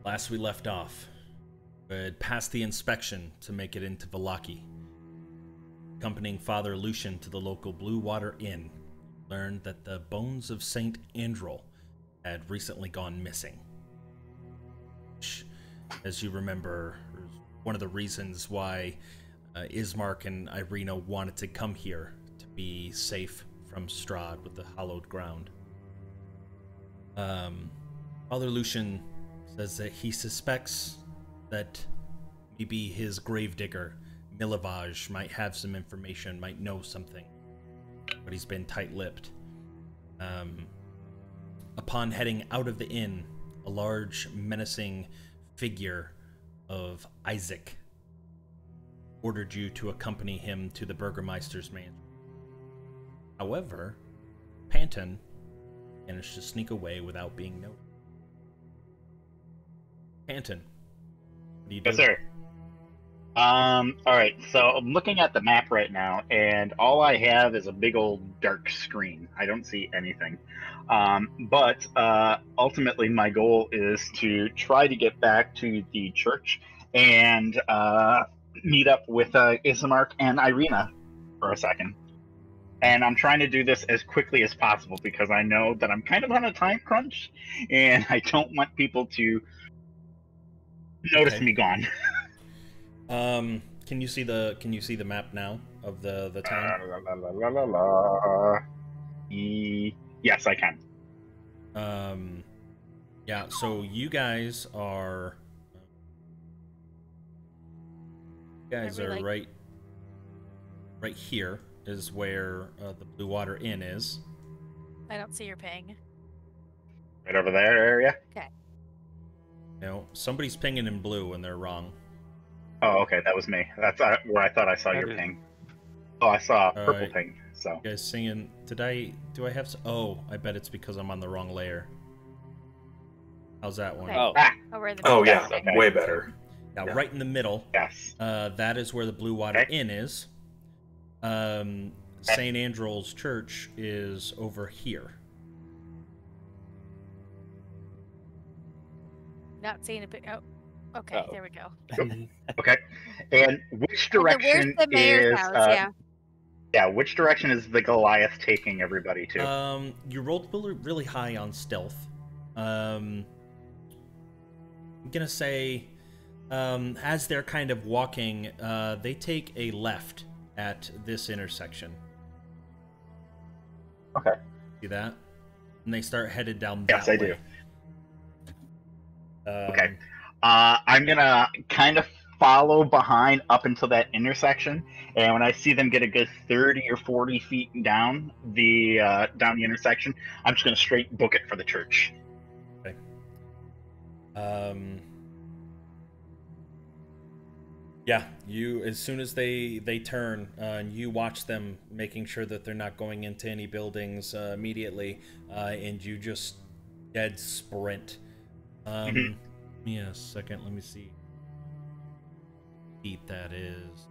Last we left off, we had passed the inspection to make it into Vallaki. Accompanying Father Lucian to the local Blue Water Inn, learned that the bones of Saint Andrel had recently gone missing. Which, as you remember, was one of the reasons why Ismark and Irina wanted to come here, to be safe from Strahd with the hallowed ground. Father Lucian says that he suspects that maybe his gravedigger, Milivaj, might have some information, might know something, but he's been tight-lipped. Upon heading out of the inn, a large, menacing figure of Isaac ordered you to accompany him to the Burgermeister's mansion. However, Panton managed to sneak away without being noticed. Panton, what do you do? Yes, sir. Alright, so I'm looking at the map right now, and all I have is a big old dark screen. I don't see anything. But ultimately, my goal is to try to get back to the church and meet up with Ismark and Irina for a second. And I'm trying to do this as quickly as possible because I know that I'm kind of on a time crunch, and I don't want people to notice me gone. Can you see the map now of the town? Yes, I can. Yeah, so you guys are right here is where the Blue Water Inn is. I don't see your ping. Right over there area? Okay. No, somebody's pinging in blue and they're wrong. Oh, okay, that was me. That's where I thought I saw your ping. Oh, I saw a purple ping, so. You guys singing, do I have, oh, I bet it's because I'm on the wrong layer. How's that one? Okay. Oh yeah, okay. Way better. Now, right in the middle, yes. That is where the Blue Water Inn is. St. Andrew's Church is over here. Not seeing a bit. Oh, okay. There we go. Okay. And which direction where's the mayor's house? Yeah, which direction is the Goliath taking everybody to? You rolled really high on stealth. I'm gonna say, as they're kind of walking, they take a left at this intersection. Okay. See that? And they start headed down that way. Yes, I do. Okay. I'm gonna kind of follow behind up until that intersection, and when I see them get a good 30 or 40 feet down the intersection, I'm just gonna straight book it for the church. Okay. Yeah, you, as soon as they turn, and you watch them, making sure that they're not going into any buildings immediately, and you just dead sprint. Give me a second, let me see. Feet that is.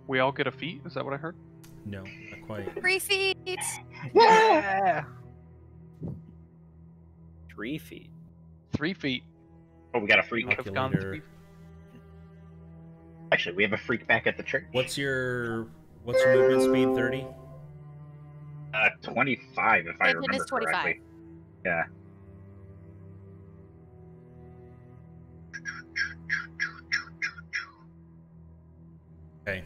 We all get a feat? Is that what I heard? No, not quite. 3 feet! Yeah! 3 feet. 3 feet. Oh, we got a freak. Actually, we have a freak back at the church. What's your movement speed? 30? 25 if I remember 25. correctly. Yeah. Okay.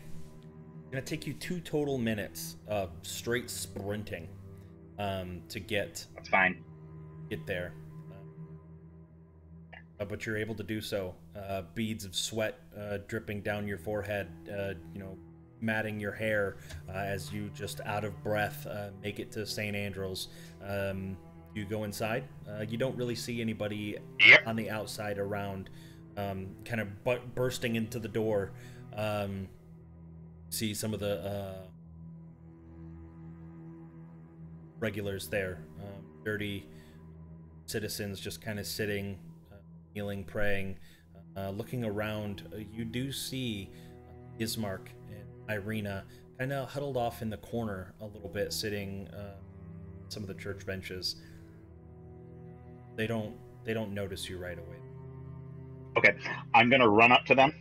It's gonna take you 2 total minutes of straight sprinting to get. That's fine. Get there. But you're able to do so. Beads of sweat dripping down your forehead, matting your hair as you, just out of breath, make it to St. Andrew's. You go inside. You don't really see anybody on the outside around, kind of bursting into the door. See some of the regulars there. Dirty citizens just kind of sitting, kneeling, praying, looking around. You do see Ismark and Irina kind of huddled off in the corner a little bit, sitting some of the church benches. They don't They don't notice you right away. Okay, I'm gonna run up to them.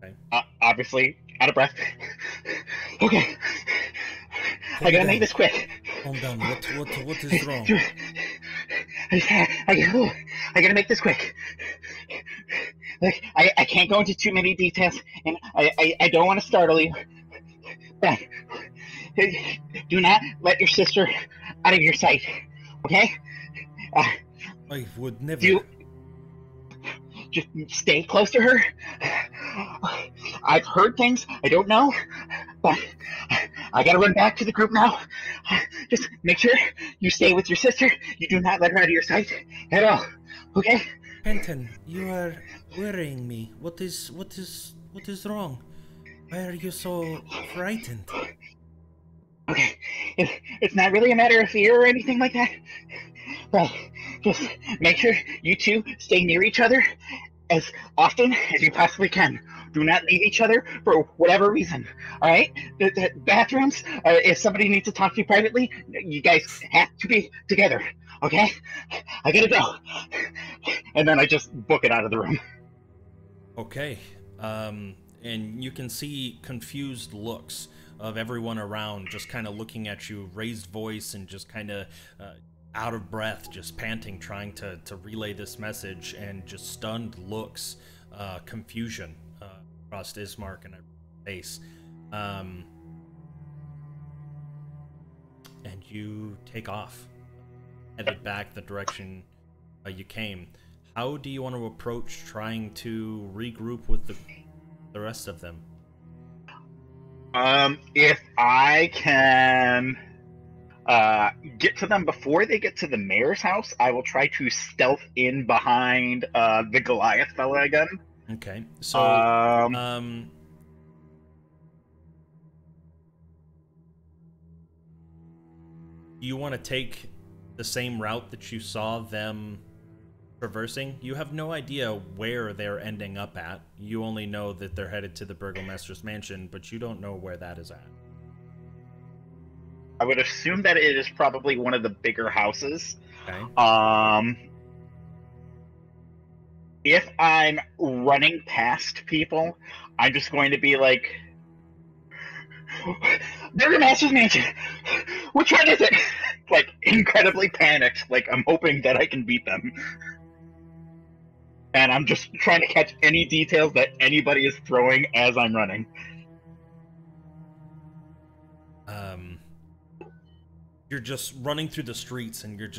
Okay. Obviously, out of breath. Okay, I gotta make this quick. Calm down. What is wrong? I gotta make this quick. Like, I can't go into too many details, and I don't want to startle you. But do not let your sister out of your sight, okay? I would never. Just stay close to her. I've heard things I don't know, but I gotta run back to the group now. Just make sure you stay with your sister. You do not let her out of your sight at all, okay? Penton, you are worrying me. What is wrong? Why are you so frightened? Okay, it's not really a matter of fear or anything like that, but just make sure you two stay near each other as often as you possibly can. Do not leave each other for whatever reason, alright? The bathrooms, if somebody needs to talk to you privately, you guys have to be together, okay? I gotta go. And then I just book it out of the room. Okay, and you can see confused looks of everyone around, just kind of looking at you, raised voice and just kind of out of breath, just panting, trying to relay this message, and just stunned looks, confusion across Ismark and face. And you take off, headed back the direction you came. How do you want to approach trying to regroup with the rest of them? If I can get to them before they get to the mayor's house, I will try to stealth in behind the Goliath fella again. Okay, so you want to take the same route that you saw them traversing? You have no idea where they're ending up at. You only know that they're headed to the Burgomaster's mansion, but you don't know where that is at. I would assume that it is probably one of the bigger houses. Okay. If I'm running past people, I'm just going to be like, Burgomaster's mansion! Which one is it? Like, incredibly panicked. Like, I'm hoping that I can beat them. And I'm just trying to catch any details that anybody is throwing as I'm running. You're just running through the streets, and you're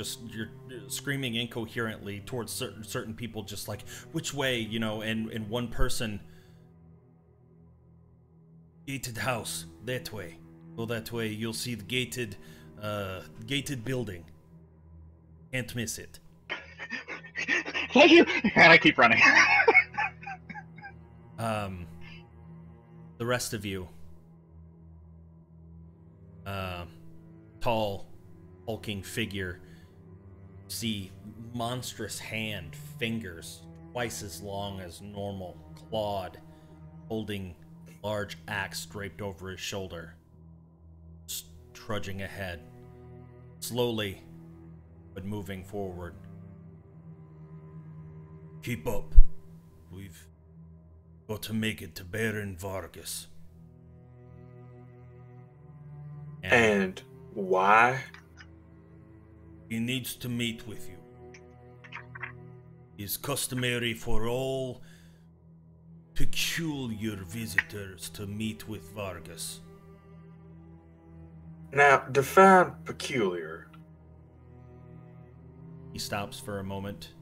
screaming incoherently towards certain people, just like, which way, you know, and one person, gated house, that way. Go that way, you'll see the gated building. Can't miss it. Thank you! And I keep running. The rest of you, tall, hulking figure, see monstrous hand, fingers twice as long as normal, clawed, holding a large axe draped over his shoulder, trudging ahead, slowly, but moving forward. Keep up. We've got to make it to Baron Vargas. And why? He needs to meet with you. It's customary for all peculiar visitors to meet with Vargas. Now, define peculiar. He stops for a moment,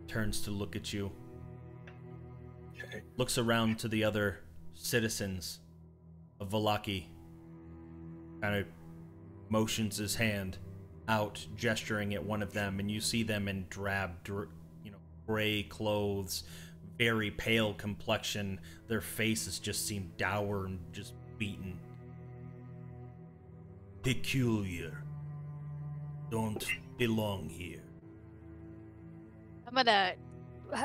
turns to look at you, Okay. looks around to the other citizens of Vallaki, kind of motions his hand out, gesturing at one of them, and you see them in drab, gray clothes, very pale complexion. Their faces just seem dour and just beaten. Peculiar. Don't belong here. I'm gonna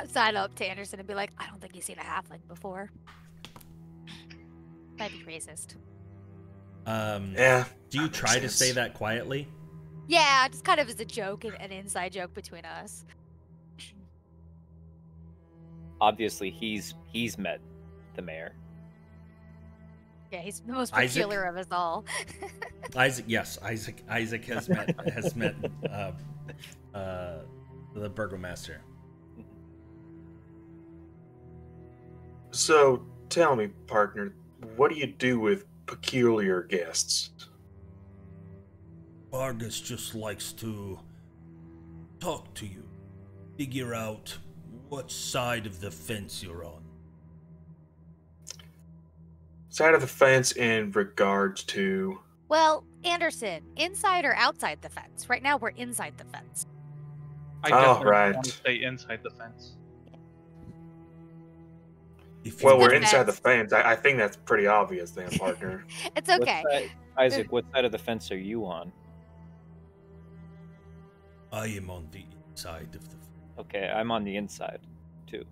side up to Anderson and be like, I don't think he's seen a halfling before. Might be racist. Yeah. Do you try to say that quietly? Yeah, just kind of as a joke, an inside joke between us. obviously he's met the mayor. Yeah, he's the most Isaac? peculiar of us all. Isaac, yes, Isaac has met the burgomaster. So, tell me, partner, what do you do with peculiar guests? Vargas just likes to talk to you, figure out what side of the fence you're on. Side of the fence in regards to... Well, Anderson, inside or outside the fence? Right now, we're inside the fence. I Oh, definitely right. want to stay inside the fence. If Well, you we're good inside the fence. fence. I think that's pretty obvious then, partner. It's okay. Isaac, what side of the fence are you on? I am on the inside of the fence. Okay, I'm on the inside, too.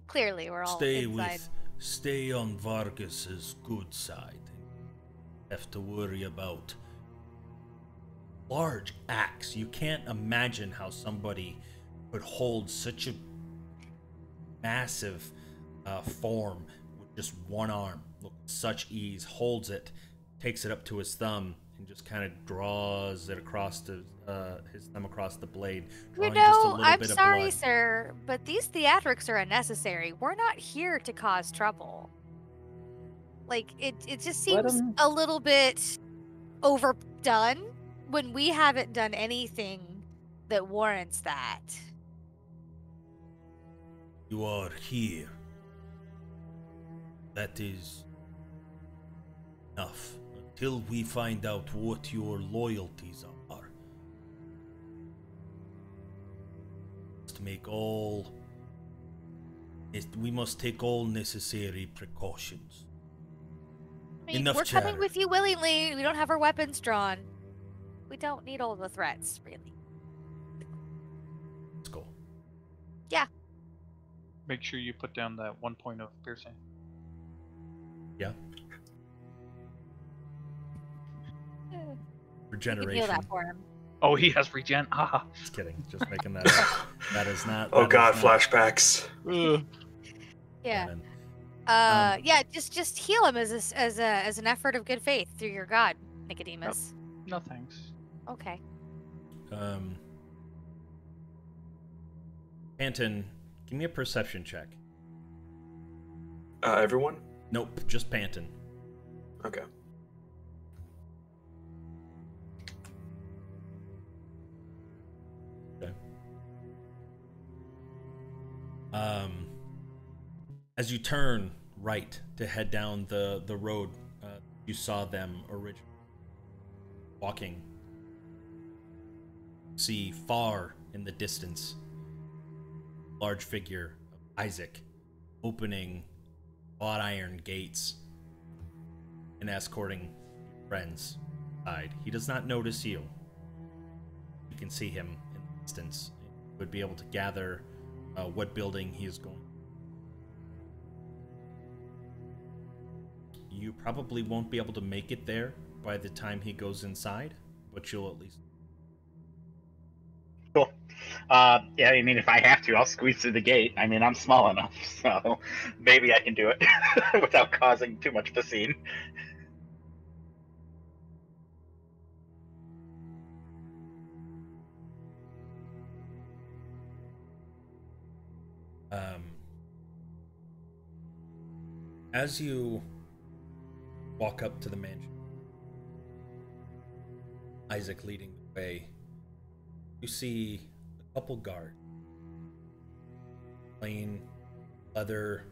Clearly, we're all inside. Stay on Vargas's good side. Have to worry about large axe. You can't imagine how somebody could hold such a massive form with just one arm. Look, such ease, holds it, takes it up to his thumb, and just kind of draws it across his thumb across the blade. You Drawing just a know, little I'm bit of sorry, blood. sir, but these theatrics are unnecessary. We're not here to cause trouble. Like, it just Let seems 'em- a little bit overdone when we haven't done anything that warrants that. You are here. That is enough. Until we find out what your loyalties are. We must take all necessary precautions. I mean, Enough we're coming chatter. with you willingly. We don't have our weapons drawn. We don't need all the threats, really. Let's go. Make sure you put down that 1 point of piercing. Yeah. We can Regeneration. heal that for him. Oh, he has regen. Ah. Just kidding. Just making that up. That is not. Oh that god, is not flashbacks. Yeah. canon. Yeah. Just heal him as an effort of good faith through your god, Nicodemus. No thanks. Okay. Panton, give me a perception check. Everyone? Nope, just Panton. Okay. Okay. As you turn right to head down the road, you saw them originally walking. See far in the distance, large figure of Isaac opening wrought iron gates and escorting friends inside. He does not notice you. You can see him in the distance. You would be able to gather what building he is going. You probably won't be able to make it there by the time he goes inside, but you'll at least. Cool. Yeah, I mean, if I have to, I'll squeeze through the gate. I mean, I'm small enough, so maybe I can do it without causing too much of a scene. As you walk up to the mansion, Isaac leading the way, you see a couple guards. Plain leather.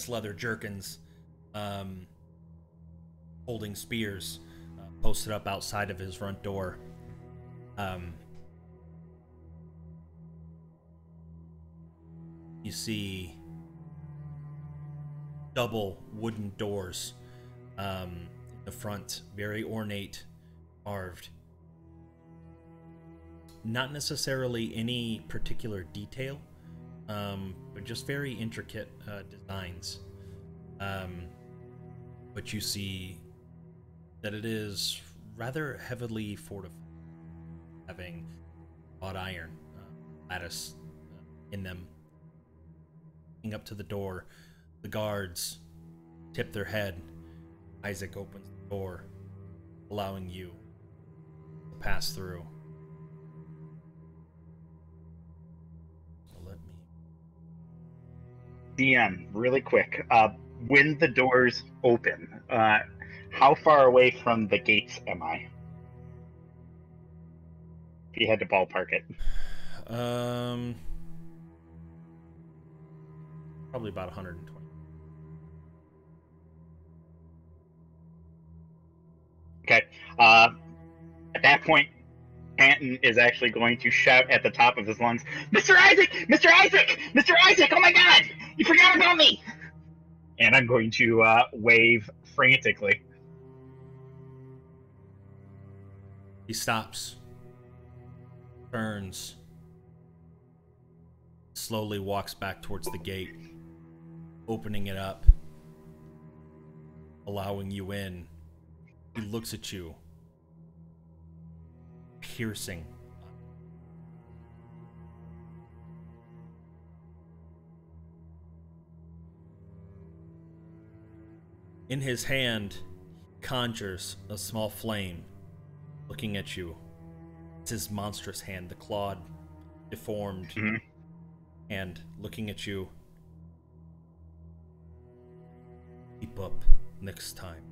Leather jerkins, holding spears, posted up outside of his front door. You see double wooden doors in the front, very ornate, carved. Not necessarily any particular detail, but just very intricate designs. But you see that it is rather heavily fortified, having wrought iron lattice in them. Looking up to the door, the guards tip their head. Isaac opens the door, allowing you to pass through. So let me. DM, really quick. When the doors open, how far away from the gates am I? If you had to ballpark it. Probably about 120. Okay. At that point, Panton is actually going to shout at the top of his lungs, "Mr. Isaac! Mr. Isaac! Mr. Isaac! Oh my God! You forgot about me!" And I'm going to wave frantically. He stops, turns, slowly walks back towards the gate, opening it up, allowing you in. He looks at you, piercing. In his hand, he conjures a small flame, looking at you. It's his monstrous hand, the clawed, deformed hand, looking at you. Keep up next time.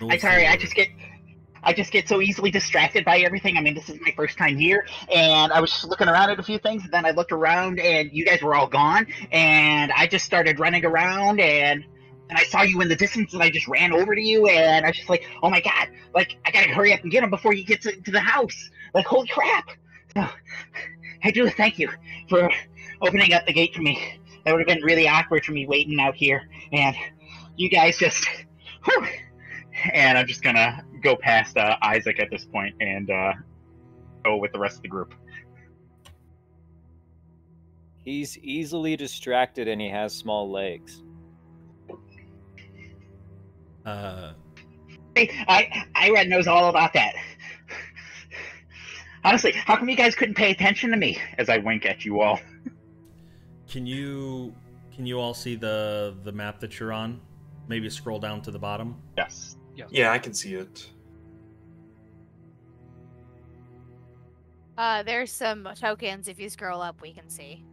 No I'm sorry, I further. just get so easily distracted by everything. I mean, this is my first time here, and I was just looking around at a few things, and then I looked around, and you guys were all gone, and I just started running around, and I saw you in the distance, and I just ran over to you, and I was just like, oh my God, like, I gotta hurry up and get him before he gets to the house. Like, holy crap. So, I do thank you for opening up the gate for me. That would have been really awkward for me waiting out here, and you guys just, whew. And I'm just gonna go past Isaac at this point and go with the rest of the group. He's easily distracted and he has small legs. Hey, Irad knows all about that. Honestly, how come you guys couldn't pay attention to me as I wink at you all? Can you all see the map that you're on? Maybe scroll down to the bottom. Yes. Yeah, I can see it. There's some tokens. If you scroll up, we can see.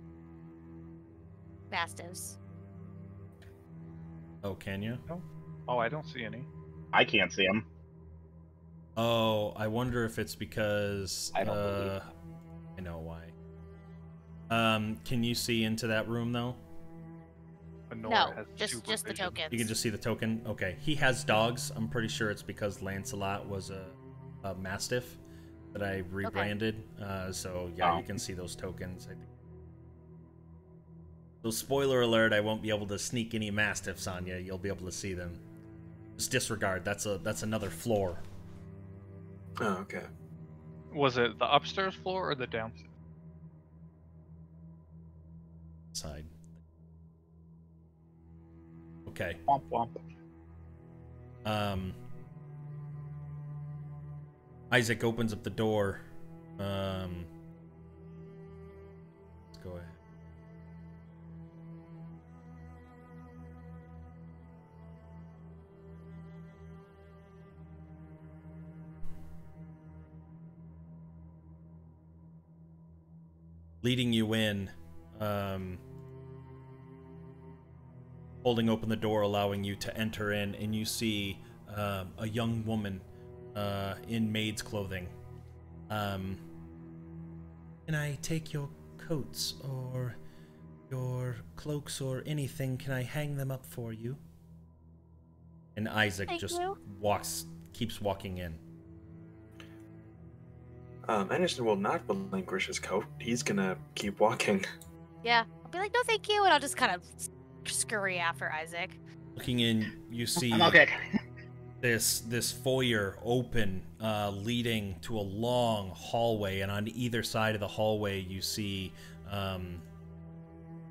Mastiffs. Oh, can you? Oh, I don't see any. I can't see them. Oh, I wonder if it's because I don't believe. I know why. Can you see into that room though? Honora No, has just the supervision. tokens. You can just see the token. Okay, he has dogs. I'm pretty sure it's because Lancelot was a mastiff that I rebranded. So yeah, you can see those tokens. I think. So spoiler alert: I won't be able to sneak any mastiffs on you. You'll be able to see them. Just disregard. That's another floor. Oh, okay. Was it the upstairs floor or the downstairs? Side. Okay. Womp womp. Isaac opens up the door. Let's go ahead. Leading you in, holding open the door, allowing you to enter in, and you see a young woman in maid's clothing. Can I take your coats or your cloaks or anything? Can I hang them up for you? And Isaac Thank just you. keeps walking in. Anderson will not relinquish his coat. He's gonna keep walking. Yeah, I'll be like, no, thank you, and I'll just kind of scurry after Isaac. Looking in, you see I'm all good. this foyer open, leading to a long hallway, and on either side of the hallway you see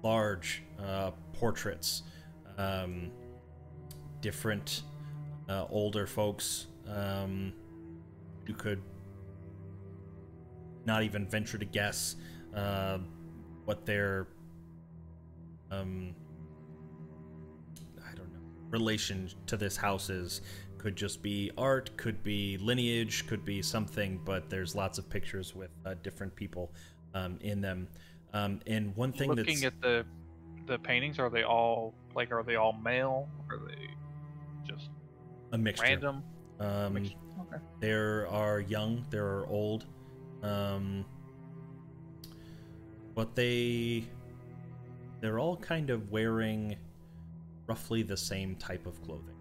large portraits, different older folks, You could not even venture to guess what their I don't know, relation to this house is. Could just be art, could be lineage, could be something, but there's lots of pictures with different people in them. And one thing Looking at the paintings, are they all male? Are they just a mixture. random? Okay. There are young, there are old, but they're all kind of wearing roughly the same type of clothing.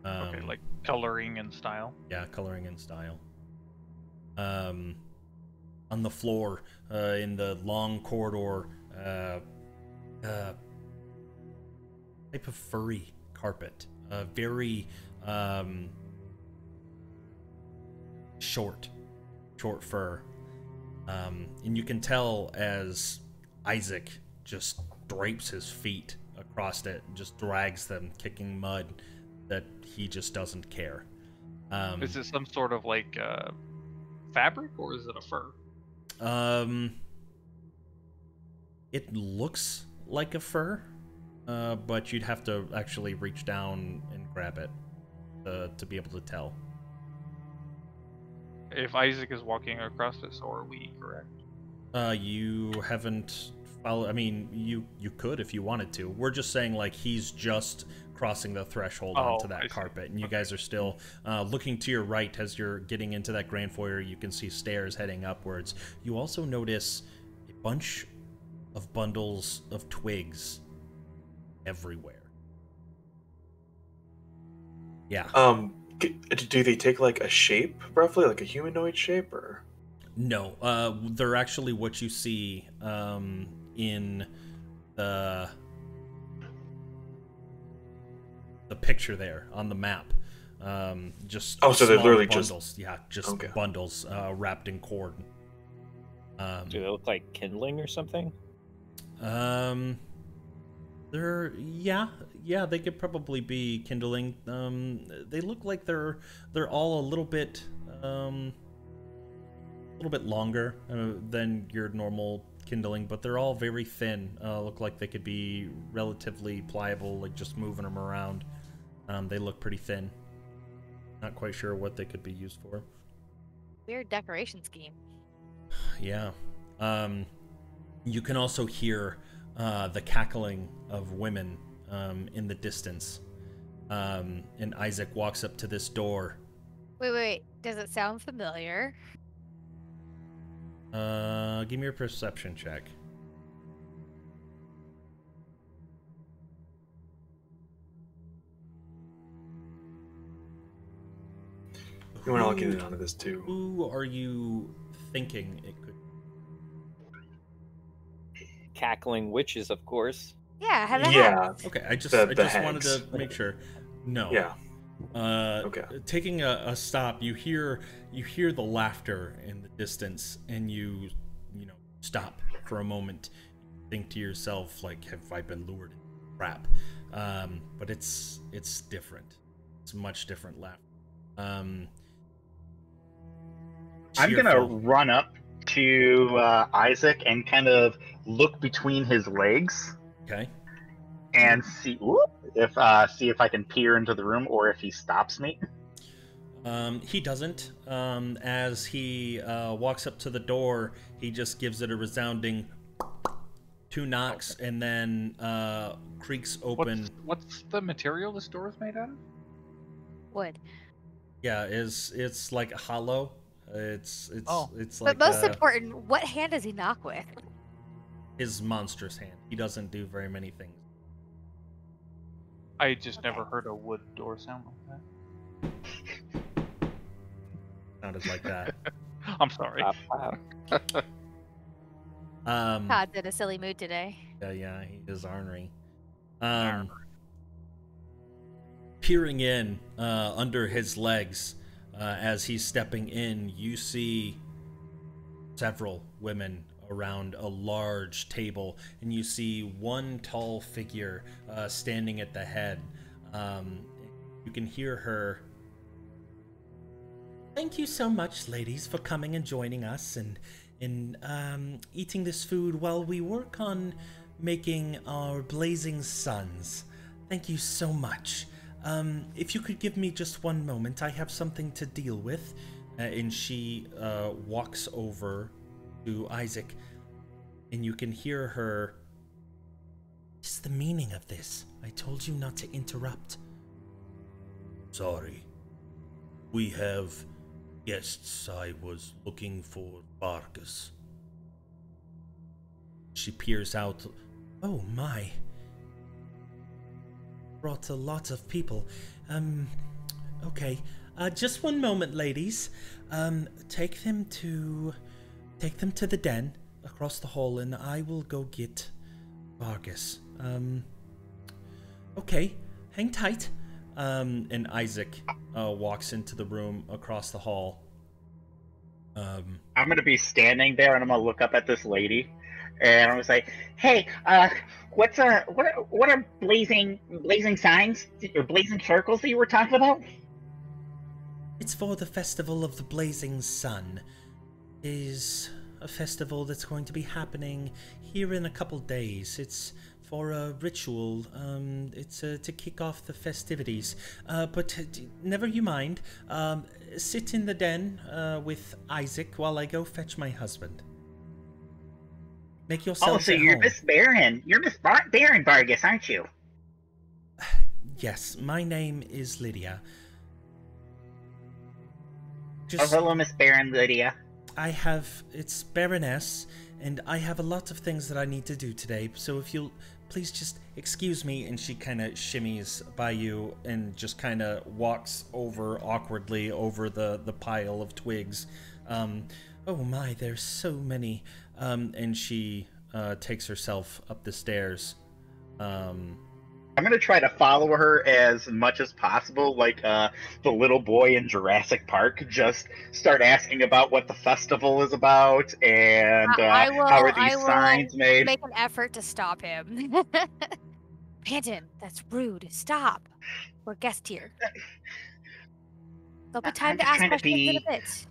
Okay, like coloring and style. Yeah, coloring and style. On the floor, in the long corridor, type of furry carpet, very short fur, and you can tell as Isaac just drapes his feet across it, just drags them, kicking mud, that he just doesn't care. Is it some sort of like fabric, or is it a fur? It looks like a fur, but you'd have to actually reach down and grab it to be able to tell. If Isaac is walking across it, so are we, correct? You haven't followed. I mean, you could if you wanted to. We're just saying, like, he's just crossing the threshold onto that carpet, and you guys are still looking to your right as you're getting into that grand foyer. You can see stairs heading upwards. You also notice a bunch of bundles of twigs everywhere. Yeah. Do they take like a shape, roughly, like a humanoid shape, or? No, they're actually what you see in the picture there on the map. Just so they're literally bundles. Bundles wrapped in cord. Do they look like kindling or something? They're they could probably be kindling. They look like they're all a little bit longer than your normal kindling, but they're all very thin. Look like they could be relatively pliable, like just moving them around. They look pretty thin. Not quite sure what they could be used for. Weird decoration scheme. Yeah. You can also hear the cackling of women in the distance. And Isaac walks up to this door. Wait. Does it sound familiar? Give me a perception check. You want to all get in onto this too. Who are you thinking it could? Cackling witches, of course. Yeah, have that. Yeah. Okay, I just The wanted to make sure. No. Yeah. Okay. Taking a stop, you hear the laughter in the distance, and you stop for a moment. Think to yourself, like, have I been lured into trap? But it's different. It's much different laughter. I'm gonna run up to Isaac and kind of look between his legs. Okay. And see if I can peer into the room or if he stops me. He doesn't. As he walks up to the door, he just gives it a resounding 2 knocks, and then creaks open. What's the material this door is made out of? Wood. Yeah, it's like hollow. It's like. But most important, what hand does he knock with? His monstrous hand. He doesn't do very many things. I just never heard a wood door sound like that. Sounded like that. I'm sorry. Todd's in a silly mood today. Yeah, he is ornery. Peering in under his legs, as he's stepping in, you see several women around a large table, and you see one tall figure standing at the head. You can hear her Thank you so much, ladies, for coming and joining us and eating this food while we work on making our blazing suns. Thank you so much. If you could give me just one moment, I have something to deal with. And she walks over to Isaac, and you can hear her. What's the meaning of this? I told you not to interrupt. Sorry. We have guests. I was looking for Vargas. She peers out. Oh my. Brought a lot of people. Okay. Just one moment, ladies. Take them to the den across the hall, and I will go get Vargas. Okay. Hang tight. And Isaac walks into the room across the hall. I'm gonna be standing there, and I'm gonna look up at this lady, and I'm gonna say, "Hey, what are blazing signs or blazing circles that you were talking about?" It's for the Festival of the Blazing Sun. It is a festival that's going to be happening here in a couple days. It's for a ritual. It's to kick off the festivities. But never you mind. Sit in the den with Isaac while I go fetch my husband. Make yourselves Oh, so at you're home. Miss Baron. You're Miss Baron Vargas, aren't you? Yes, my name is Lydia. Oh, hello, Miss Baron Lydia. It's Baroness, and I have a lot of things that I need to do today, so if you'll please just excuse me. And she kind of shimmies by you and just kind of walks awkwardly over the pile of twigs. Oh my, there's so many. And she takes herself up the stairs. I'm gonna try to follow her as much as possible, like the little boy in Jurassic Park. Just start asking about what the festival is about and how are these signs made. Make an effort to stop him. Panton, that's rude. Stop. We're guests here. There'll be time to ask questions in a bit.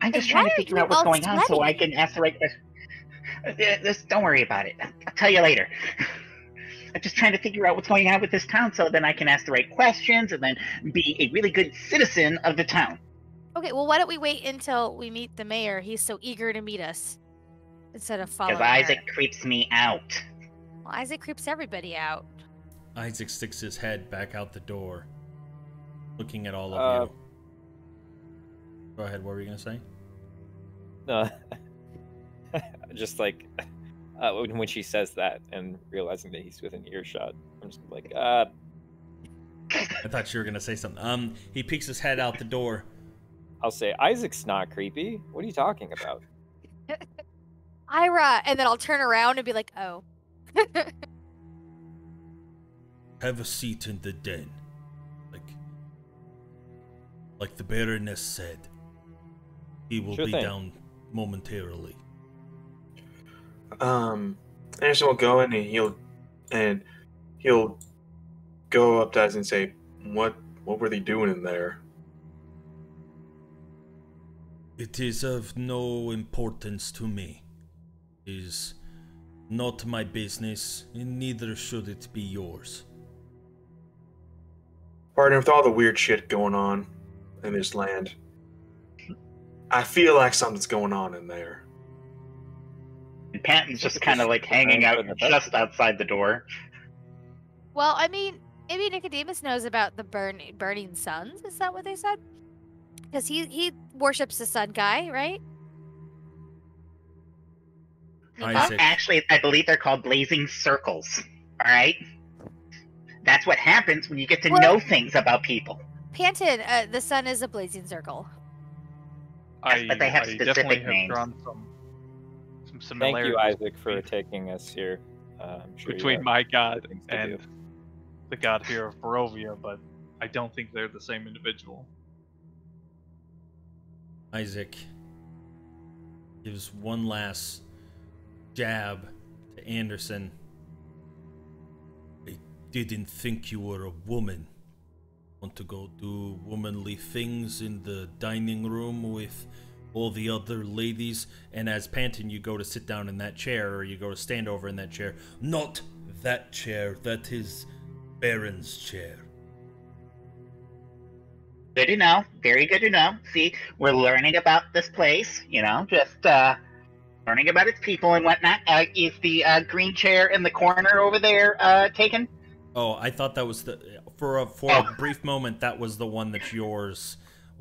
I'm just trying to figure out what's going on so I can ask the right question. Don't worry about it. I'll tell you later. I'm just trying to figure out what's going on with this town so then I can ask the right questions and then be a really good citizen of the town. Okay, well, why don't we wait until we meet the mayor? He's so eager to meet us instead of following Because Isaac creeps me out. Well, Isaac creeps everybody out. Isaac sticks his head back out the door, looking at all of you. Go ahead, what were you going to say? Just like... when she says that and realizing that he's within earshot, I'm just like, I thought you were gonna say something. He peeks his head out the door. I'll say, Isaac's not creepy. What are you talking about? Ira, and then I'll turn around and be like, oh. Have a seat in the den. Like the Baroness said. He will be down momentarily. Anderson will go in and he'll go up to us and say, what were they doing in there? It is of no importance to me. It is not my business, and neither should it be yours. Partner, with all the weird shit going on in this land, I feel like something's going on in there. And Panton's just kind of like hanging out just outside the door. Well, I mean, maybe Nicodemus knows about the burning suns. Is that what they said? Because he worships the sun guy, right? Isaac. Actually, I believe they're called blazing circles. All right? That's what happens when you get to know things about people. Panton, the sun is a blazing circle. Yes, but they have specific names. Drawn some Thank you, Isaac, for taking us here. Sure between my god and the god here of Barovia, but I don't think they're the same individual. Isaac gives one last jab to Anderson. I didn't think you were a woman. Want to go do womanly things in the dining room with all the other ladies? And as Panton, you go to sit down in that chair, or you go to stand over in that chair. Not that chair. That is Baron's chair. Good to know. Very good to know. See, we're learning about this place, just learning about its people and whatnot. Is the green chair in the corner over there taken? Oh, I thought that was for a brief moment that was the one that's yours.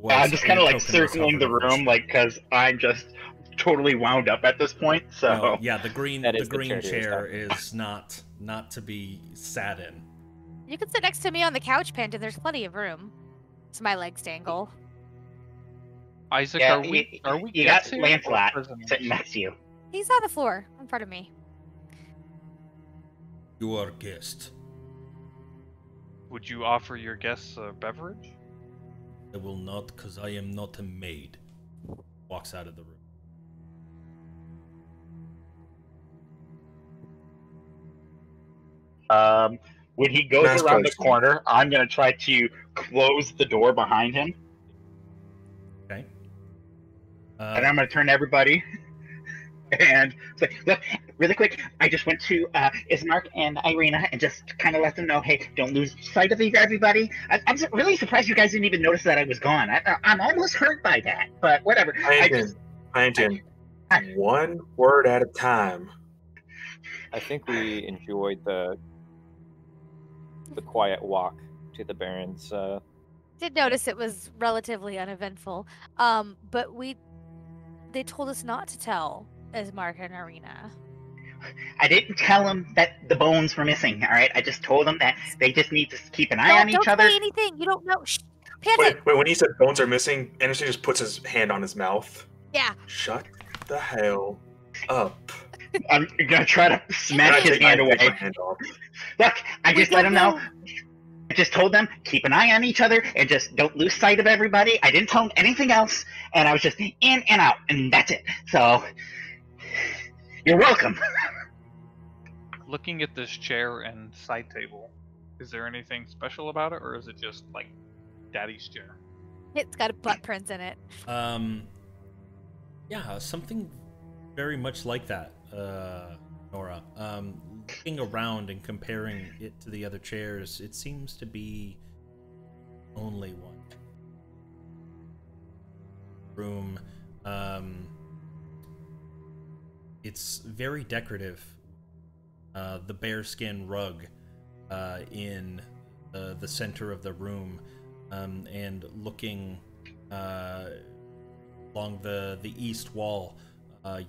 I'm just kind of like token was circling the hovered over. room, because I'm just totally wound up at this point. So No, yeah, the green chair chair is not to be sat in. You can sit next to me on the couch, Panton. There's plenty of room. So my legs dangle. Isaac, yeah, are we you got guests here or Lancelot prisoners? sitting next to you. He's on the floor in front of me. You are guest. Would you offer your guests a beverage? I will not, because I am not a maid. Walks out of the room. When he goes Last around the question. corner, I'm going to try to close the door behind him. Okay. And I'm going to turn to everybody and say, look, really quick, I just went to Ismark and Irina and just kind of let them know, hey, don't lose sight of everybody. I'm really surprised you guys didn't even notice that I was gone. I'm almost hurt by that, but whatever. Panton, one word at a time. I think we enjoyed the quiet walk to the Baron's. Did notice it was relatively uneventful. But they told us not to tell Ismark and Irina. I didn't tell them that the bones were missing, all right? I just told them that they just need to keep an eye on each Don't other. say anything. You don't know. Shh. Panton. Wait, when he said bones are missing, Anderson just puts his hand on his mouth. Yeah. Shut the hell up. I'm going to try to smash his hand away. Hand off. Look, I just let them know. I just told them, keep an eye on each other and just don't lose sight of everybody. I didn't tell them anything else, and I was just in and out, and that's it. So, you're welcome. Looking at this chair and side table, is there anything special about it, or is it just like Daddy's chair? It's got a butt prints in it. Yeah, something very much like that, Nora. Looking around and comparing it to the other chairs, it seems to be only one room. It's very decorative. The bearskin rug in the center of the room, and looking along the east wall,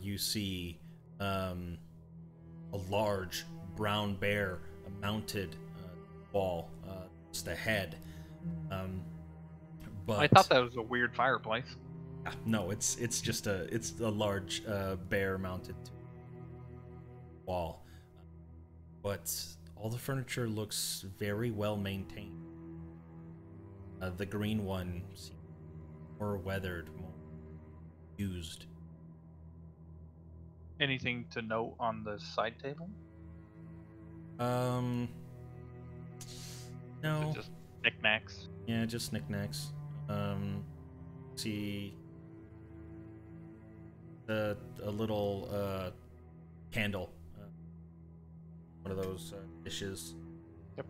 you see a large brown bear mounted wall just ahead. But I thought that was a weird fireplace. no, it's just a large bear mounted to wall. But all the furniture looks very well maintained. The green one seems more weathered, more used. Anything to note on the side table? No. Is it just knickknacks? Yeah, just knickknacks. See a little candle, one of those dishes. Yep.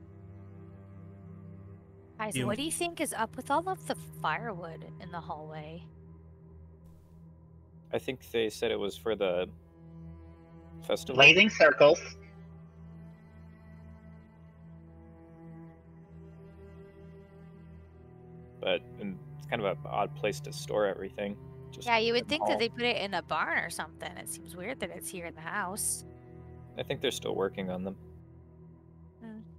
Guys, what do you think is up with all of the firewood in the hallway? I think they said it was for the festival. Blazing circles. But it's kind of an odd place to store everything. Just Yeah, you would in the think hall. that they put it in a barn or something. It seems weird that it's here in the house. I think they're still working on them.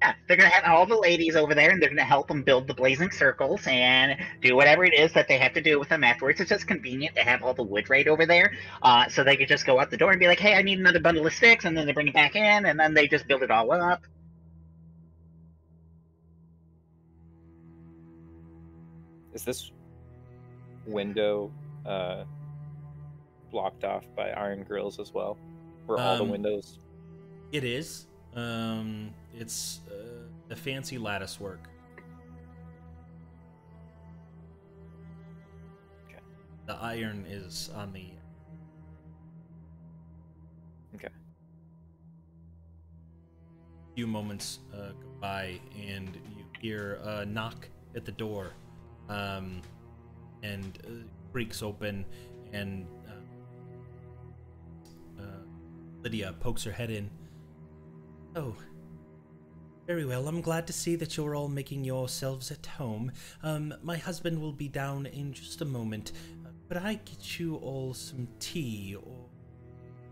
Yeah, they're going to have all the ladies over there, and they're going to help them build the blazing circles and do whatever it is that they have to do with them afterwards. It's just convenient to have all the wood right over there, so they could just go out the door and be like, hey, I need another bundle of sticks, and then they bring it back in, and then they just build it all up. Is this window blocked off by iron grills as well? Or all the windows? It is. It's a fancy lattice work. The iron is on the... Okay. A few moments go by, and you hear a knock at the door, and creaks open, and Lydia pokes her head in. Oh, very well. I'm glad to see that you're all making yourselves at home. My husband will be down in just a moment. Could I get you all some tea or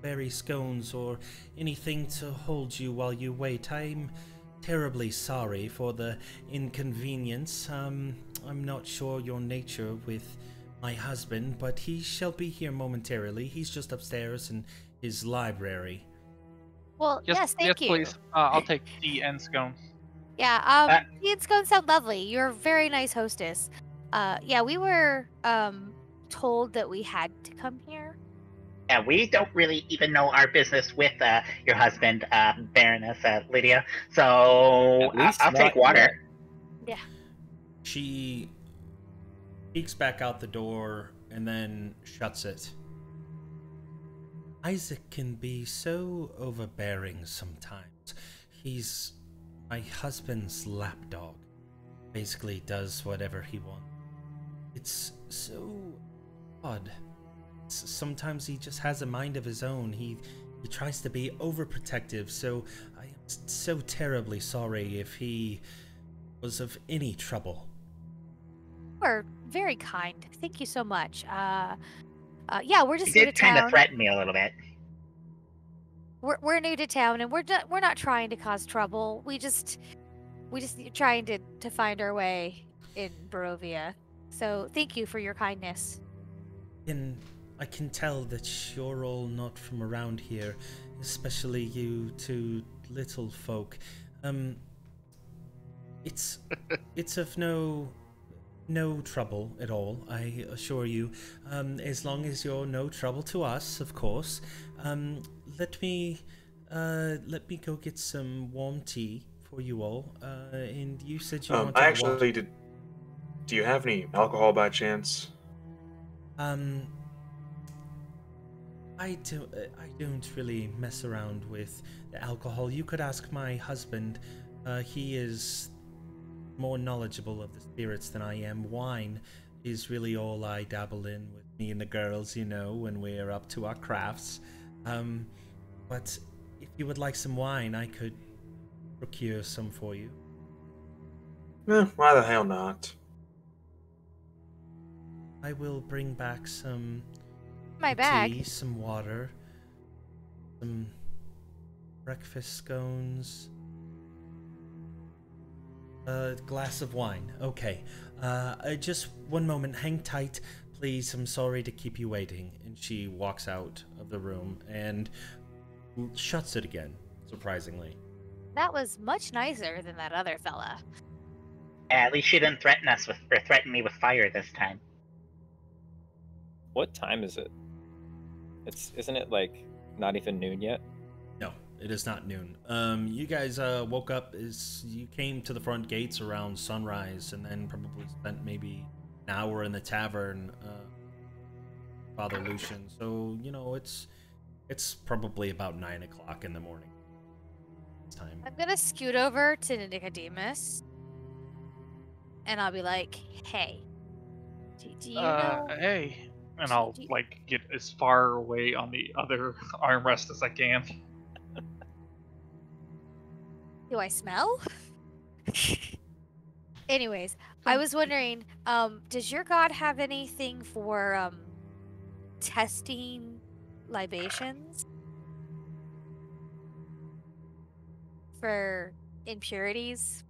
berry scones or anything to hold you while you wait? I'm terribly sorry for the inconvenience. I'm not sure your nature with my husband, but he shall be here momentarily. He's just upstairs in his library. Well, yes, thank you. Please. I'll take tea and scone. Yeah, tea and scones sound lovely. You're a very nice hostess. Yeah, we were told that we had to come here. Yeah, we don't really even know our business with your husband, Baroness Lydia. So At least I'll take not water. Yeah. She peeks back out the door and then shuts it. Isaac can be so overbearing sometimes. He's my husband's lapdog. Basically does whatever he wants. It's so odd. Sometimes he just has a mind of his own. He tries to be overprotective, so I am so terribly sorry if he was of any trouble. We're very kind. Thank you so much. Yeah, we're just He new did to kind town. of threaten me a little bit. We're new to town, and we're not trying to cause trouble. We just trying to find our way in Barovia. So thank you for your kindness. I can tell that you're all not from around here, especially you two little folk. It's of no trouble at all, I assure you. As long as you're no trouble to us, of course. Let me go get some warm tea for you all. And you said you wanted actually, do you have any alcohol by chance? I don't really mess around with the alcohol. You could ask my husband. He is more knowledgeable of the spirits than I am. Wine is really all I dabble in with me and the girls, when we're up to our crafts. But if you would like some wine, I could procure some for you. Why the hell not? I will bring back some My bag. tea, some water, some breakfast scones, a glass of wine. Okay. Just one moment. Hang tight, please. I'm sorry to keep you waiting. And she walks out of the room and shuts it again, surprisingly. That was much nicer than that other fella. At least she didn't threaten me with fire this time. What time is it? Isn't it like not even noon yet? No, it is not noon. You guys woke up as you came to the front gates around sunrise, and then probably spent maybe an hour in the tavern, Father Lucian. So it's probably about 9 o'clock in the morning. It's time. I'm gonna scoot over to Nicodemus, and I'll be like, "Hey, do you know?" Hey. And I'll get as far away on the other armrest as I can. Do I smell? Anyways, I was wondering, does your god have anything for testing libations for impurities?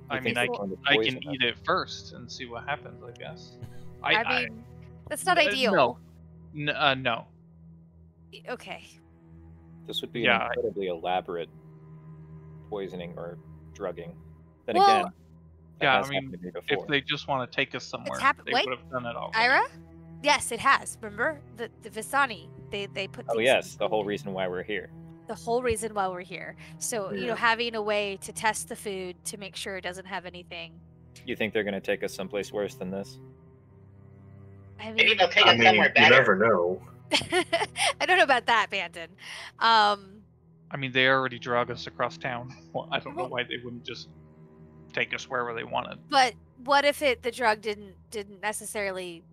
I mean, I can eat it first and see what happens, I guess. I mean, that's not ideal. No. Okay. This would be an incredibly elaborate poisoning or drugging. Then Well, again, yeah, has happened to me before. if they just want to take us somewhere, they Wait, would have done it already. Ira? Yes, it has. Remember the Visani? They put. Oh yes, the whole reason why we're here. The whole reason why we're here. So having a way to test the food to make sure it doesn't have anything You think they're gonna take us someplace worse than this? I Maybe mean, they'll take I us mean, somewhere you better. never know. I don't know about that, Banton. I mean, they already drug us across town. Well, I don't know Well- why they wouldn't just take us wherever they wanted. But what if the drug didn't necessarily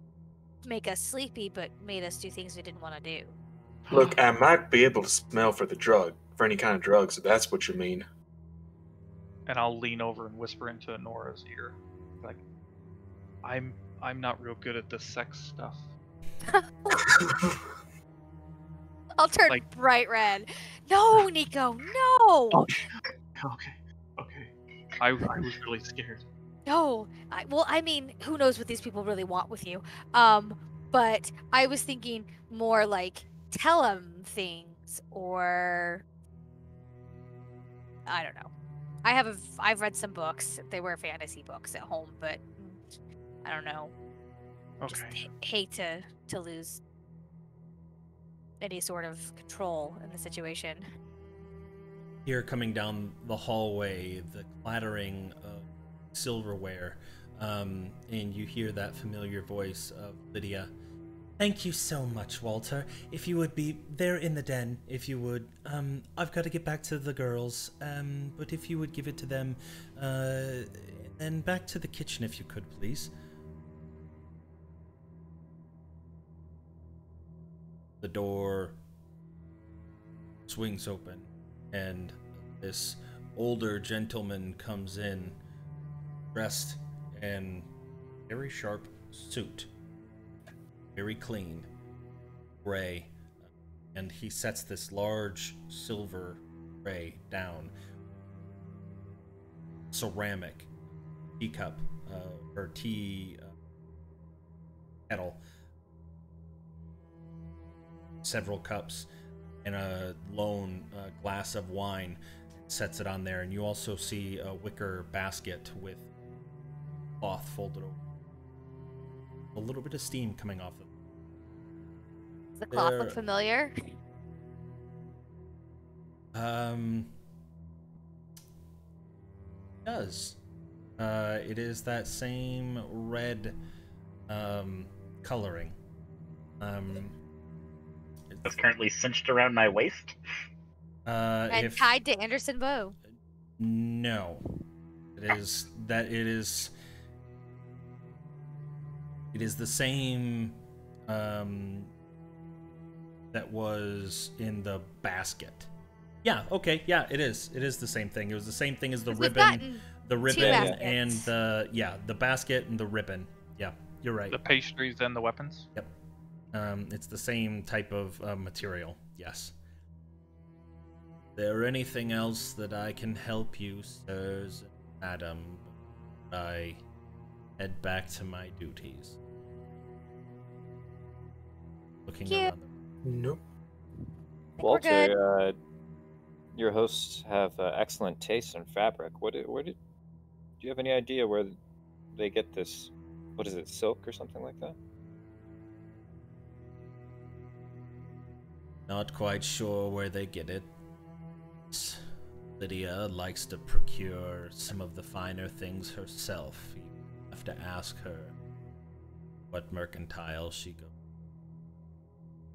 make us sleepy, but made us do things we didn't want to do? Look, I might be able to smell for any kind of drugs, if that's what you mean. And I'll lean over and whisper into Nora's ear, like, I'm not real good at this sex stuff. I'll turn Like- bright red. No, Nico, no, Okay. I was really scared. no. I mean, who knows what these people really want with you? But I was thinking more like tell them things, or I don't know. I've read some books. They were fantasy books at home, but I don't know. Just Okay. hate to lose any sort of control in the situation. Here, coming down the hallway, the clattering of silverware, and you hear that familiar voice of Lydia. Thank you so much, Walter. If you would be there in the den, if you would. I've got to get back to the girls, but if you would give it to them, and back to the kitchen if you could, please. The door swings open, and this older gentleman comes in, dressed in very sharp suit, very clean, gray, and he sets this large silver tray down, ceramic teacup, or tea kettle, several cups, and a lone glass of wine, sets it on there. And you also see a wicker basket with cloth folded over. A little bit of steam coming off of it. Does the cloth There- look familiar? Does. It is that same red coloring. It's currently cinched around my waist. And tied to Anderson bow. No, it is that it is the same that was in the basket. Yeah, okay, yeah, it is. It is the same thing. It was the same thing as the 'Cause we've ribbon, gotten the two ribbon baskets. and the basket and the ribbon. Yeah, you're right. The pastries and the weapons. Yep. It's the same type of material. Yes. There anything else that I can help you, sirs and madam? I head back to my duties. Looking Thank you. around. Nope. We're good. Walter, your hosts have excellent taste in fabric. Do you have any idea where they get this? What is it, silk or something like that? Not quite sure where they get it. Lydia likes to procure some of the finer things herself. You have to ask her what mercantile she goes.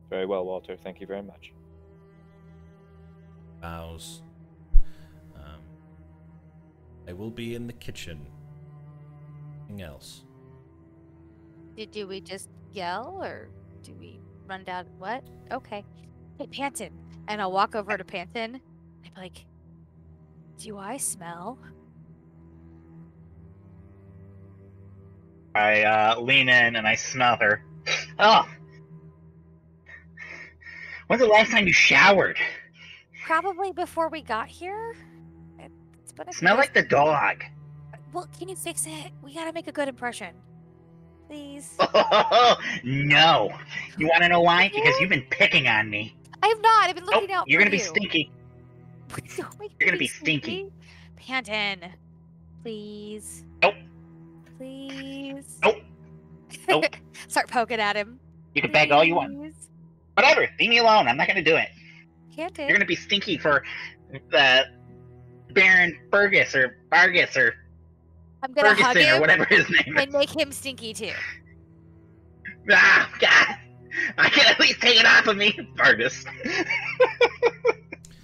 Very well, Walter. Thank you very much. Bows. I will be in the kitchen. Anything else? Do we just yell, or do we run down? What? Okay. Hey, Panton. And I'll walk over to Panton. I'm like, do I smell? I lean in and I smell her. Oh! When's the last time you showered? Probably before we got here. It's been a few Smell days. like the dog. Well, can you fix it? We gotta make a good impression. Please. No. You want to know why? Yeah? Because you've been picking on me. I have not. I've been looking Nope, out you're for gonna be you. stinky. Don't make You're gonna me be stinky. Panton. Please. Nope. Please. Nope. Nope. Start poking at him. You can beg all you want. Please. Whatever. Leave me alone. I'm not gonna do it. Panton. You're gonna be stinky for Baron Fergus or Vargas or I'm gonna hug Ferguson or him whatever his name and is. make him stinky too. Ah, God! I can at least take it off of me, Fergus.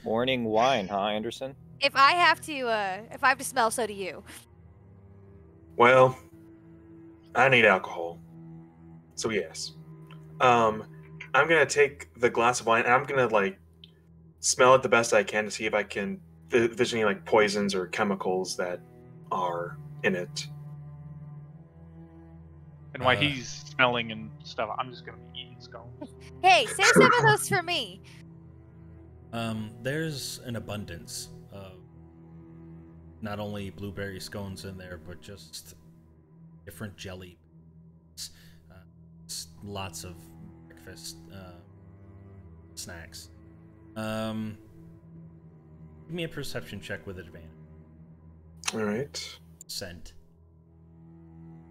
Morning wine, huh, Anderson? If I have to smell, so do you. Well, I need alcohol. So yes. I'm gonna take the glass of wine and I'm gonna like smell it the best I can to see if I can if there's any like poisons or chemicals that are in it. And while he's smelling and stuff, I'm just gonna be eating scones. Hey, save some of those for me. There's an abundance of not only blueberry scones in there, but just different jelly. Lots of breakfast snacks. Give me a perception check with advantage. All right. Scent.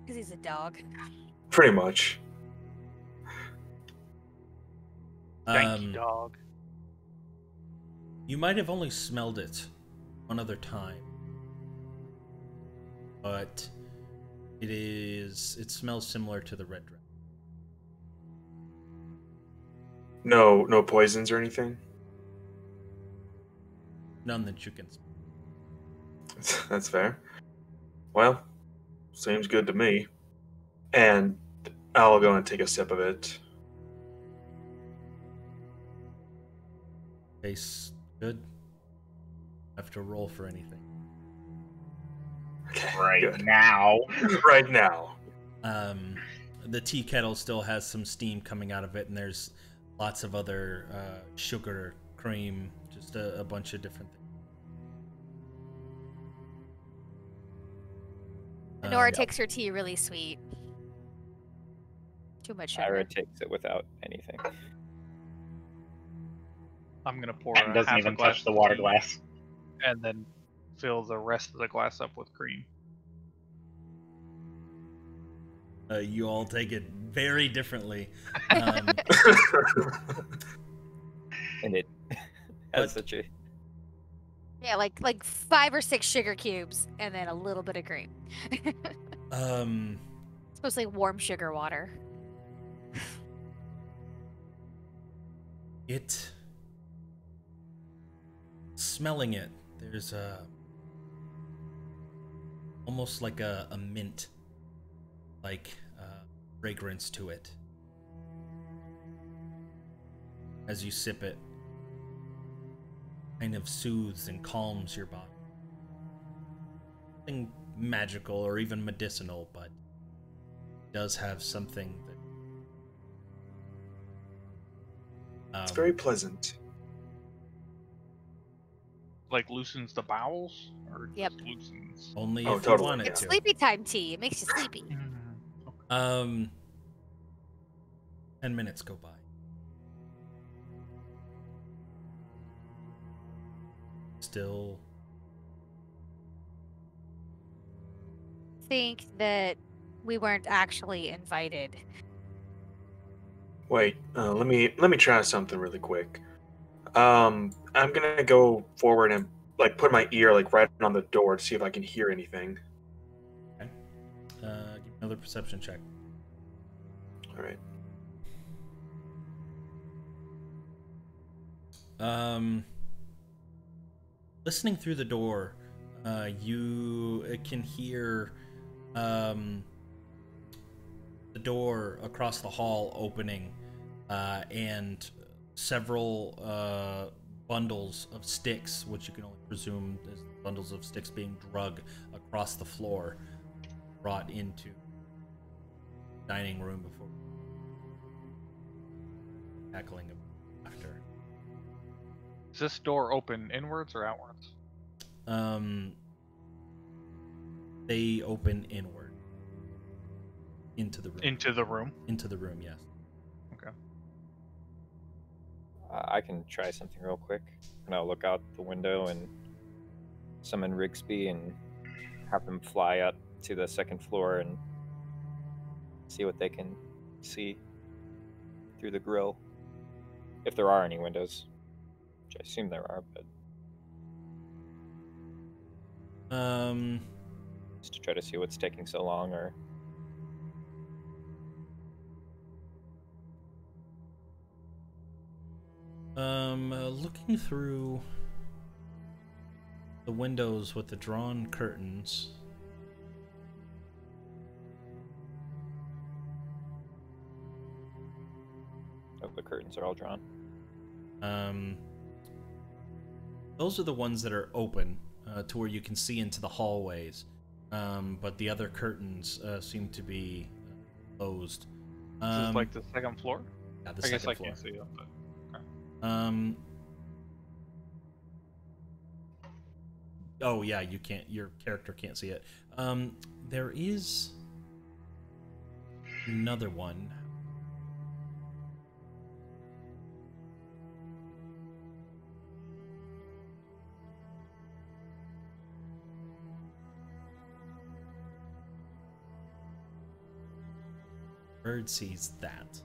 Because he's a dog. Pretty much. Thank you, dog. You might have only smelled it one other time, but it smells similar to the red dress. No poisons or anything. None that you can smell. That's fair. Well, seems good to me. And I'll go and take a sip of it. Tastes good. Have to roll for anything. Okay, Right good. now. Right now. The tea kettle still has some steam coming out of it, and there's lots of other sugar, cream, just a bunch of different things. Nora takes her tea really sweet. Too much sugar. Ira takes it without anything. I'm gonna pour And doesn't half even a glass touch the of water tea glass. and then fill the rest of the glass up with cream. You all take it very differently. And it has such a... Yeah, like 5 or 6 sugar cubes and then a little bit of cream. It's mostly warm sugar water. Smelling it, there's almost like a mint, like fragrance to it. As you sip it, kind of soothes and calms your body. Nothing magical or even medicinal, but it does have something that It's very pleasant. Like loosens the bowels, or Yep. just loosens. only Oh, if totally, you want it It's to. sleepy time tea. It makes you sleepy. 10 minutes go by. Still Think that we weren't actually invited. Wait, let me try something really quick. I'm gonna go forward and like put my ear like right on the door to see if I can hear anything. give me another perception check. All right. Listening through the door, you can hear the door across the hall opening, and several bundles of sticks, which you can only presume is bundles of sticks being drug across the floor, brought into the dining room before tackling it after. Is this door open inwards or outwards? They open inward into the room. Into the room. Into the room, yes. Okay. I can try something real quick. And I'll look out the window and summon Rigsby and have them fly up to the second floor and see what they can see through the grill. If there are any windows, which I assume there are, but... just to try to see what's taking so long, or looking through the windows with the drawn curtains. oh, the curtains are all drawn. Those are the ones that are open to where you can see into the hallways, but the other curtains seem to be closed. This is like the second floor? Yeah, the I guess second I floor. can't see it, but... Oh yeah, you can't. Your character can't see it. There is another one. Bird sees that.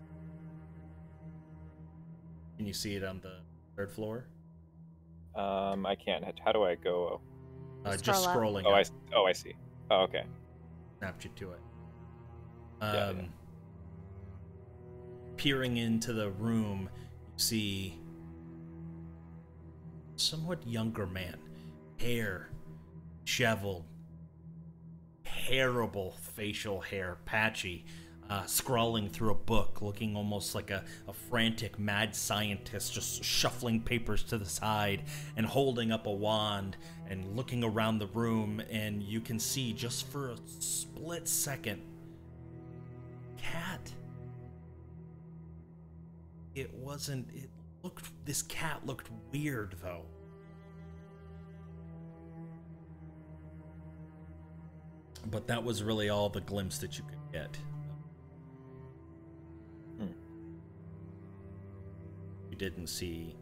Can you see it on the third floor? I can't. How do I go? Just Scroll up. scrolling. I see. Oh, okay. Snapped you to it. Yeah. Peering into the room, you see somewhat younger man, hair disheveled, terrible facial hair, patchy, scrawling through a book, looking almost like a frantic mad scientist, just shuffling papers to the side and holding up a wand and looking around the room. And you can see just for a split second, cat. This cat looked weird though. But that was really all the glimpse that you could get. You didn't see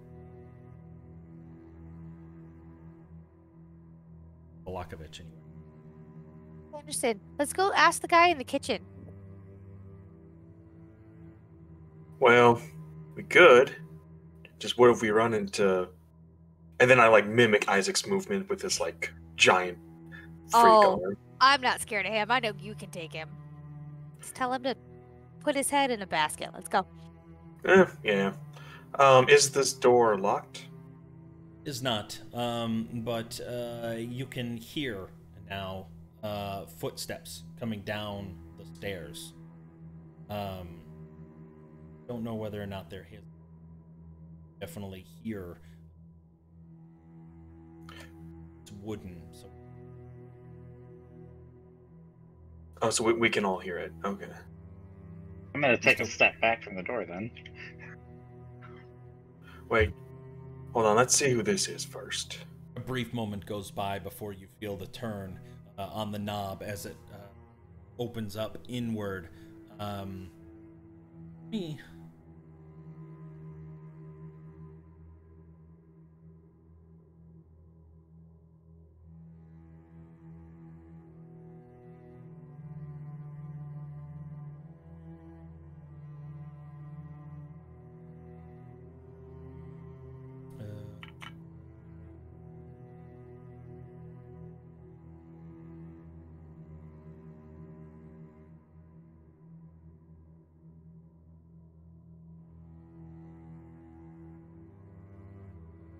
Balakovich anyway. I understand. Let's go ask the guy in the kitchen. Well, we could. Just what if we run into... And then I, like, mimic Isaac's movement with this, like, giant freak arm. I'm not scared of him. I know you can take him. Just tell him to put his head in a basket. Let's go. Yeah. Is this door locked? Is not. But you can hear now footsteps coming down the stairs. Don't know whether or not they're his. Definitely hear. It's wooden. So. Oh, so we can all hear it. Okay. I'm gonna take a step back from the door then. Wait. Hold on. Let's see who this is first. A brief moment goes by before you feel the turn on the knob as it opens up inward. Me.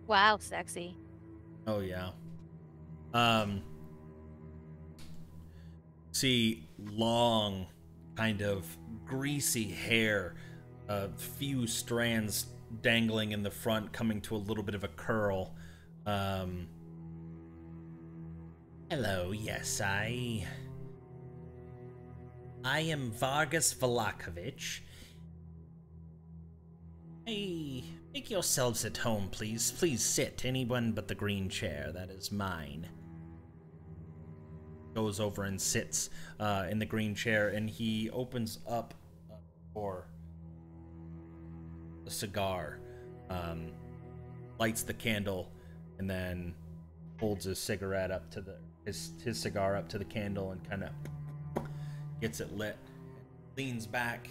Wow, sexy. Oh yeah. See long, kind of greasy hair, a few strands dangling in the front, coming to a little bit of a curl. Hello, yes, I am Vargas Vlakovich. Hey, make yourselves at home, please. Please sit. Anyone but the green chair. That is mine. Goes over and sits in the green chair, and he opens up for a cigar, lights the candle, and then holds his cigarette up to his cigar up to the candle and kind of gets it lit. Leans back,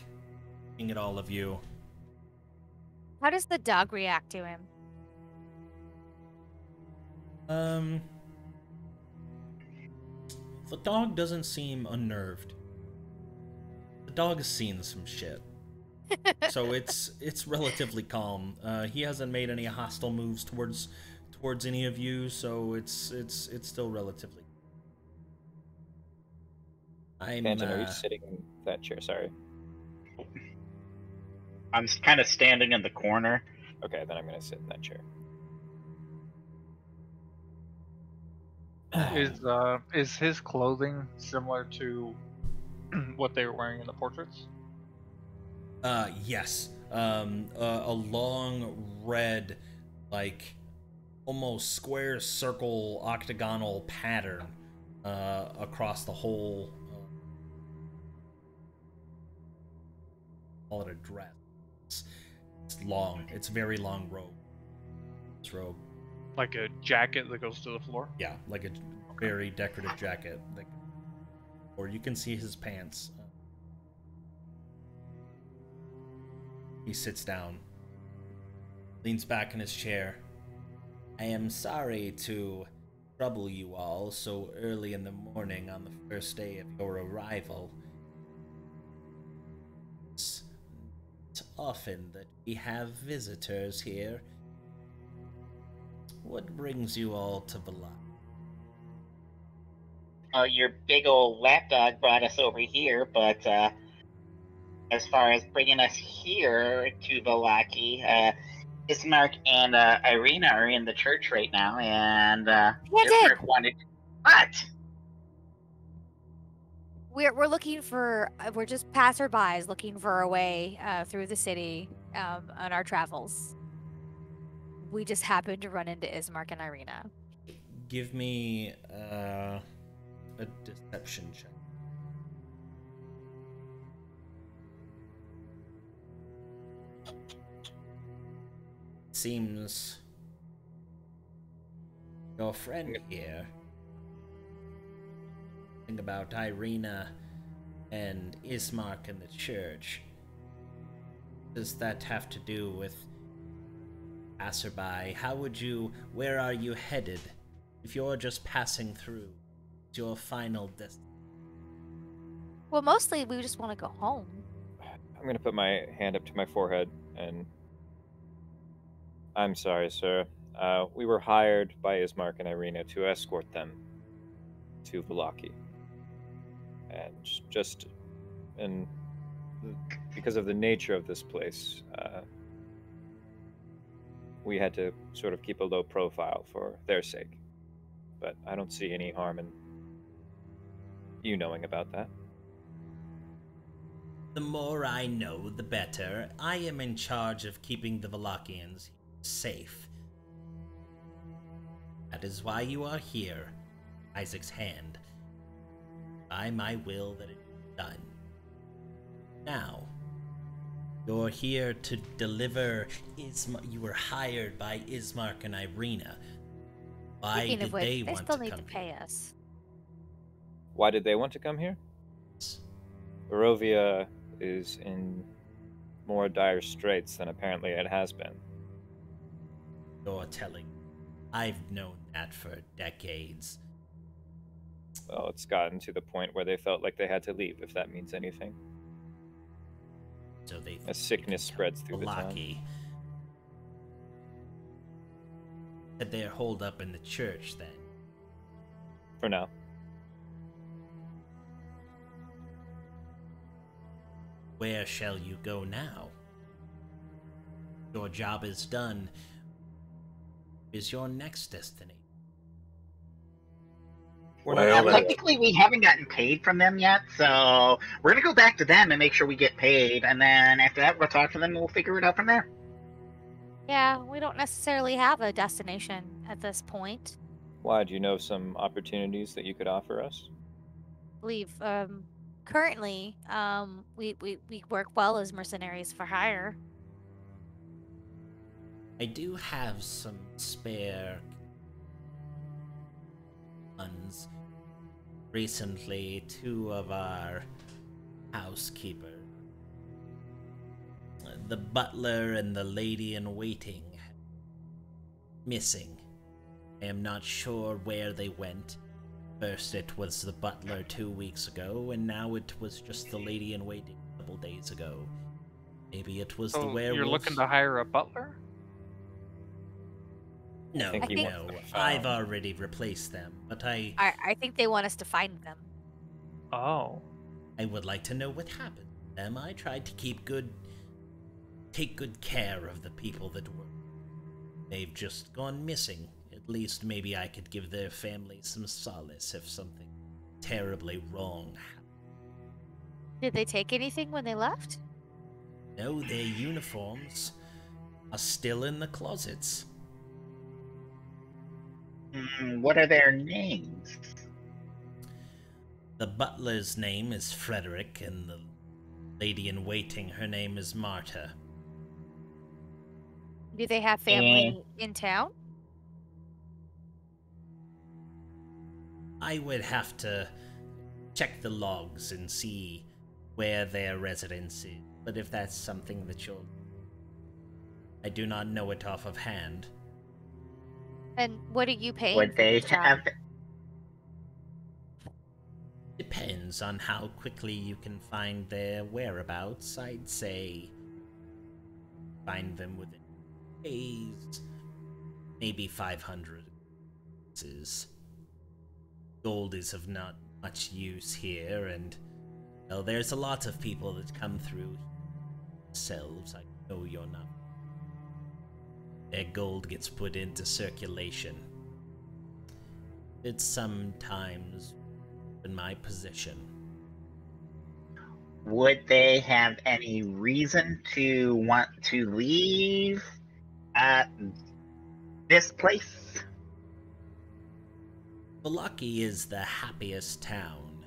looking at all of you. How does the dog react to him? The dog doesn't seem unnerved. The dog has seen some shit. So it's relatively calm. He hasn't made any hostile moves towards any of you, so it's still relatively. Phantom, are you sitting in that chair? Sorry. I'm kind of standing in the corner. Okay, then I'm gonna sit in that chair. Is his clothing similar to what they were wearing in the portraits? Yes. A long red, like almost square, circle, octagonal pattern across the whole. Call it a dress. It's long. It's very long robe. This robe. Like a jacket that goes to the floor? Yeah, like a very decorative jacket. Or you can see his pants. He sits down, leans back in his chair. I am sorry to trouble you all so early in the morning on the first day of your arrival. It's not often that we have visitors here. What brings you all to Valak? Oh, your big old lapdog brought us over here, but as far as bringing us here to Valaki, Ismark and Irina are in the church right now, and Ismark wanted. What? We're looking for. We're just passerbys looking for a way through the city on our travels. We just happened to run into Ismark and Irina. Give me a deception check. Seems your friend here. Think about Irina and Ismark and the church. Does that have to do with passerby? Where are you headed? If you're just passing through, it's your final destination. Well, mostly we just want to go home. I'm gonna put my hand up to my forehead and I'm sorry, sir. We were hired by Ismark and Irina to escort them to Valaki. And because of the nature of this place, we had to sort of keep a low profile for their sake. But I don't see any harm in you knowing about that. The more I know, the better. I am in charge of keeping the Valakians safe. That is why you are here, Isaac's hand. By my will that it be done. Now, you're here to deliver you were hired by Ismark and Irina. Why Speaking did of which, they they want still to need come to pay here? us. Why did they want to come here? Barovia is in more dire straits than apparently it has been. You're telling. I've known that for decades. Well, it's gotten to the point where they felt like they had to leave, if that means anything. So they A sickness spreads through the town. That they're holed up in the church, then. For now. Where shall you go now? Your job is done. Is your next destination? Well, technically, we haven't gotten paid from them yet, so we're gonna go back to them and make sure we get paid, and then after that, we'll talk to them and we'll figure it out from there. Yeah, we don't necessarily have a destination at this point. Why? Do you know some opportunities that you could offer us? I believe currently we work well as mercenaries for hire. I do have some spare funds. Recently, two of our housekeepers, the butler and the lady-in-waiting, missing. I am not sure where they went, First it was the butler 2 weeks ago, and now it was just the lady in waiting a couple days ago. Maybe it was the So werewolves. you're looking to hire a butler? No, think he no. wants them I've found. already replaced them, but I think they want us to find them. Oh. I would like to know what happened to them. I tried to take good care of the people that were. They've just gone missing. At least maybe I could give their family some solace if something terribly wrong happened. Did they take anything when they left? No, their uniforms are still in the closets. What are their names? The butler's name is Frederick, and the lady in waiting, her name is Marta. Do they have family in town? I would have to check the logs and see where their residence is, but if that's something that you'll... I do not know it off of hand. And what are you paying Would for they this job? have? Depends on how quickly you can find their whereabouts. I'd say find them within days, maybe 500. Gold is of not much use here, and well, there's a lot of people that come through themselves. I know you're not. Their gold gets put into circulation. It's sometimes in my position. Would they have any reason to want to leave this place? Valaki is the happiest town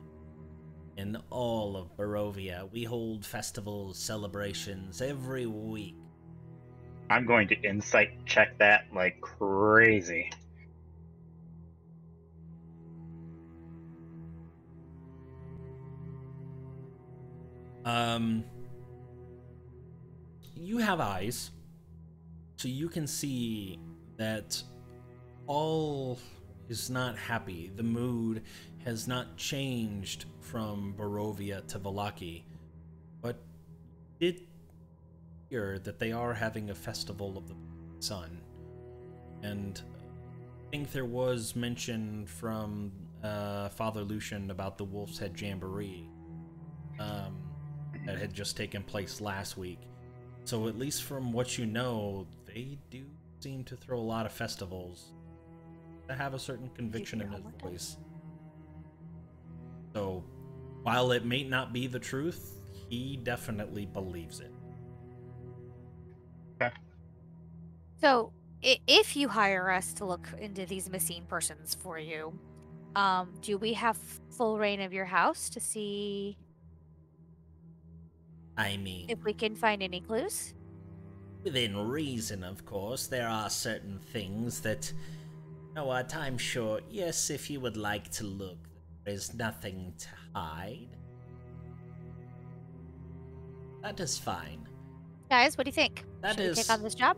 in all of Barovia. We hold festivals, celebrations every week. I'm going to insight check that like crazy. You have eyes, so you can see that all is not happy. The mood has not changed from Barovia to Valaki, but it hear that they are having a festival of the sun, and I think there was mention from Father Lucian about the Wolf's Head Jamboree that had just taken place last week. So at least from what you know, they do seem to throw a lot of festivals that have a certain conviction in his voice. So while it may not be the truth, he definitely believes it. So, if you hire us to look into these missing persons for you, do we have full reign of your house to see I mean, if we can find any clues? within reason, of course. There are certain things that, you know what, I'm sure, yes, if you would like to look, there's nothing to hide. That is fine. Guys, what do you think? That Should we take on this job?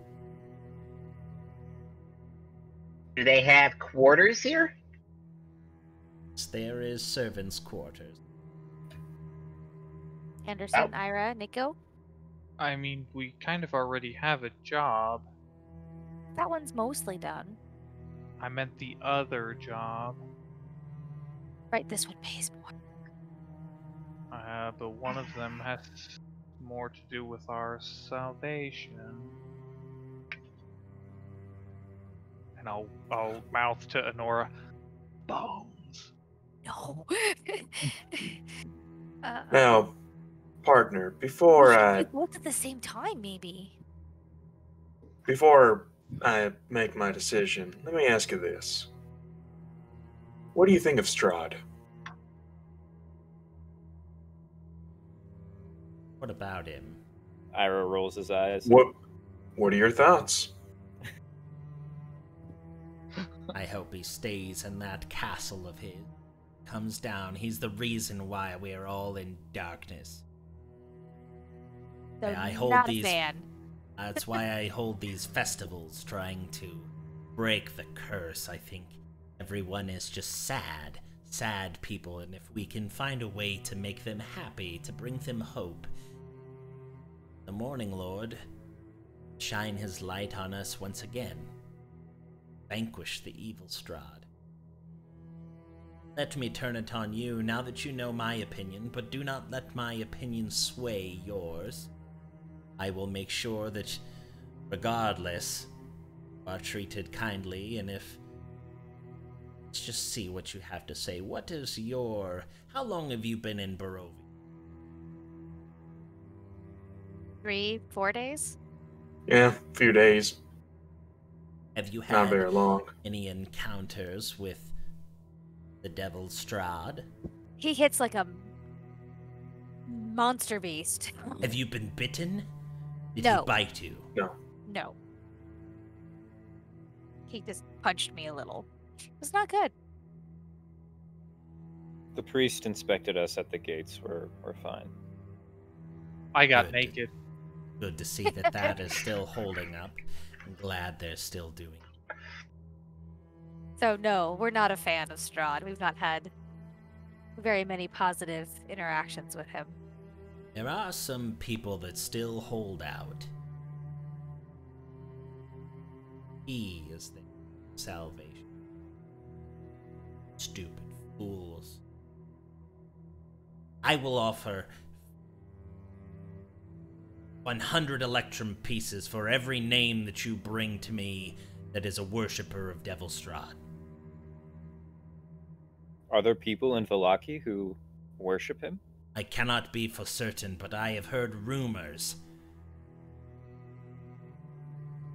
Do they have quarters here? There is servants' quarters. Henderson, Ira, Nico? I mean, we kind of already have a job. That one's mostly done. I meant the other job. Right, this one pays more. But one of them has more to do with our salvation. And I'll mouth to Honora, bones. No. Now, partner, we before should do both at the same time, maybe. before I make my decision, let me ask you this. What do you think of Strahd? What about him? Ira rolls his eyes. What are your thoughts? I hope he stays in that castle of his. Comes down, he's the reason why we're all in darkness. So I hold not these- a fan. That's why I hold these festivals, trying to break the curse. I think everyone is just sad sad people, and if we can find a way to make them happy, to bring them hope, the Morning Lord shine his light on us once again, vanquish the evil Strahd. Let me turn it on you now that you know my opinion, but do not let my opinion sway yours. I will make sure that, regardless, you are treated kindly, and if... Let's just see what you have to say. What is your... How long have you been in Barovia? 3-4 days? Yeah, a few days. Have you Not had very long. any encounters with the Devil Strahd? He hits like a monster beast. Have you been bitten? Did No. he bite you? No. He just punched me a little. It's not good. The priest inspected us at the gates. We're fine. I got Good. naked. Good to see that that is still holding up. I'm glad they're still doing it. So no, we're not a fan of Strahd. We've not had very many positive interactions with him. There are some people that still hold out. He is the salvation. Stupid fools. I will offer 100 Electrum pieces for every name that you bring to me that is a worshipper of Devil Strahd. Are there people in Vallaki who worship him? I cannot be for certain, but I have heard rumors.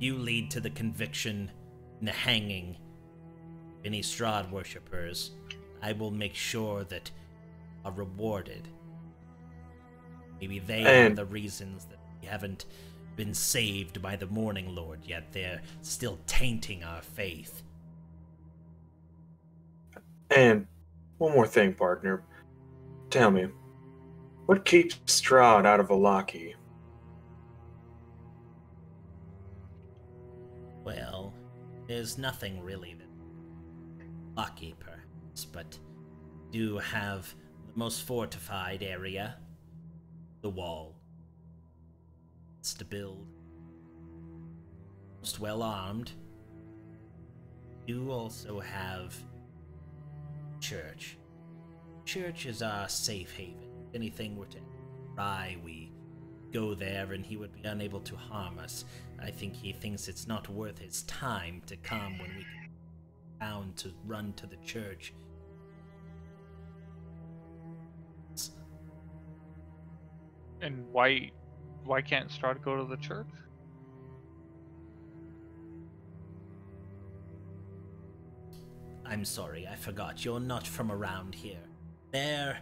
You lead to the conviction and the hanging of any Strahd worshippers. I will make sure that are rewarded. Maybe they are the reasons that we haven't been saved by the Morning Lord yet. They're still tainting our faith. And one more thing, partner. Tell me, what keeps Strahd out of Vallaki? Well, there's nothing really that lucky, perhaps, but do have the most fortified area, the wall. It's to build. Most well armed. Do also have church. Church is our safe haven. If anything were to try, we go there and he would be unable to harm us. I think he thinks it's not worth his time to come when we can down to run to the church. And why can't Strahd go to the church? I'm sorry, I forgot. You're not from around here. They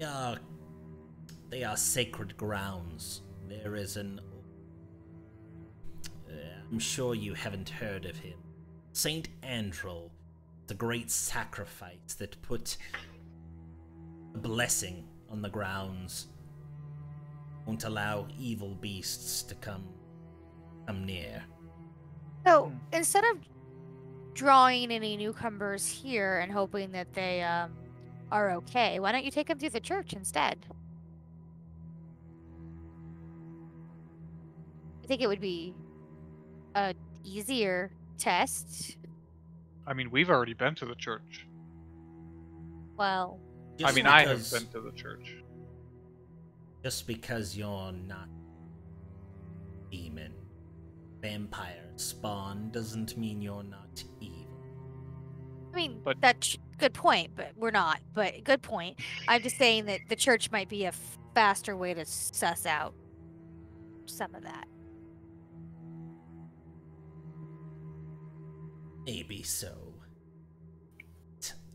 are sacred grounds. There is an... I'm sure you haven't heard of him. Saint Andrel, the great sacrifice that put a blessing on the grounds. Won't allow evil beasts to come near. So instead of drawing any newcomers here and hoping that they are okay, why don't you take them through the church instead? I think it would be a easier test. I mean, we've already been to the church. Well, I mean, I have been to the church. Just because you're not demon, vampire spawn doesn't mean you're not evil. I mean, But- that's good point, but we're not. But good point. I'm just saying that the church might be a faster way to suss out some of that. Maybe so.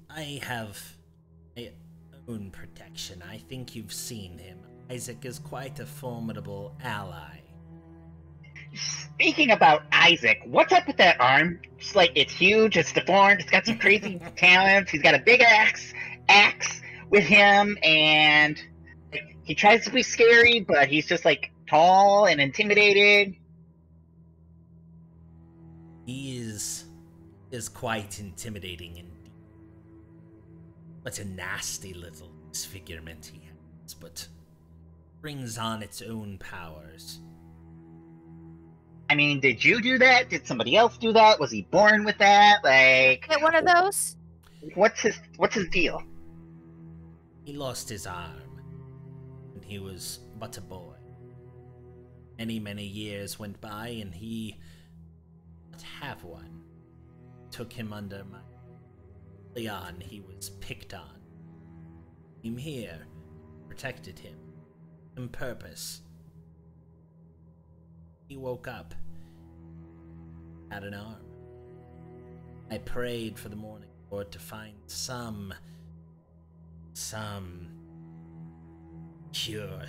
I have my own protection. I think you've seen him. Isaac is quite a formidable ally. Speaking about Isaac, what's up with that arm? It's like, it's huge, it's deformed, it's got some crazy talents. He's got a big axe with him, and like, he tries to be scary, but he's just like tall and intimidating. He is quite intimidating indeed. What a nasty little disfigurement he has, but brings on its own powers. I mean, did you do that? Did somebody else do that? Was he born with that? Like, Get one of those? what's his deal? He lost his arm when he was but a boy. Many years went by and he did not have one. Took him under my... Early on, he was picked on. Came here, protected him, on purpose. He woke up, had an arm. I prayed for the morning Lord to find some cure,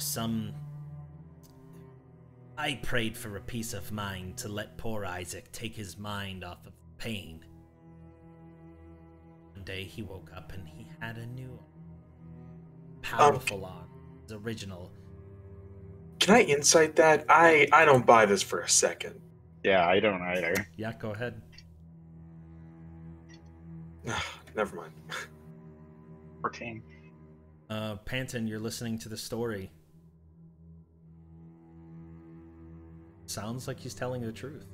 I prayed for a peace of mind to let poor Isaac take his mind off of pain. One day he woke up and he had a new powerful arm. His original. Can I insight that? I don't buy this for a second. Yeah, I don't either. Yeah, go ahead. Never mind. 14. Panton, you're listening to the story. Sounds like he's telling the truth.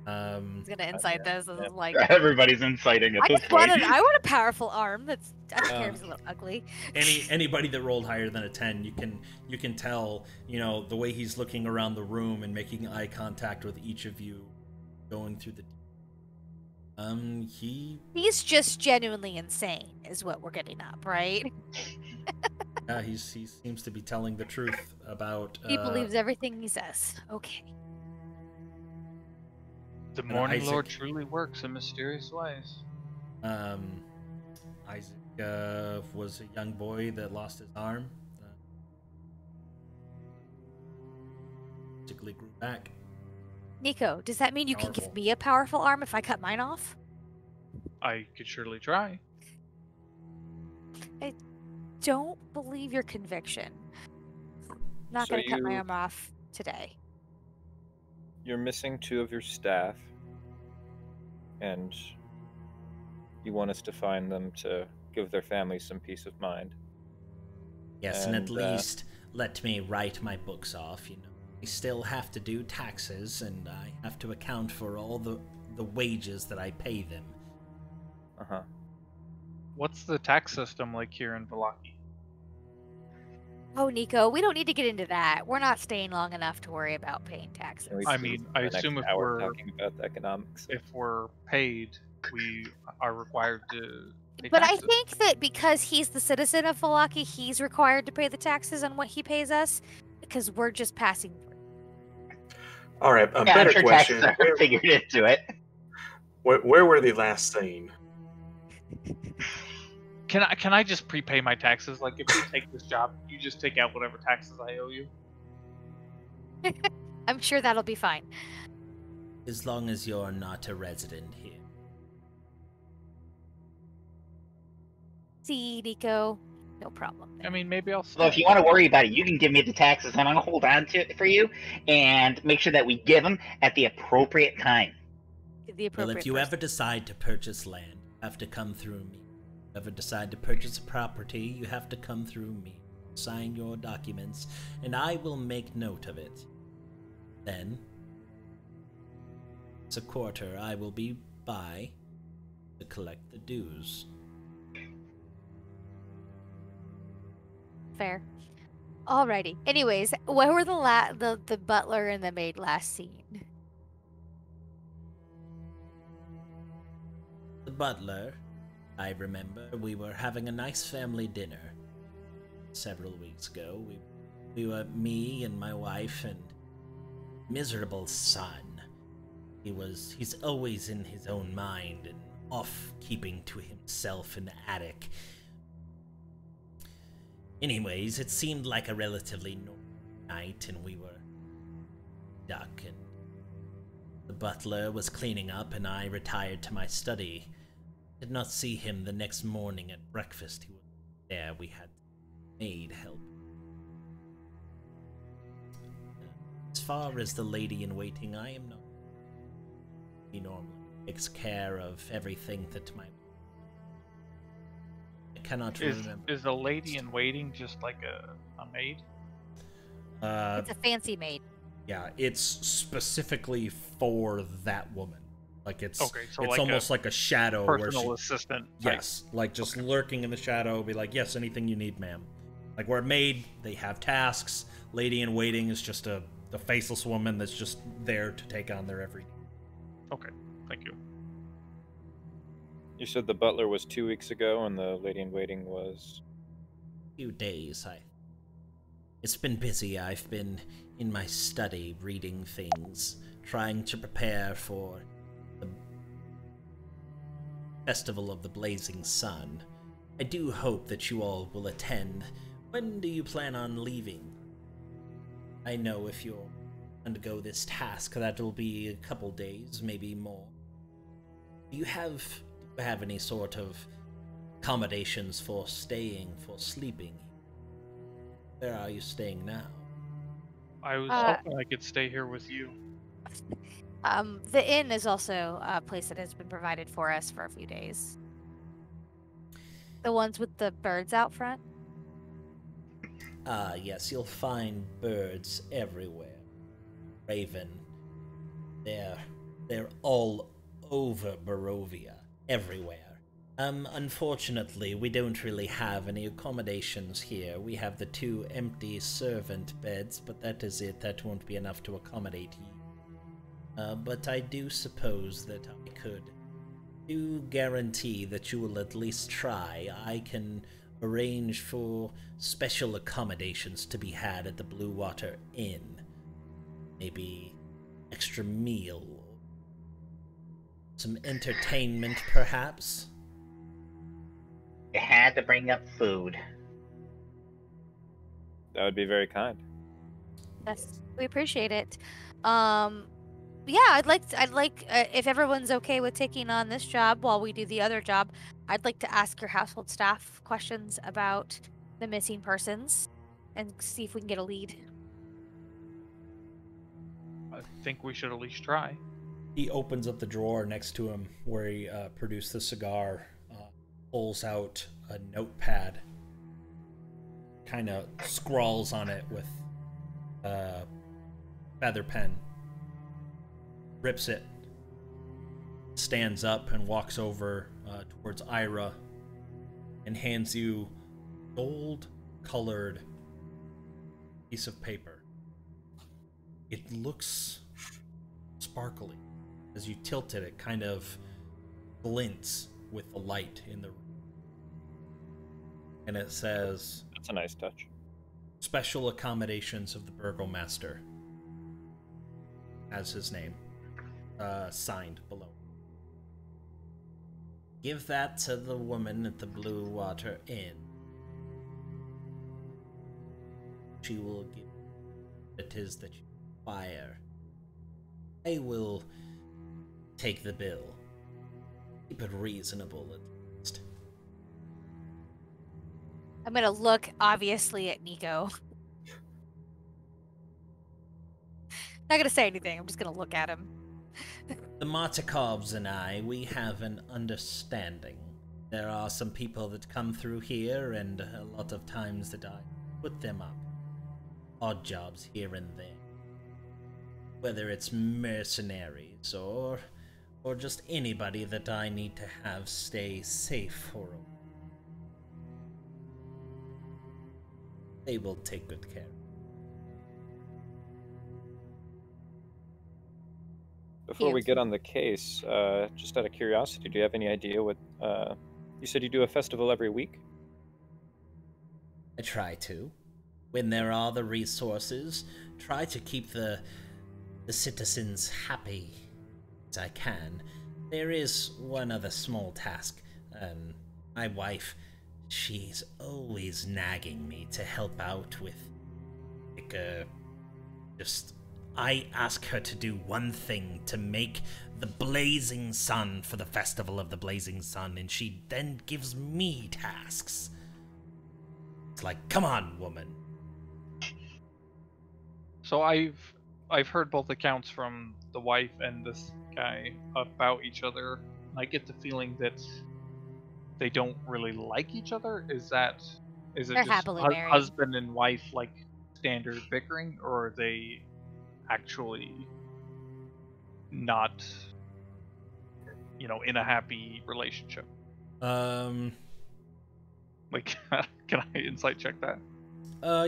He's gonna incite this. This is like Everybody's inciting at I this just point. wanted. I want a powerful arm. That's I don't care if it's a little ugly. Anybody that rolled higher than a 10, you can tell, the way he's looking around the room and making eye contact with each of you, going through the. He's just genuinely insane, is what we're getting up, right? Yeah, he seems to be telling the truth about. He believes everything he says. Okay. The Morning Isaac. Lord truly works in mysterious ways. Isaac was a young boy that lost his arm. Basically grew back. Nico, does that mean you can Powerful. give me a powerful arm if I cut mine off? I could surely try. Don't believe your conviction. Not So gonna cut my you- arm off today. You're missing 2 of your staff, and you want us to find them to give their families some peace of mind. Yes, and at And, least let me write my books off. I still have to do taxes, and I have to account for all the wages that I pay them. Uh-huh. What's the tax system like here in Vallaki? Oh, Nico, we don't need to get into that. We're not staying long enough to worry about paying taxes. Can we I spend mean, the I next assume if hour we're- talking about the economics. If we're paid, we are required to pay But I taxes. think that because he's the citizen of Vallaki, he's required to pay the taxes on what he pays us, because we're just passing through. All right, Yeah, I'm better sure question. taxes are figured into it. Where were they last seen? Can I just prepay my taxes? Like, if you take this job, you just take out whatever taxes I owe you. I'm sure that'll be fine. As long as you're not a resident here. See, Nico, no problem. I mean, maybe I'll. So if you want to worry about it, you can give me the taxes, and I'm gonna hold on to it for you, and make sure that we give them at the appropriate time. The Well, appropriate if you person. ever decide to purchase land, you have to come through me. If you ever decide to purchase a property, you have to come through me. Sign your documents, and I will make note of it. Then, it's a quarter I will be by to collect the dues. Fair. Alrighty. Anyways, where were the butler and the maid last seen? The butler, I remember, we were having a nice family dinner several weeks ago. We were me and my wife and miserable son. He's always in his own mind and off keeping to himself in the attic. Anyways, it seemed like a relatively normal night, and we were stuck, and the butler was cleaning up, and I retired to my study. Did not see him the next morning at breakfast. He was there. We had maid help. As far as the lady in waiting, I am not normal. takes care of everything that my... I cannot Is remember. is a lady in waiting just like a maid? It's a fancy maid. Yeah, it's specifically for that woman. Like it's Okay, so it's like almost like a shadow where she... personal assistant type. Yes, like just Okay. lurking in the shadow, be like, yes, anything you need, ma'am. Like where a maid, they have tasks. Lady in waiting is just a faceless woman that's just there to take on their every... Okay, thank you. You said the butler was 2 weeks ago, and the lady in waiting was... few days. It's been busy. I've been in my study reading things, trying to prepare for the Festival of the Blazing Sun. I do hope that you all will attend. When do you plan on leaving? I know if you'll undergo this task, that'll be a couple days, maybe more. Do you have any sort of accommodations for staying, for sleeping? Where are you staying now? I was hoping I could stay here with you. The inn is also a place that has been provided for us for a few days. The ones with the birds out front? Ah, yes, you'll find birds everywhere. Raven. They're all over Barovia. Everywhere. Unfortunately, we don't really have any accommodations here. We have the 2 empty servant beds, but that is it. That won't be enough to accommodate you. But I do suppose that I could guarantee that you will at least try. I can arrange for special accommodations to be had at the Blue Water Inn. Maybe extra meal, some entertainment, perhaps. You had to bring up food. That would be very kind. Yes, we appreciate it. Yeah, I'd like if everyone's okay with taking on this job while we do the other job, I'd like to ask your household staff questions about the missing persons and see if we can get a lead. I think we should at least try. He opens up the drawer next to him where he produced the cigar, pulls out a notepad, kind of scrawls on it with a feather pen, rips it, stands up and walks over towards Ira and hands you gold-colored piece of paper. It looks sparkly. As you tilt it, it kind of glints with the light in the room. And it says, That's a nice touch. "Special accommodations of the Burgomaster." As his name. Signed below. Give that to the woman at the Blue Water Inn. She will give what it is that you require. I will take the bill. Keep it reasonable at least. I'm gonna look obviously at Nico. Not gonna say anything. I'm just gonna look at him. The Martikovs and I, we have an understanding. There are some people that come through here, and a lot of times that I put them up. Odd jobs here and there. Whether it's mercenaries or just anybody that I need to have stay safe for a while. They will take good care. Before we get on the case, just out of curiosity, do you have any idea what... you said you do a festival every week? I try to. When there are the resources, try to keep the citizens happy as I can. There is one other small task. My wife, she's always nagging me to help out with, I ask her to do one thing to make the Blazing Sun for the Festival of the Blazing Sun, and she then gives me tasks. It's like, come on, woman. So I've I've heard both accounts from the wife and this guy about each other. I get the feeling that they don't really like each other. Is it They're just happily married. husband and wife, like standard bickering, or are they actually not, in a happy relationship? Like, can I insight check that?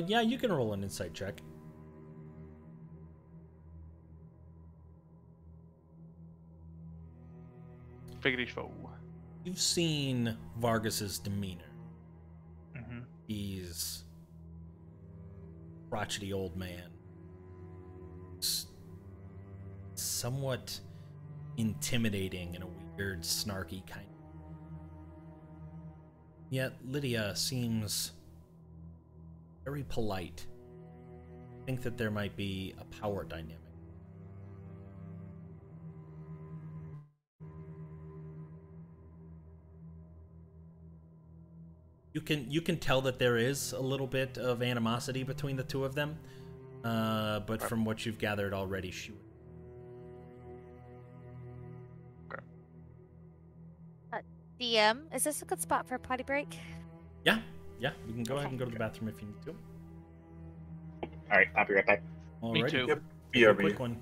Yeah, you can roll an insight check. Figgity foe. You've seen Vargas's demeanor. Mm-hmm. He's a crotchety old man. Somewhat intimidating in a weird, snarky kind of. Yet Lydia seems very polite. I think that there might be a power dynamic. You can tell that there is a little bit of animosity between the two of them, but from what you've gathered already, she would. DM, is this a good spot for a potty break? Yeah, we can go ahead and go to the bathroom if you need to. All right, I'll be right back. Alrighty. Me too. Yep. Take a BRB. quick one.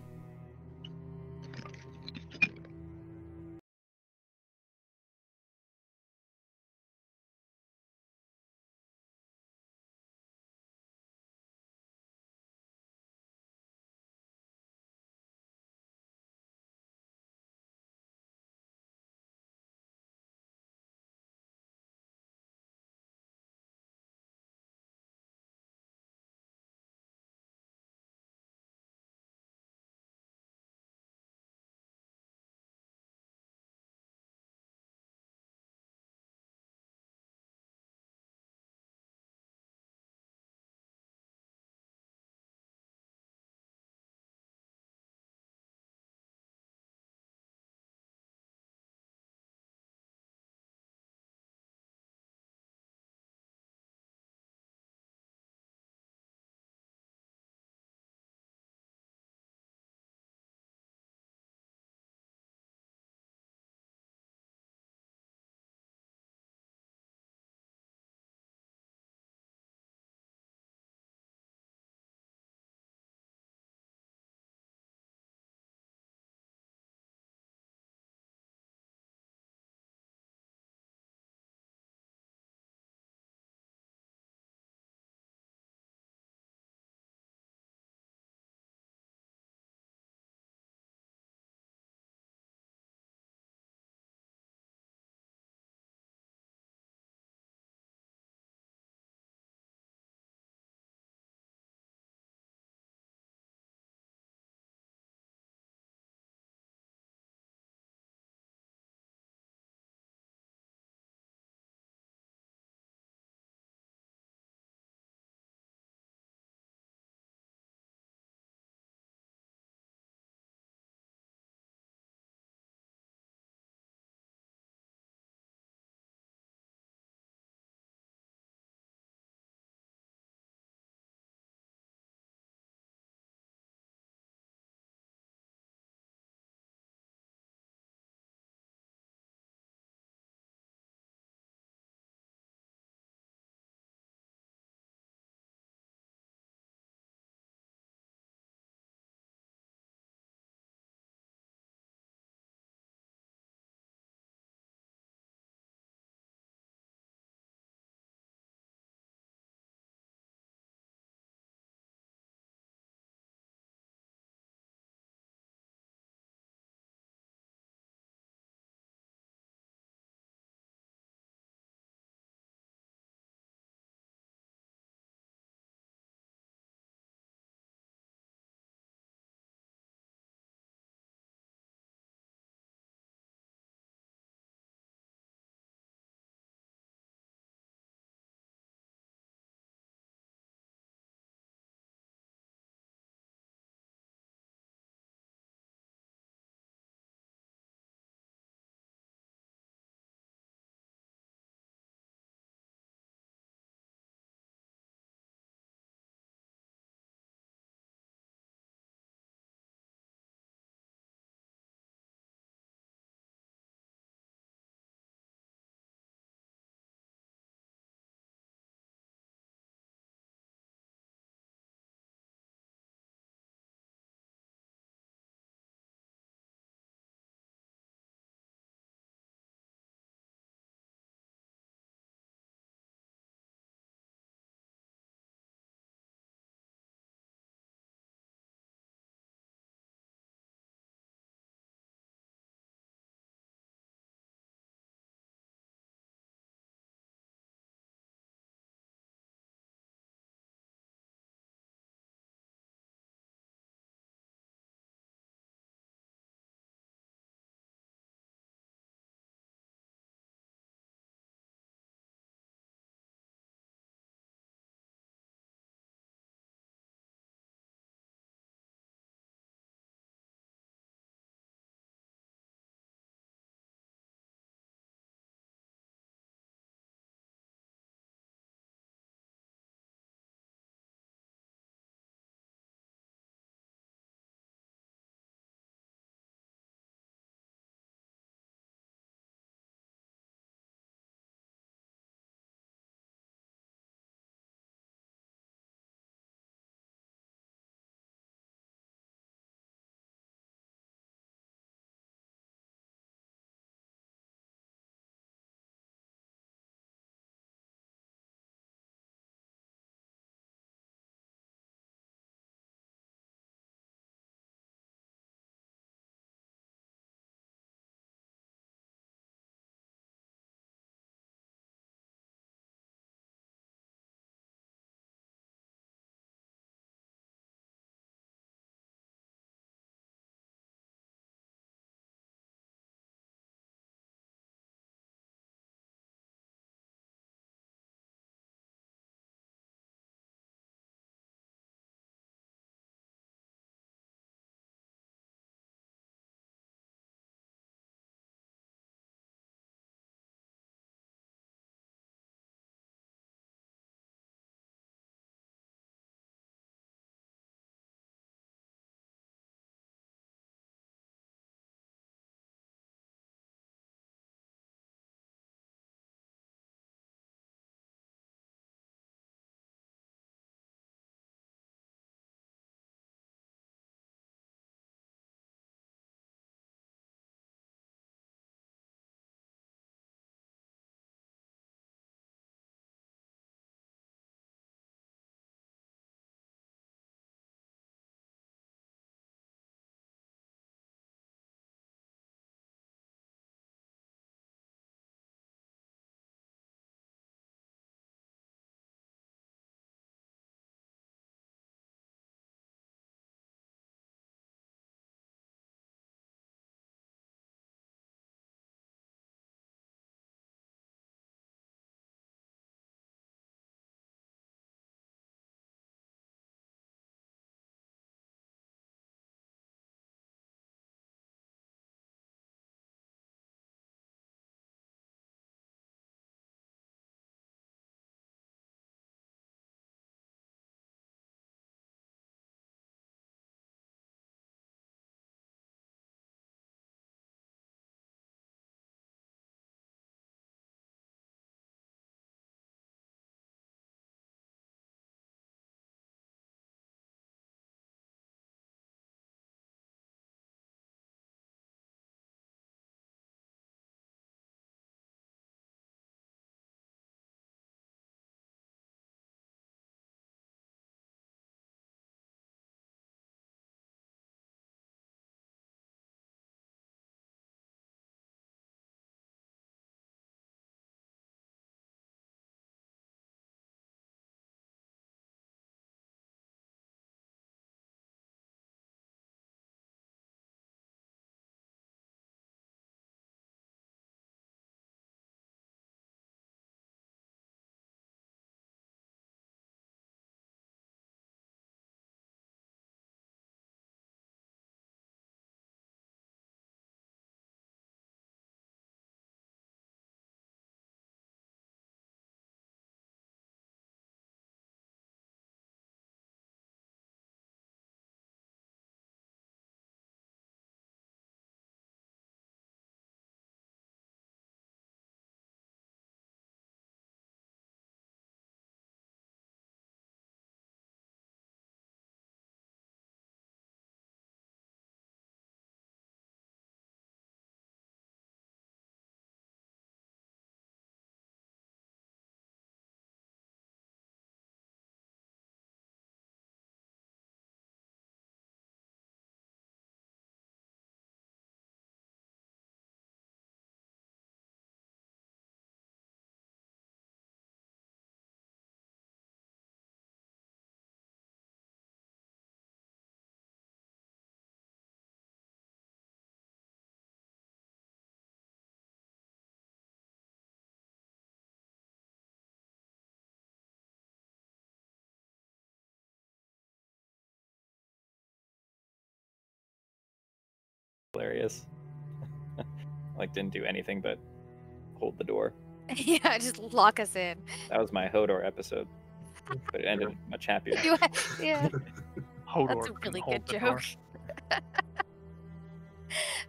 Hilarious. Like, didn't do anything but hold the door. Yeah, just lock us in. That was my Hodor episode. But it ended much happier. Yeah, Hodor that's a couldn't really hold good the door. joke.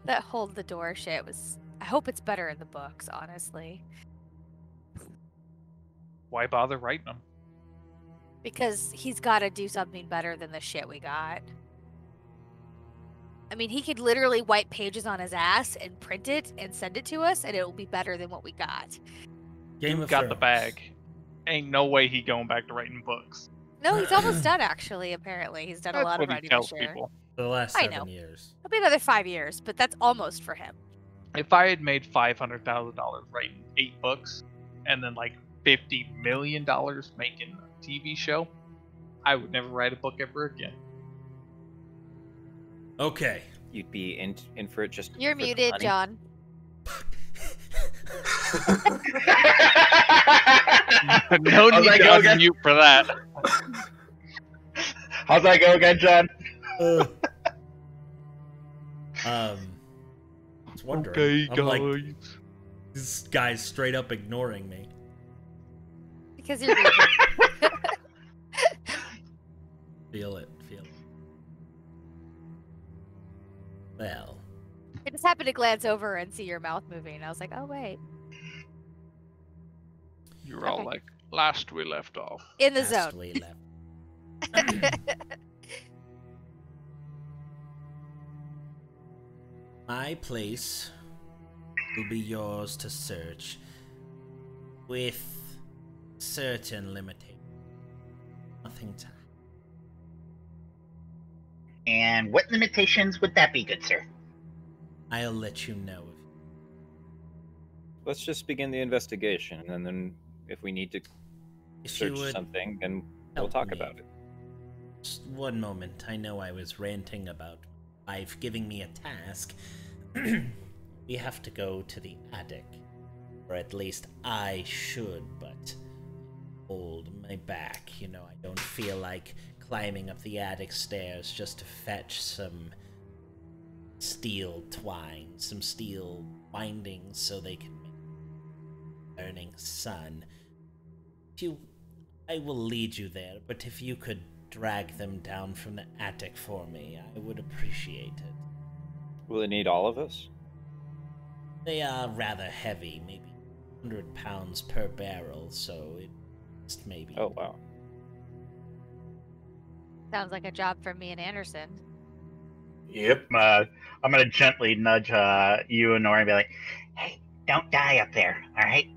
That hold the door shit was. I hope it's better in the books, honestly, Why bother writing them? because he's got to do something better than the shit we got. I mean, he could literally wipe pages on his ass and print it and send it to us, and it will be better than what we got. Game Dude of got Thrones. the bag. Ain't no way he going back to writing books. No, he's almost done. Actually, apparently, he's done a That's lot what of he writing tells this year. people. For the last I 7 know. years. It'll be another 5 years, but that's almost for him. If I had made $500,000 writing 8 books, and then like $50 million making a TV show, I would never write a book ever again. Okay. You'd be in for it just. You're for the muted, money. John. No How's need that to go again? unmute for that. How's that go again, John? I was wondering. Okay, I'm like, guys. this guy's straight up ignoring me. Because you're muted. Feel it. Well, I just happened to glance over and see your mouth moving. I was like, oh, wait. You were all Okay. like, last we left off. In the last zone. we left. My place will be yours to search with certain limitations. Nothing to. And what limitations would that be, good sir? I'll let you know. Let's just begin the investigation, and then if we need to If you search would something, then we'll help talk me. about it. Just one moment. I know I was ranting about life giving me a task. We have to go to the attic. Or at least I should, but hold my back. You know, I don't feel like climbing up the attic stairs just to fetch some steel twine, some steel windings so they can make a burning sun. I will lead you there, but if you could drag them down from the attic for me, I would appreciate it. Will it need all of us? They are rather heavy, maybe 100 pounds per barrel, so it just maybe. Oh, wow. Sounds like a job for me and Anderson. Yep. I'm gonna gently nudge you and Nora and be like, "Hey, don't die up there, all right?"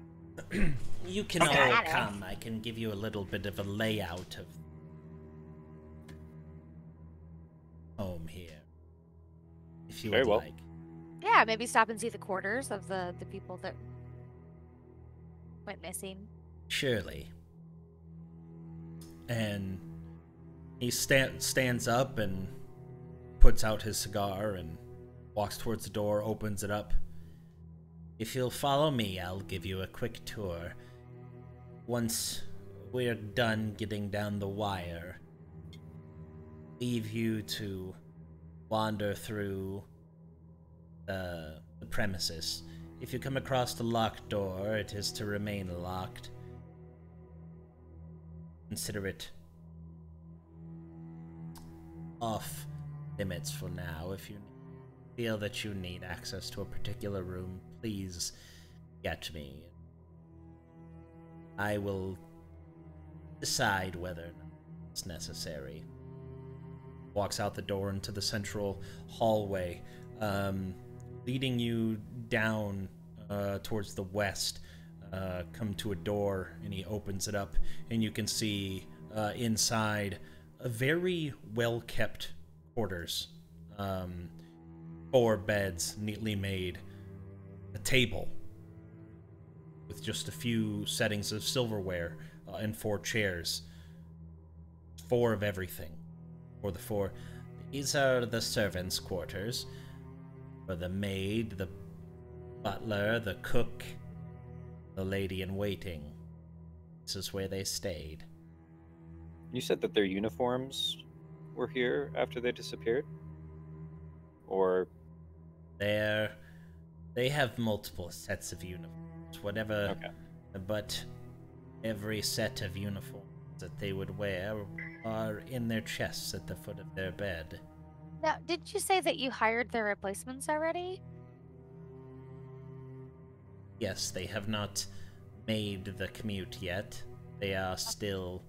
You can Okay. all come. I can give you a little bit of a layout of home here, if you Very would well. like. Yeah, maybe stop and see the quarters of the people that went missing. Surely. And he stands up and puts out his cigar and walks towards the door, opens it up. If you'll follow me, I'll give you a quick tour. Once we're done getting down the wire, leave you to wander through the premises. If you come across the locked door, it is to remain locked. Consider it off limits for now. If you feel that you need access to a particular room, please get me. I will decide whether or not it's necessary. Walks out the door into the central hallway, leading you down towards the west. Come to a door, and he opens it up, and you can see inside a very well-kept quarters. 4 beds, neatly made. A table with just a few settings of silverware and 4 chairs. 4 of everything. For the 4. These are the servants' quarters. For the maid, the butler, the cook, the lady in waiting. This is where they stayed. You said that their uniforms were here after they disappeared? Or They have multiple sets of uniforms, whatever. Okay. But every set of uniforms that they would wear are in their chests at the foot of their bed. Now, did you say that you hired their replacements already? Yes, they have not made the commute yet. They are still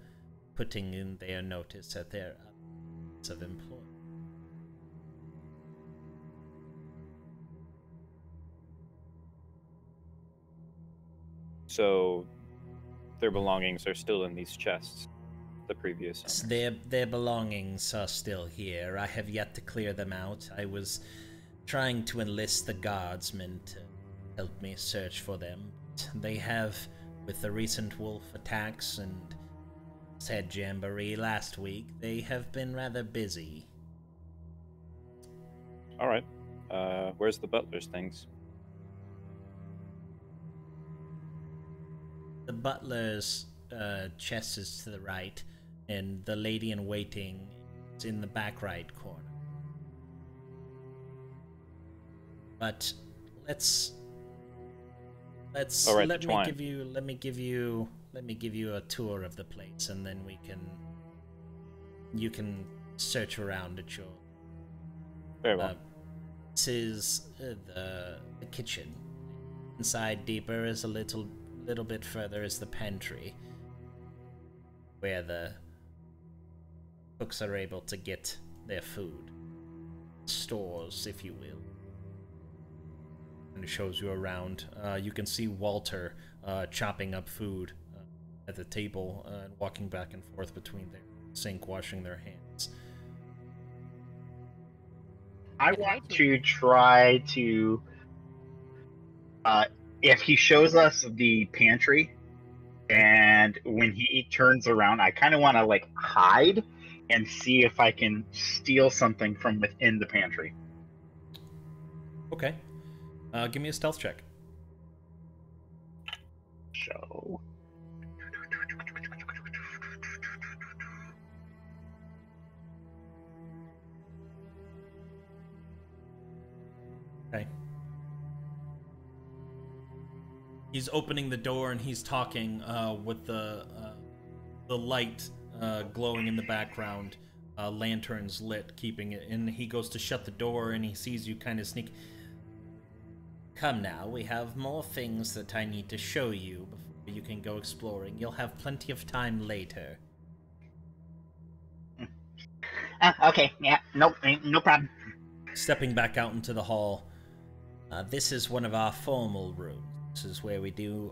putting in their notice at their hours of employment. So their belongings are still in these chests, the previous owners. Their belongings are still here. I have yet to clear them out. I was trying to enlist the guardsmen to help me search for them. They have, with the recent wolf attacks and said jamboree last week, they have been rather busy. All right. Where's the butler's things? The butler's chest is to the right, and the lady in waiting is in the back right corner. But let's All right, let Twine. me give you a tour of the place, and then you can search around at your. Very well. This is the kitchen. Inside deeper is a little bit further is the pantry, where the cooks are able to get their food. Stores, if you will. And it shows you around. You can see Walter chopping up food at the table and walking back and forth between their sink, washing their hands. I want to try to, if he shows us the pantry, and when he turns around, I kind of want to like hide and see if I can steal something from within the pantry. Okay. Give me a stealth check. So. Okay. He's opening the door and he's talking with the light glowing in the background, lanterns lit, keeping it. And he goes to shut the door and he sees you kind of sneak. Come now, we have more things that I need to show you before you can go exploring. You'll have plenty of time later. Okay, yeah, no problem. Stepping back out into the hall, this is one of our formal rooms. This is where we do,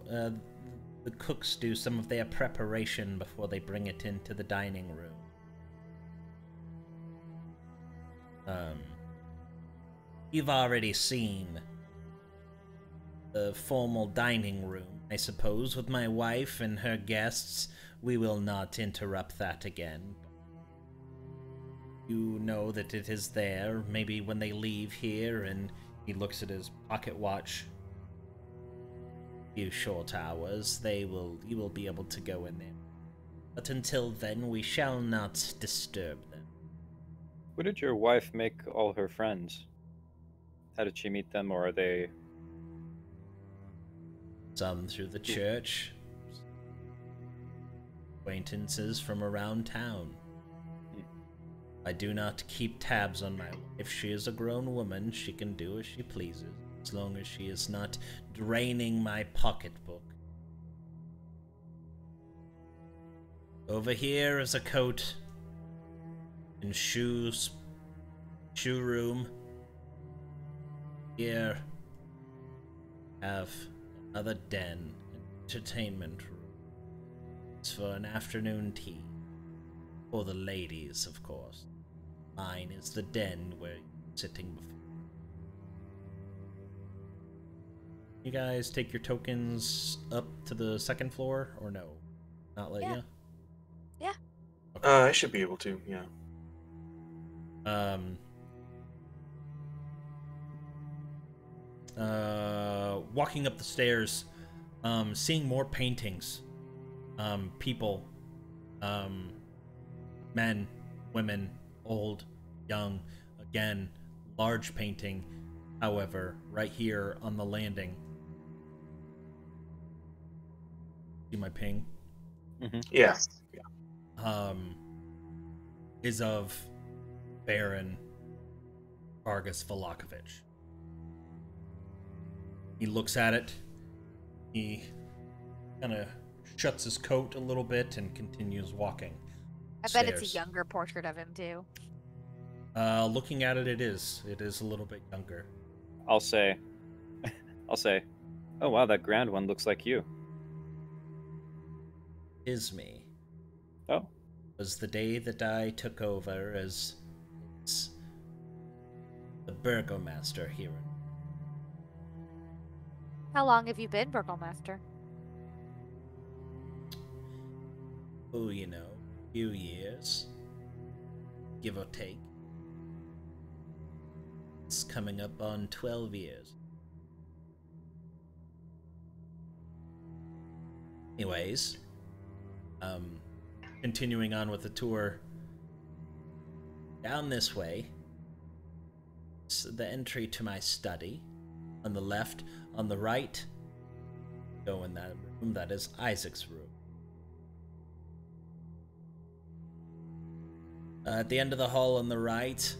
the cooks do some of their preparation before they bring it into the dining room. You've already seen the formal dining room, I suppose, with my wife and her guests. We will not interrupt that again. You know that it is there. Maybe when they leave here, and he looks at his pocket watch, a few short hours, you will be able to go in there. But until then, we shall not disturb them. Where did your wife make all her friends? How did she meet them, or are they... Some through the church, acquaintances from around town. I do not keep tabs on my wife. If she is a grown woman, she can do as she pleases, as long as she is not draining my pocketbook. Over here is a coat and shoes, shoe room. Here have another den, an entertainment room. It's for an afternoon tea. For the ladies, of course. Mine is the den where you're sitting before. You guys take your tokens up to the second floor, or no? Not let you? Yeah. I should be able to, yeah. Walking up the stairs, seeing more paintings, people, men, women, old, young, again, large painting, however, right here on the landing. See my ping? Yeah. Is of Baron Vargas Velakovich. He looks at it. He kind of shuts his coat a little bit and continues walking. I bet it's a younger portrait of him too. Looking at it, it is. It is a little bit younger. I'll say, oh wow, that grand one looks like you. Is me. Oh. Was the day that I took over as the burgomaster here. How long have you been burgomaster? Oh, you know, a few years, give or take. It's coming up on 12 years. Anyways, continuing on with the tour, down this way, it's the entry to my study. On the left, on the right, go in that room, that is Isaac's room. At the end of the hall on the right,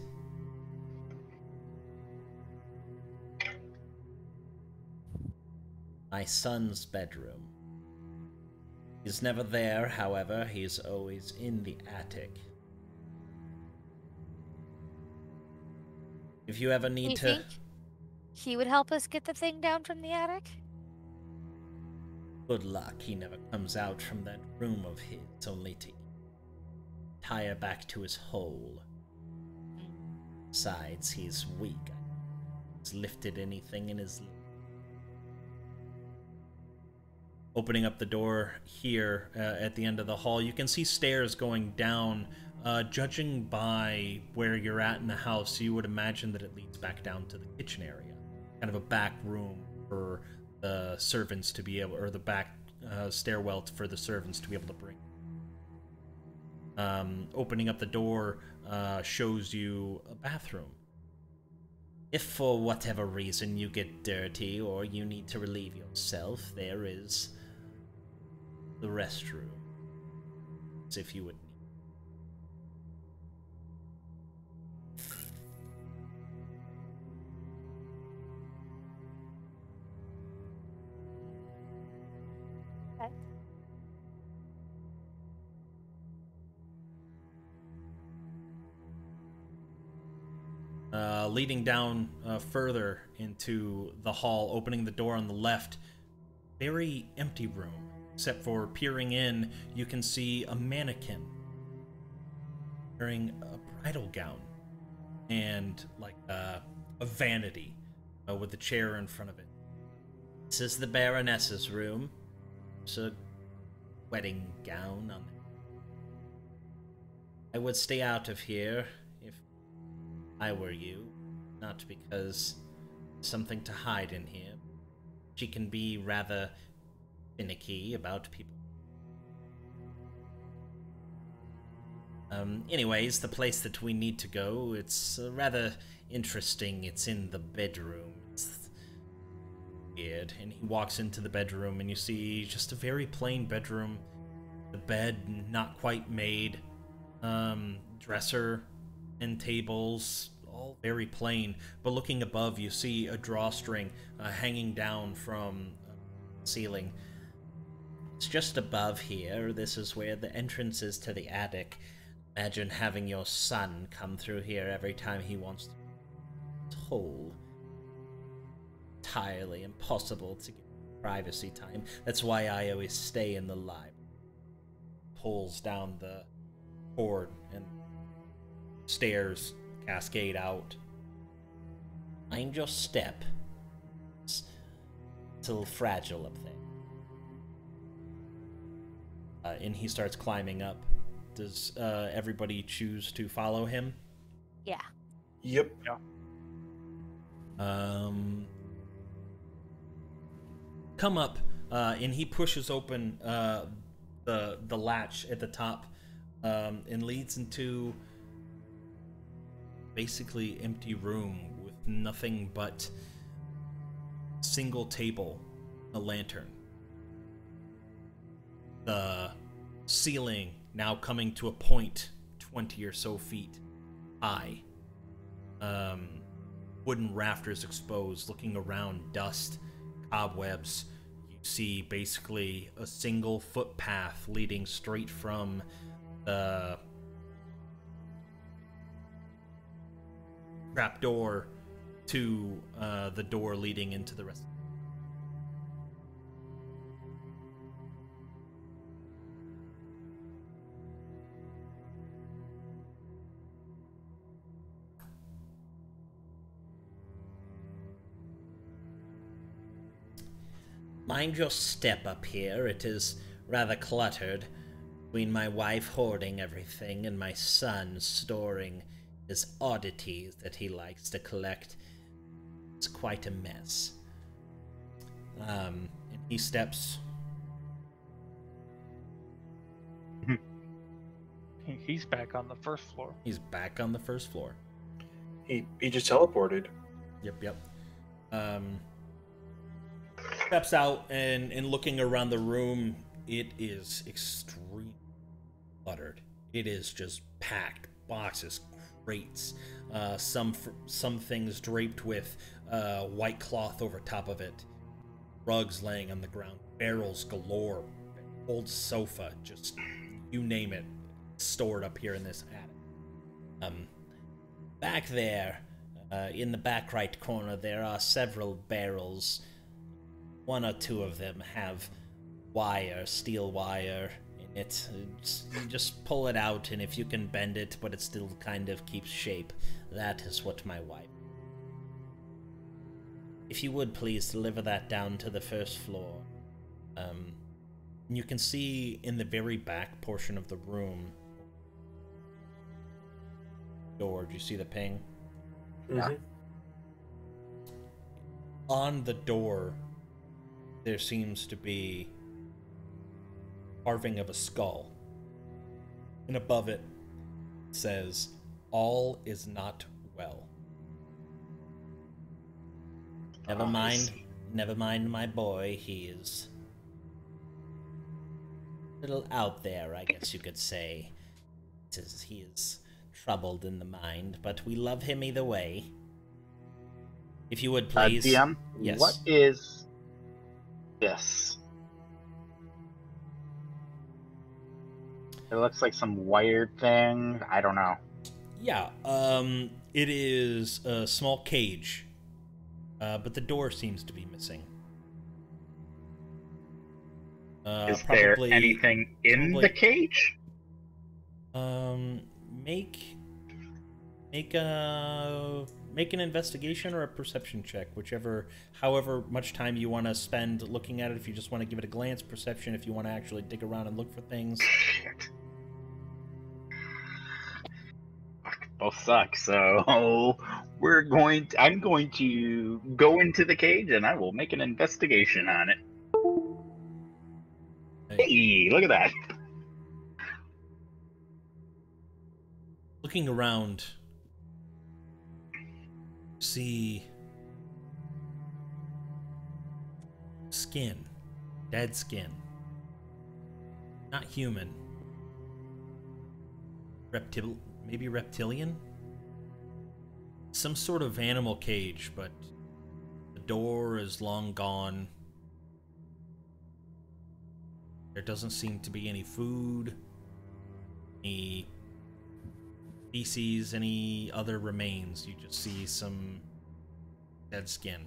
my son's bedroom. He's never there, however, he's always in the attic. If you ever need to... think he would help us get the thing down from the attic? Good luck, he never comes out from that room of his, only to tie her back to his hole. Besides, he's weak. He's lifted anything in his... Opening up the door here at the end of the hall, you can see stairs going down. Judging by where you're at in the house, you would imagine that it leads back down to the kitchen area. Kind of a back room for the servants to be able, or the back stairwell for the servants to be able to bring. Opening up the door shows you a bathroom. If for whatever reason you get dirty or you need to relieve yourself, there is the restroom, as if you would need. Leading down further into the hall, opening the door on the left, very empty room. Except for peering in, you can see a mannequin wearing a bridal gown and like a vanity with a chair in front of it. This is the Baroness's room. It's a wedding gown on it. I would stay out of here if I were you, not because there's something to hide in here. She can be rather finicky about people. Anyways, the place that we need to go, it's rather interesting. It's in the bedroom. It's weird. And he walks into the bedroom and you see just a very plain bedroom. The bed not quite made. Dresser and tables, all very plain. But looking above, you see a drawstring hanging down from the ceiling. It's just above here. This is where the entrance is to the attic. Imagine having your son come through here every time he wants to. It's whole. Entirely impossible to get privacy time. That's why I always stay in the library. Pulls down the cord and stairs cascade out. Mind your step. It's a little fragile up there. And he starts climbing up. Does everybody choose to follow him? Yeah. Yep. Yeah. Come up, and he pushes open the latch at the top, and leads into basically empty room with nothing but a single table, a lantern. The ceiling now coming to a point 20 or so feet high. Wooden rafters exposed, looking around, dust, cobwebs. You see basically a single footpath leading straight from the trapdoor to the door leading into the rest. Mind your step up here. It is rather cluttered, between my wife hoarding everything and my son storing his oddities that he likes to collect. It's quite a mess. And he steps. He's back on the first floor. He's back on the first floor. He just teleported. Yep. Steps out and looking around the room, it is extremely cluttered. It is just packed, boxes, crates, some things draped with white cloth over top of it, rugs laying on the ground, barrels galore, old sofa, just you name it, stored up here in this attic. Back there, in the back right corner, there are several barrels. One or two of them have steel wire in it. You just pull it out, and if you can bend it, but it still kind of keeps shape, that is what my wife. If you would please deliver that down to the first floor. You can see in the very back portion of the room. Door, do you see the ping? Mm-hmm. On the door, there seems to be carving of a skull. And above it says, "All is not well." Never mind my boy, he is a little out there, I guess you could say. He is troubled in the mind, but we love him either way. If you would please... DM, yes. What is this? It looks like some wired thing. I don't know. Yeah, it is a small cage, but the door seems to be missing. Is there anything in the cage? Make an investigation or a perception check, however much time you want to spend looking at it. If you just want to give it a glance, perception. If you want to actually dig around and look for things. Shit. Fuck, both suck. So I'm going to go into the cage and I will make an investigation on it. Hey, look at that. Looking around, see skin, dead skin, not human, maybe reptilian, some sort of animal cage, but the door is long gone. There doesn't seem to be any food, any feces, any other remains. You just see some dead skin.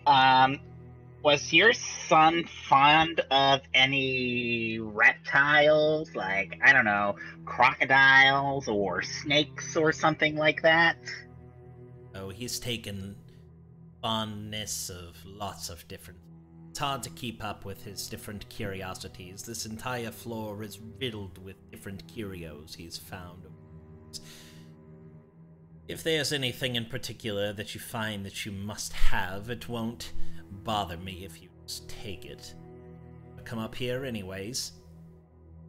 Was your son fond of any reptiles, like, I don't know, crocodiles or snakes or something like that? Oh, he's taken fondness of lots of different... It's hard to keep up with his different curiosities. This entire floor is riddled with different curios he's found. If there's anything in particular that you find that you must have, it won't bother me if you just take it. Come up here anyways.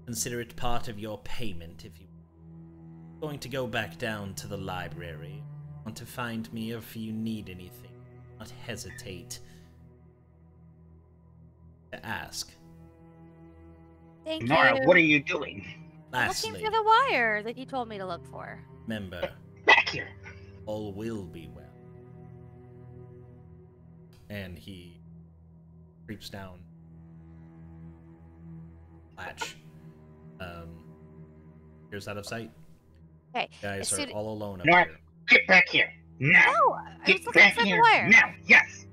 Consider it part of your payment if you... going to go back down to the library. Want to find me if you need anything. Not hesitate to ask. Thank Nora, you. what are you doing? I'm looking Lastly, for the wire that you told me to look for. remember, Back here. all will be well. And he creeps down latch. Here's out of sight. Okay. You guys as are soon- all alone up Nora, here. get back here. Now. No, I was Get looking back for the here. wire. Now. Yes.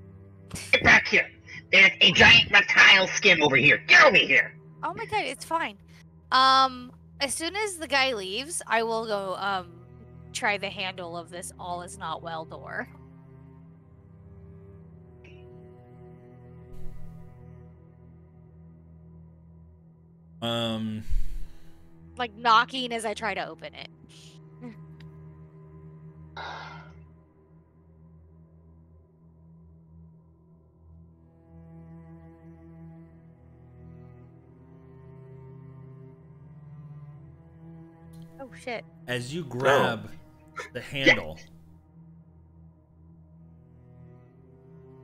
Get back here. There's a giant reptile skin over here. Get over here. Oh my god, it's fine. As soon as the guy leaves, I will go try the handle of this all is not well door. Like knocking as I try to open it. Oh shit. As you grab the handle,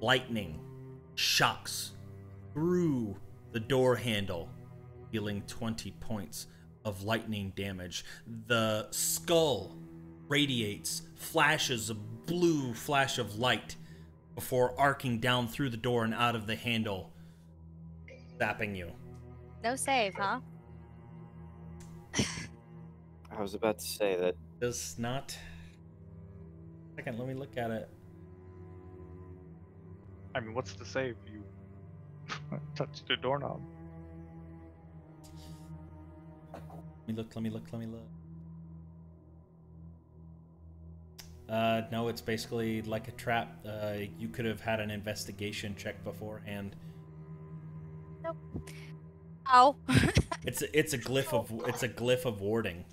lightning shocks through the door handle, dealing 20 points of lightning damage. The skull radiates flashes of blue flash of light before arcing down through the door and out of the handle, zapping you. No save, huh? I was about to say that. Does not. Second, let me look at it. I mean, what's to say if you touch the doorknob? Let me look. No, it's basically like a trap. You could have had an investigation check beforehand. Nope. Ow. It's a glyph of warding.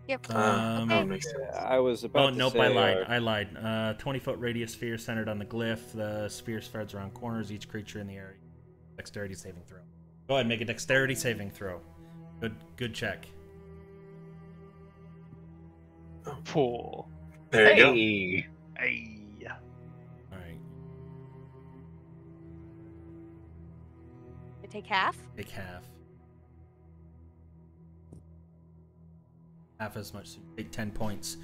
Yep. That makes sense. I was about Oh, to nope, say. I lied. 20-foot radius sphere centered on the glyph. The sphere spreads around corners. Each creature in the area. Dexterity saving throw. Go ahead, make a dexterity saving throw. Good check. Pool. There you Hey. Hey. All right, I take half. take half. Half as much. So you take 10 points.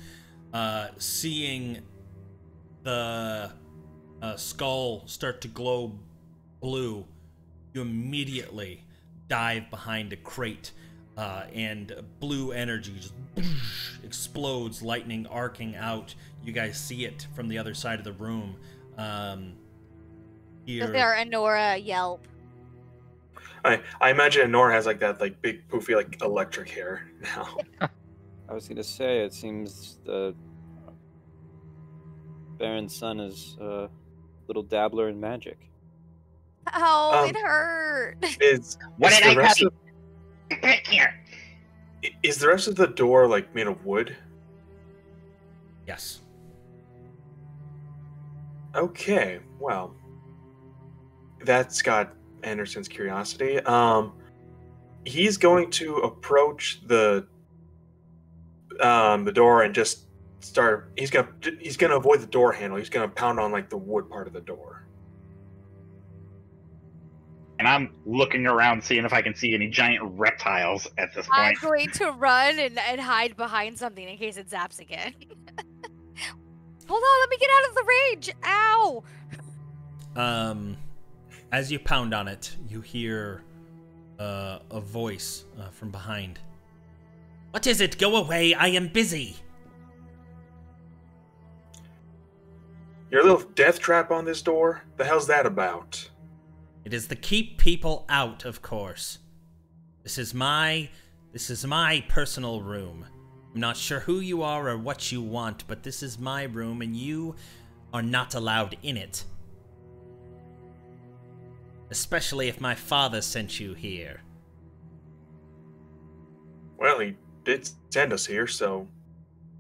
Seeing the skull start to glow blue, you immediately dive behind a crate, and blue energy just explodes, lightning arcing out. You guys see it from the other side of the room. Does there a Nora yelp? I imagine Nora has like that big poofy electric hair now. I was gonna say, it seems the Baron's son is a little dabbler in magic. Oh, it hurt. What did I tell you? Get back here. Is the rest of the door made of wood? Yes. Okay, well, that's got Anderson's curiosity. He's going to approach the door and just start. He's gonna avoid the door handle. He's gonna pound on the wood part of the door. And I'm looking around, seeing if I can see any giant reptiles at this I'm point. going to run and hide behind something in case it zaps again. Hold on, let me get out of the range. Ow! As you pound on it, you hear a voice from behind. What is it? Go away! I am busy. Your little death trap on this door? The hell's that about? It is to keep people out, of course. This is my personal room. I'm not sure who you are or what you want, but this is my room and you are not allowed in it. Especially if my father sent you here. Well, he did send us here, so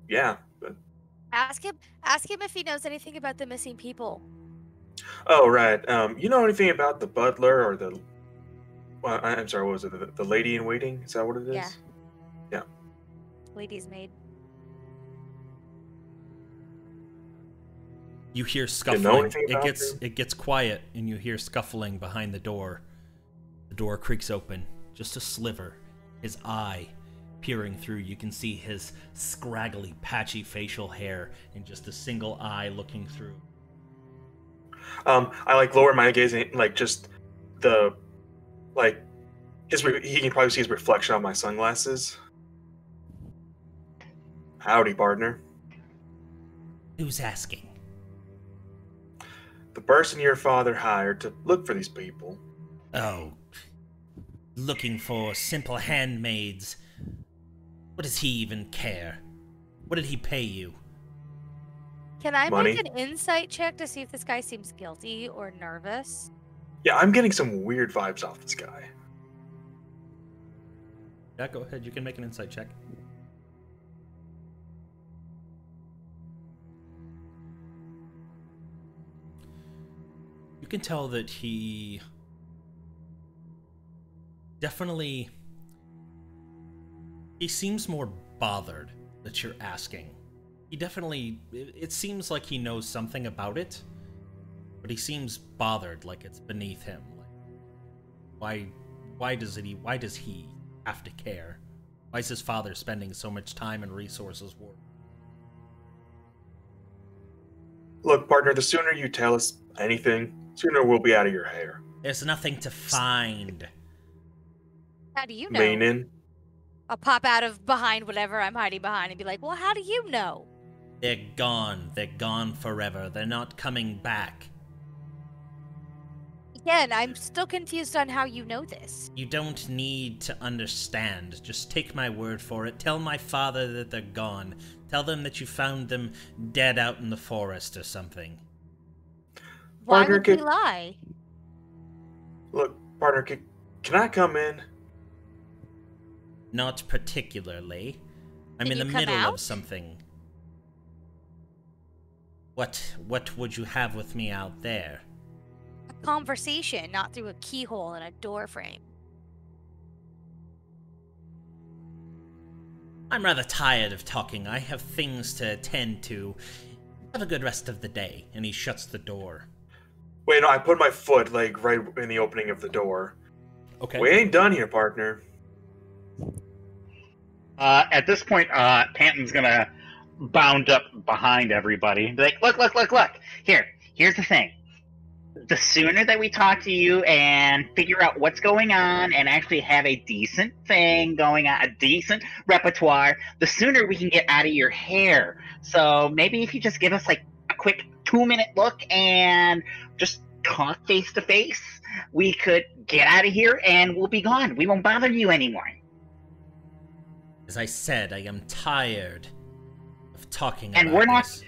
yeah. But... Ask him if he knows anything about the missing people. Oh, right. You know anything about the butler or the... Well, I'm sorry, what was it? The lady in waiting? Is that what it is? Yeah. Yeah. lady's maid. You hear know scuffling. anything about It gets quiet, and you hear scuffling behind the door. The door creaks open, just a sliver. His eye peering through. You can see his scraggly, patchy facial hair, and just a single eye looking through. I like lower my gaze and like just the like he can probably see his reflection on my sunglasses. Howdy, partner. Who's asking? The person your father hired to look for these people. Oh, looking for simple handmaids. What does he even care? What did he pay you? Can I Money. make an insight check to see if this guy seems guilty or nervous? Yeah, I'm getting some weird vibes off this guy. Yeah, go ahead. You can make an insight check. You can tell that he definitely... He seems more bothered that you're asking. He definitely... It seems like he knows something about it, but he seems bothered, like it's beneath him. Like, why does he have to care? Why is his father spending so much time and resources working? Look, partner, the sooner you tell us anything, sooner we'll be out of your hair. There's nothing to find. How do you know? Mainin. I'll pop out of behind whatever I'm hiding behind and be like, well, how do you know? They're gone. They're gone forever. They're not coming back. Again, I'm still confused on how you know this. You don't need to understand. Just take my word for it. Tell my father that they're gone. Tell them that you found them dead out in the forest or something. Why Partner, would we can- lie? Look, partner, can I come in? Not particularly. I'm Can in the you come middle out? of something. What would you have with me out there? A conversation, not through a keyhole in a door frame. I'm rather tired of talking. I have things to attend to. Have a good rest of the day. And he shuts the door. Wait, no, I put my foot, like, right in the opening of the door. Okay. We ain't done here, partner. At this point, Panton's gonna bound up behind everybody and be like, look. Here's the thing. The sooner that we talk to you and figure out what's going on and actually have a decent thing going on, a decent repertoire, the sooner we can get out of your hair. So maybe if you just give us like a quick 2-minute look and just talk face to face, we could get out of here and we'll be gone. We won't bother you anymore. As I said, I am tired of talking And about we're not- this.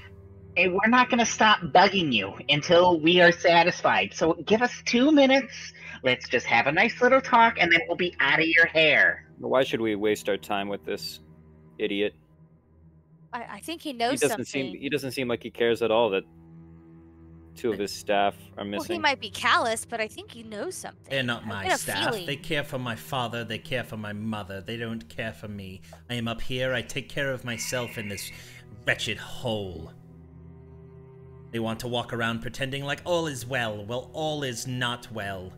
And we're not going to stop bugging you until we are satisfied. So give us 2 minutes. Let's just have a nice little talk, and then we'll be out of your hair. Why should we waste our time with this idiot? I think he He knows doesn't something. seem. He doesn't seem like he cares at all that 2 of his staff are Well, missing. he might be callous, but I think he knows something. They're not I my get a staff. feeling. They care for my father. They care for my mother. They don't care for me. I am up here. I take care of myself in this wretched hole. They want to walk around pretending like all is well. Well, all is not well.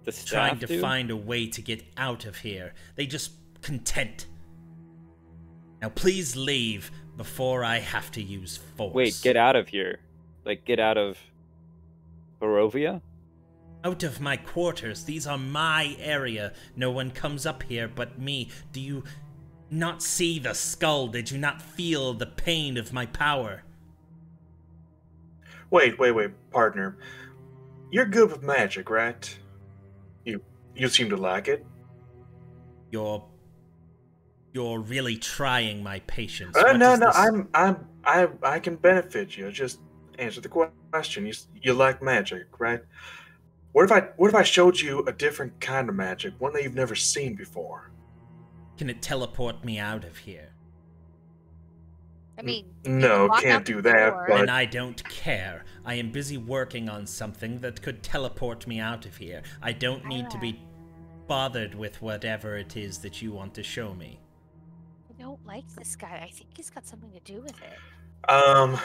The staff Trying to do? find a way to get out of here. They just content. Now please leave before I have to use force. Wait, get out of here. Like, get out of Barovia? Out of my quarters. These are my area. No one comes up here but me. Do you not see the skull? Did you not feel the pain of my power? Wait, partner. You're good with magic, right? You seem to like it. You're really trying my patience. No, What no, is this? I can benefit you. Just answer the question. You like magic, right? What if I showed you a different kind of magic, one that you've never seen before? Can it teleport me out of here? I mean, No, walk can't out the do that, door. but- And I don't care. I am busy working on something that could teleport me out of here. I don't need to be bothered with whatever it is that you want to show me. I don't like this guy. I think he's got something to do with it.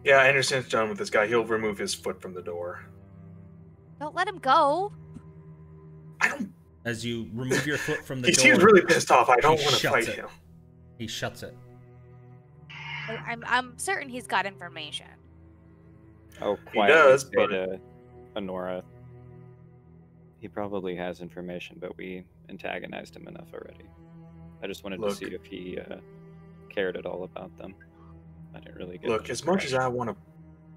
Yeah, I understand it's done with this guy. He'll remove his foot from the door. Don't let him go. I don't. As you remove your foot from the He door, seems really pissed off. I don't he want to shuts fight it. him. he shuts it. I'm certain he's got information. Oh, He quietly does, say but- to Honora, he probably has information, but we antagonized him enough already. I just wanted to Look. see if he cared at all about them. I didn't really get. Look, as much as I want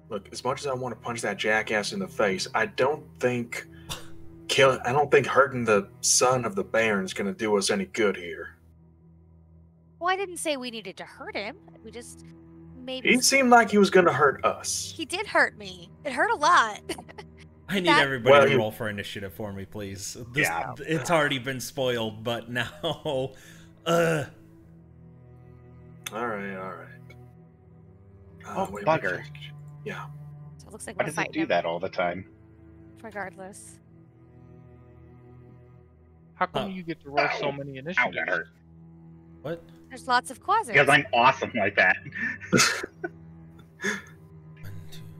to punch that jackass in the face, I don't think hurting the son of the Baron is going to do us any good here. Well, I didn't say we needed to hurt him. We just maybe He seemed like he was going to hurt us. he did hurt me. It hurt a lot. I need That- everybody Well, to you- roll for initiative for me, please. Yeah. It's already been spoiled, but now, All right. Oh, wait, bugger. Yeah. So it looks like Why we're does it fighting do him that all the time? regardless. How come Oh. you get to roll so Ow. many Ow, initiatives? that hurt. what? There's lots of quasars. Because I'm awesome like that. 1, 2, 3.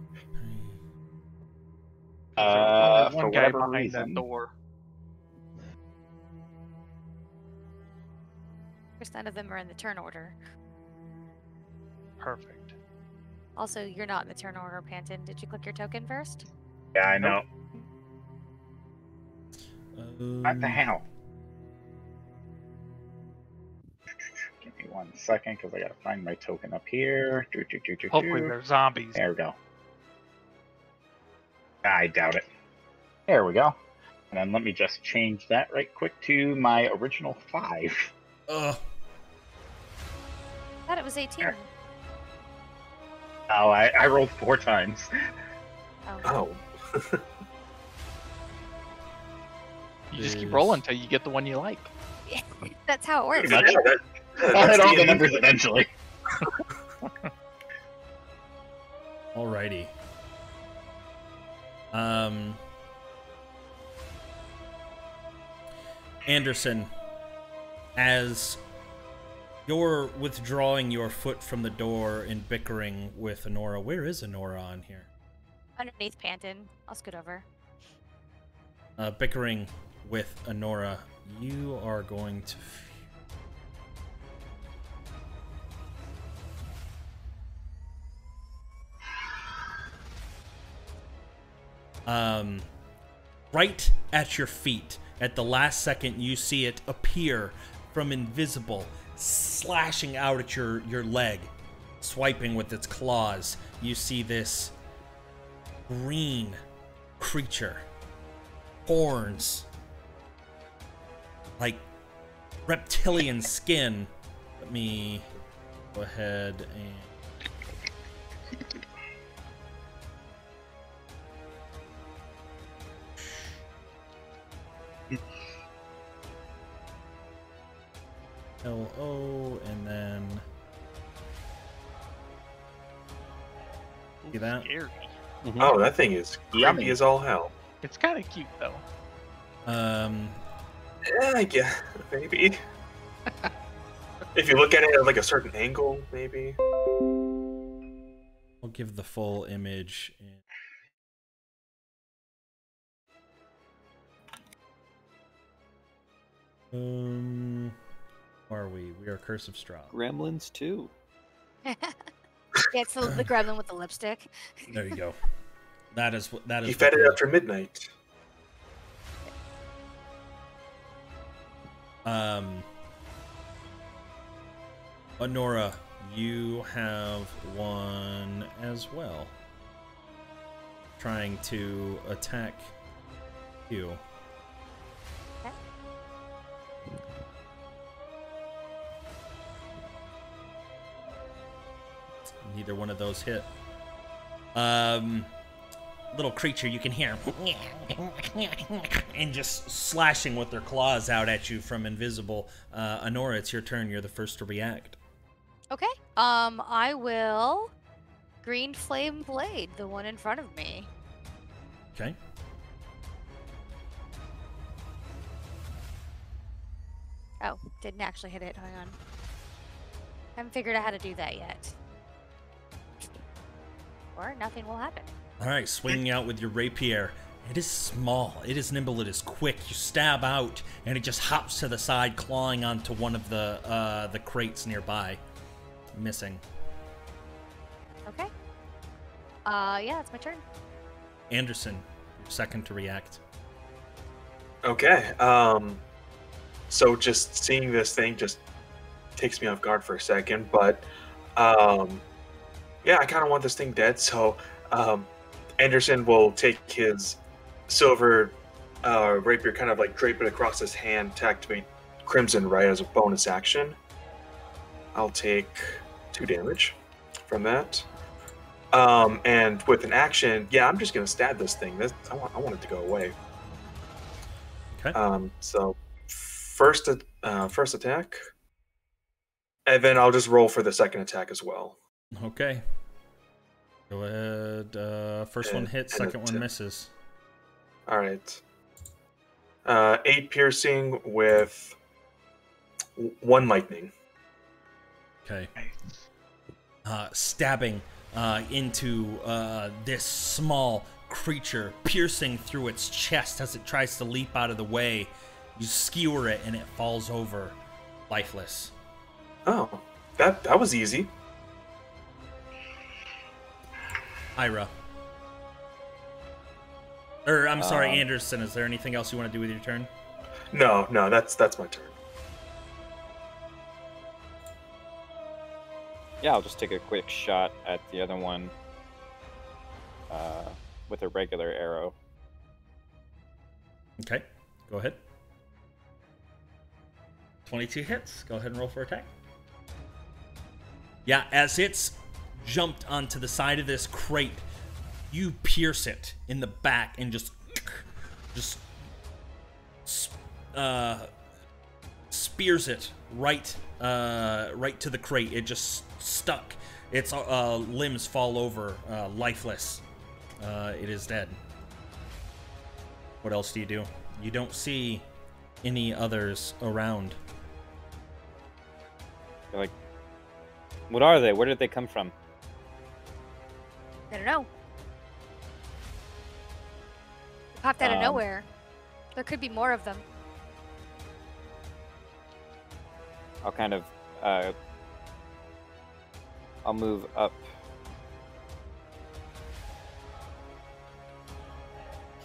There's only For one guy whatever behind reason. that door. First, none of them are in the turn order. Perfect. Also, you're not in the turn order, Panton. Did you click your token first? Yeah, I know. What the Um, hell? Give me 1 second, because I gotta find my token up here. Hopefully they're zombies. There we go. I doubt it. There we go. And then let me just change that right quick to my original 5. Ugh. I thought it was 18. There. Oh, I rolled 4 times. Oh. Oh. You just keep Is- rolling until you get the one you like. That's how it works. Pretty much. I'll That's hit all the D&D. numbers eventually. Alrighty. Anderson, as you're withdrawing your foot from the door and bickering with Honora, where is Honora on here? Underneath Panton. I'll scoot over. Bickering with Honora, you are going to. Right at your feet, at the last second, you see it appear from invisible, slashing out at your leg, swiping with its claws. You see this green creature, horns, like reptilian skin. Let me go ahead and. LO, and then see that? Scary. Oh, that thing is creepy Yummy. as all hell. It's kind of cute though. Yeah, maybe. If you look at it at like a certain angle, maybe. I'll give the full image. Where are we? We are Curse of Strahd. Gremlins too. Yeah, it's the gremlin with the lipstick. There you go. That is what that is. He what fed it the- after midnight. Honora, you have one as well. Trying to attack you. Okay. Neither one of those hit. Little creature, you can hear and just slashing with their claws out at you from invisible. Honora, it's your turn. You're the first to react. Okay. I will green flame blade the one in front of me. Oh, didn't actually hit it. Hang on. Haven't figured out how to do that yet. Or nothing will happen. All right, swinging out with your rapier. It is small. It is nimble. It is quick. You stab out, and it just hops to the side, clawing onto one of the crates nearby, missing. Okay. Yeah, it's my turn. Anderson, you're second to react. Okay. So just seeing this thing just takes me off guard for a second, but yeah, I kind of want this thing dead. So Anderson will take his silver rapier, kind of like drape it across his hand to activate Crimson Ray as a bonus action. I'll take 2 damage from that. And with an action, yeah, I'm just gonna stab this thing. I want it to go away. Okay. So first attack, and then I'll just roll for the second attack as well. Okay. Go ahead. First one hits, second one misses. All right. 8 piercing with 1 lightning. Okay. Stabbing into this small creature, piercing through its chest as it tries to leap out of the way. You skewer it, and it falls over, lifeless. Oh, that was easy. Ira. Or, I'm sorry, Anderson. Is there anything else you want to do with your turn? No, that's my turn. Yeah, I'll just take a quick shot at the other one with a regular arrow. Okay, go ahead. 22 hits. Go ahead and roll for attack. Yeah, as it's jumped onto the side of this crate, you pierce it in the back and just spears it right to the crate. It just stuck. Its limbs fall over, lifeless. It is dead. What else do? You don't see any others around. You're like, what are they? Where did they come from? I don't know. They popped out of nowhere. There could be more of them. I'll kind of I'll move up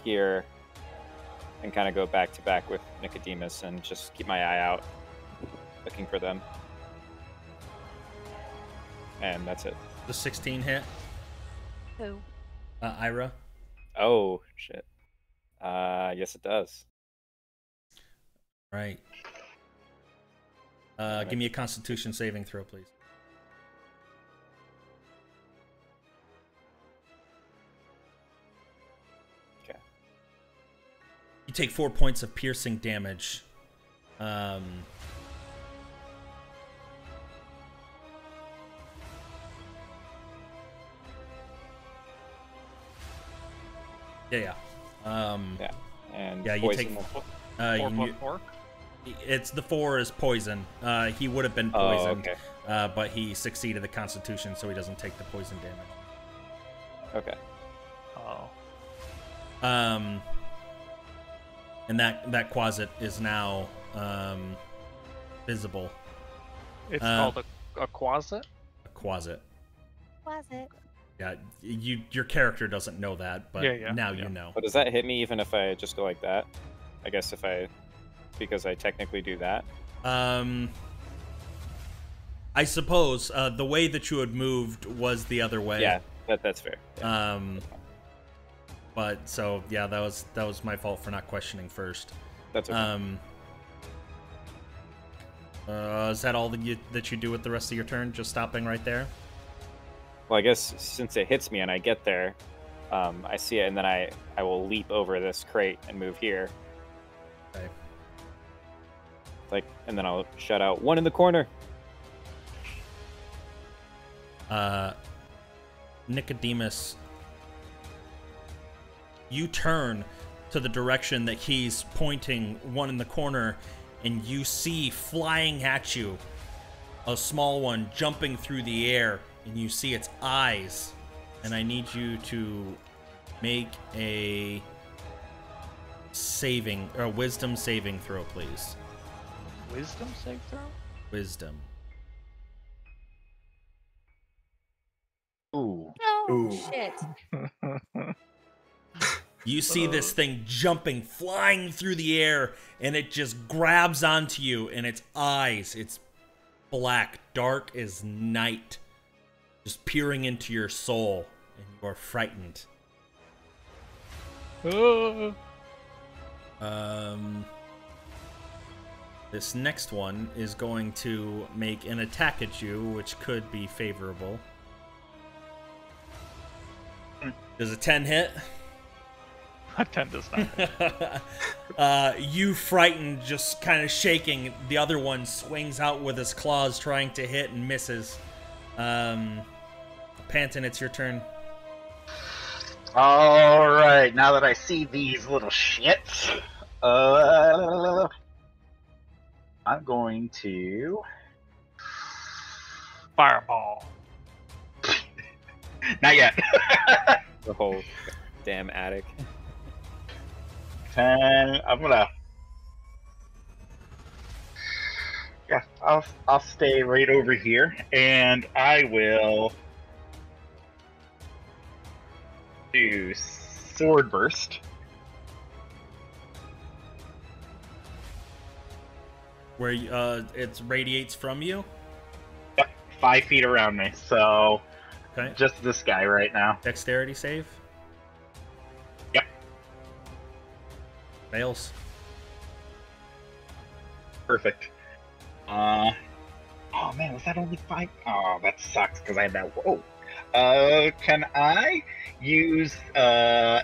here and kind of go back to back with Nicodemus and just keep my eye out looking for them. And that's it. The 16 hit. Who? Ira. Oh shit. Yes it does. Right. Give me a Constitution saving throw, please. Okay. You take 4 points of piercing damage. Yeah. Yeah. And yeah, you poison take. will- 4+4? It's the 4 is poison. He would have been poisoned, okay. but he succeeded the Constitution, so he doesn't take the poison damage. Okay. Oh. And that quasit is now visible. It's called a quasit? A quasit. Was it? Yeah, your character doesn't know that, but now you know. But does that hit me even if I just go like that? I guess because I technically do that. I suppose the way that you had moved was the other way. Yeah, that's fair. Yeah. But so yeah, that was my fault for not questioning first. That's okay. Is that all that you do with the rest of your turn? Just stopping right there? Well, I guess since it hits me and I get there, I see it, and then I will leap over this crate and move here. Okay. And then I'll shout out, one in the corner. Nicodemus, you turn to the direction that he's pointing, one in the corner, and you see flying at you a small one jumping through the air, and you see its eyes. And I need you to make a wisdom saving throw, please. Wisdom save throw? Wisdom. Ooh. Oh, Ooh. shit. You see this thing jumping, flying through the air, and it just grabs onto you, and its eyes, it's black, dark as night, just peering into your soul, and you are frightened. This next one is going to make an attack at you, which could be favorable. Does a 10 hit? A 10 does not. You frightened, just kind of shaking. The other one swings out with his claws, trying to hit and misses. Panton, it's your turn. All right, now that I see these little shits, I'm going to Fireball. not yet. The whole damn attic. I'm gonna. Yeah, I'll stay right over here, and I will do sword burst. Where it radiates from you. Yep, 5 feet around me. So Okay. just this guy right now. Dexterity save. Yep. Fails. Perfect. Oh man, was that only 5? Oh, that sucks because I had that. Whoa. Can I use a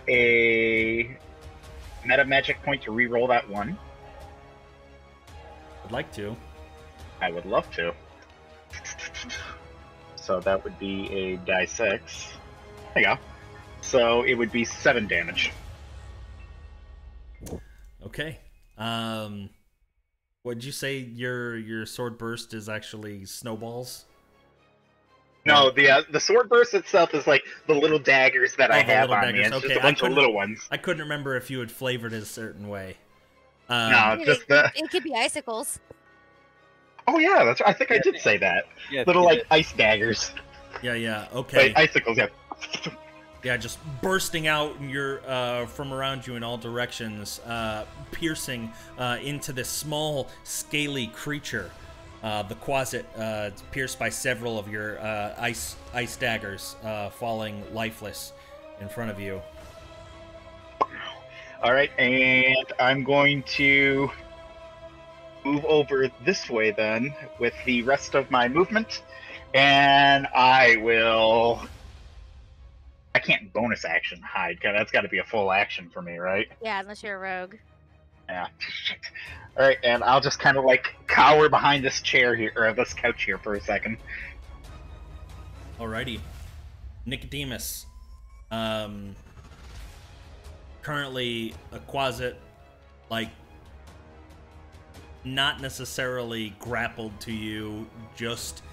meta magic point to re-roll that one? I'd like to. I would love to. So that would be a die 6. There you go. So it would be 7 damage. Okay. What'd you say your sword burst is actually snowballs? No, the sword burst itself is like the little daggers that I the have little on me. daggers. It's Okay, just a bunch of little ones. I couldn't remember if you had flavored it a certain way. No, It, just the. it could be icicles. Oh yeah, that's. I think I did say that. Yeah, Little you like did. ice daggers. Yeah, okay. Wait, icicles. Yeah. Yeah, just bursting out from around you in all directions, piercing into this small, scaly creature. The Quasit pierced by several of your ice daggers, falling lifeless in front of you. All right, and I'm going to move over this way then with the rest of my movement, and I will. I can't bonus action hide, because that's got to be a full action for me, right? Yeah, unless you're a rogue. Yeah. All right, and I'll just kind of like cower behind this chair here, or this couch here for a second. Alrighty. Nicodemus. Currently a Quasit, like, not necessarily grappled to you, just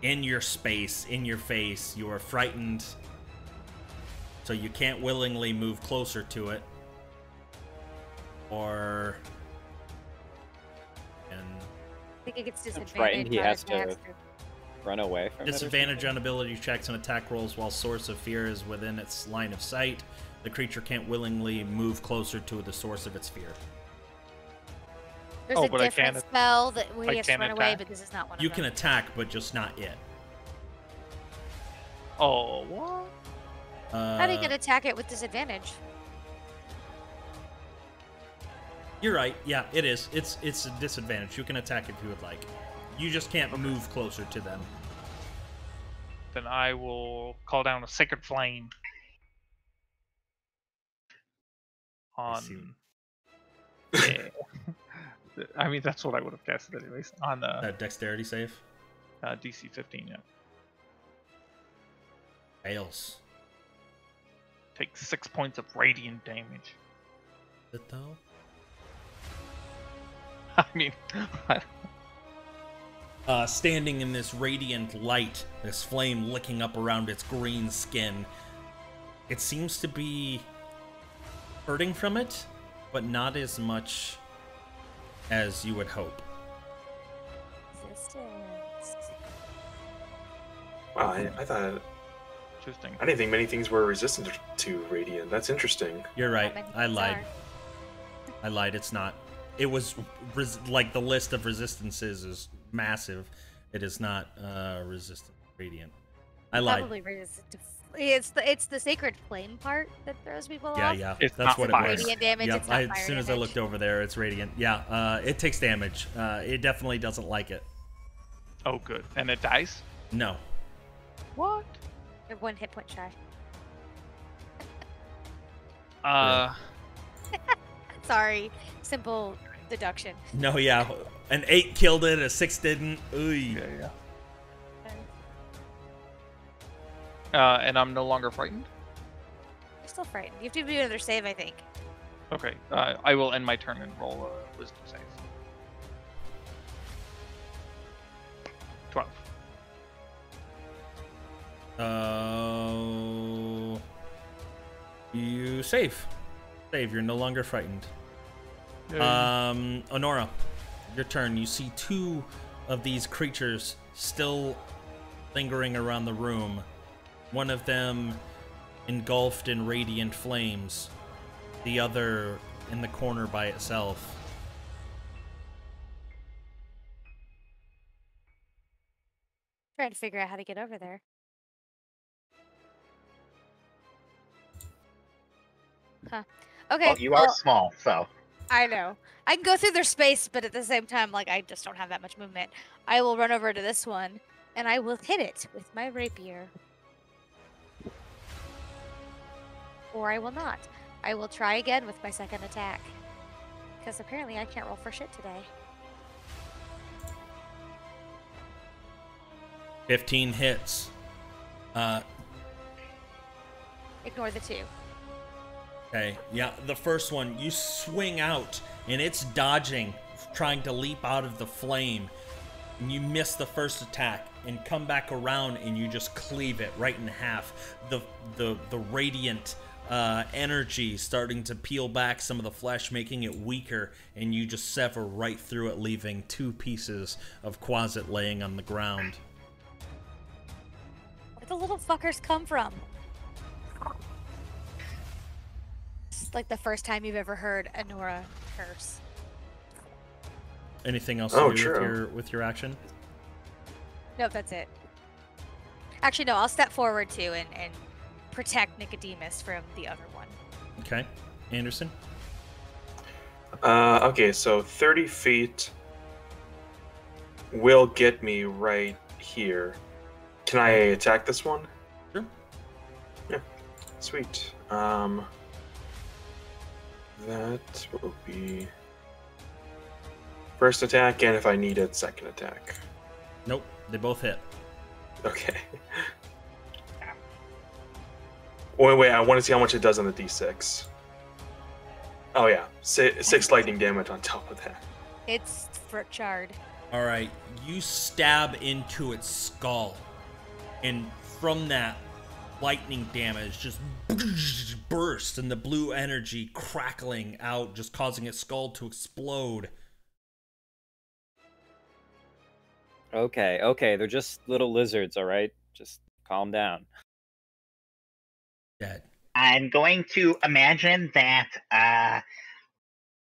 in your space, in your face. You are frightened, so you can't willingly move closer to it. Or... and I think it gets disadvantage. frightened, he on has to attacks. run away from disadvantage on ability checks and attack rolls while source of fear is within its line of sight. The creature can't willingly move closer to the source of its fear. There's Oh, a but I different can't- spell that where I he has to can't run away, attack. but this is not one You of can them. attack, but just not it. Oh, what? How do you get attack it with disadvantage? You're right. Yeah, it is. It's a disadvantage. You can attack if you would like. You just can't move closer to them. Then I will call down a sacred flame see. on. Yeah. I mean, that's what I would have guessed anyways. On Dexterity save DC 15, yeah. fails. Take 6 points of radiant damage. Is it though? I mean, Standing in this radiant light, this flame licking up around its green skin. It seems to be hurting from it, but not as much as you would hope. Resistance. Wow, I thought interesting. I didn't think many things were resistant to radiant. That's interesting. You're right. How many I things lied. are? I lied. It's not. It was like the list of resistances is massive. It is not resistant to radiant. I lied. Probably resistant to. It's the sacred flame part that throws people Yeah, off. yeah. It's That's not what it fire. was. Radiant damage. Yep. It's not As fire soon as I damage. looked over there, it's radiant. Yeah. It takes damage. It definitely doesn't like it. Oh, good. And it dies? No. What? You're 1 hit point shy. Sorry. Simple deduction. No. Yeah. An 8 killed it. A 6 didn't. Ooh. Yeah. And I'm no longer frightened? You're still frightened. You have to do another save, I think. Okay. I will end my turn and roll a wisdom save. 12. You save. Save. You're no longer frightened. Yay. Honora, your turn. You see 2 of these creatures still lingering around the room. One of them engulfed in radiant flames, the other in the corner by itself. Trying to figure out how to get over there. Huh. Okay. Well, you are small, so. I know. I can go through their space, but at the same time, like, I just don't have that much movement. I will run over to this one, and I will hit it with my rapier. Or I will not. I will try again with my second attack. Because apparently I can't roll for shit today. 15 hits. Ignore the 2. Okay, yeah, the first one, you swing out, and it's dodging, trying to leap out of the flame. And you miss the first attack, and come back around, and you just cleave it right in half. The radiant energy starting to peel back some of the flesh, making it weaker, and you just sever right through it, leaving 2 pieces of Quasit laying on the ground. Where the little fuckers come from? It's like the first time you've ever heard Honora curse. Anything else Oh, to do true. with your action? Nope, that's it. Actually, no, I'll step forward too and protect Nicodemus from the other one. Okay, Anderson? Okay, so 30 feet will get me right here. Can I attack this one? Sure. Yeah, sweet. That will be first attack, and if I need it, second attack. Nope, they both hit. Okay. Wait, I want to see how much it does on the d6. Oh yeah, 6 lightning damage on top of that. It's Frutchard. All right, you stab into its skull, and from that, lightning damage just bursts, and the blue energy crackling out, just causing its skull to explode. Okay, they're just little lizards, all right? Just calm down. Dead. I'm going to imagine that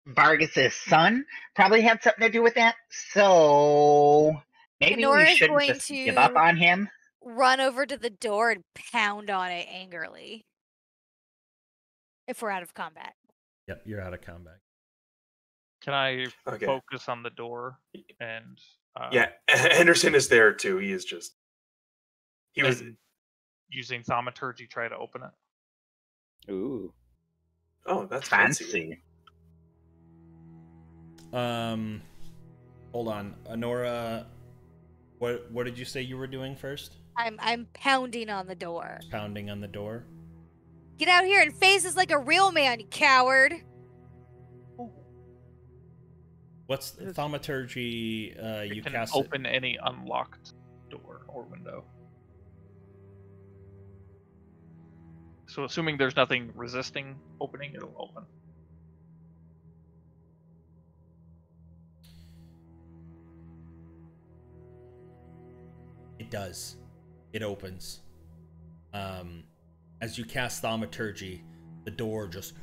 Vargas's son probably had something to do with that. So maybe Honora we is shouldn't going just to- give up on him. Run over to the door and pound on it angrily. If we're out of combat. Yep, you're out of combat. Can I Okay. focus on the door and Yeah, Anderson is there too. He is just. He was. and using thaumaturgy try to open it? Ooh. Oh, that's fancy. Fancy. Hold on, Honora. What did you say you were doing first? I'm pounding on the door. Pounding on the door. Get out here and face us like a real man, you coward. What's the thaumaturgy? You You can cast open any unlocked door or window. So assuming there's nothing resisting opening, it'll open. It does. It opens. As you cast thaumaturgy, the door just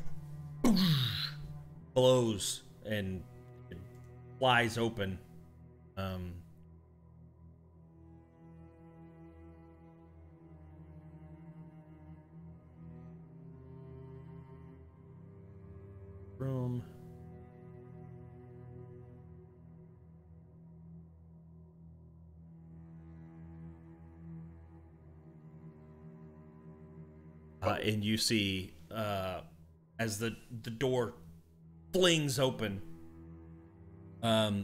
blows and it flies open. Room. And you see, as the door flings open,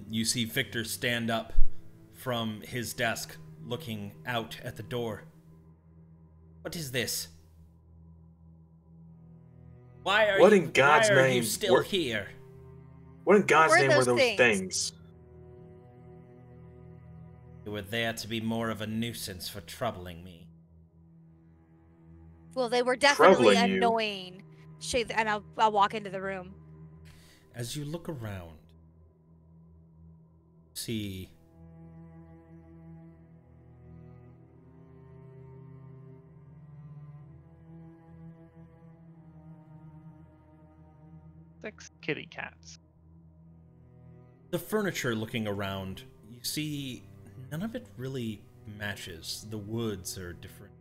you see Victor stand up from his desk, looking out at the door. What is this? Why are What you? in God's why are you name still were- here? What in God's What were name were those those things? things? You were there to be more of a nuisance for troubling me. Well, they were definitely Troubling you? annoying. And I'll walk into the room. As you look around, see Six kitty cats. the furniture. Looking around, you see none of it really matches. The woods are different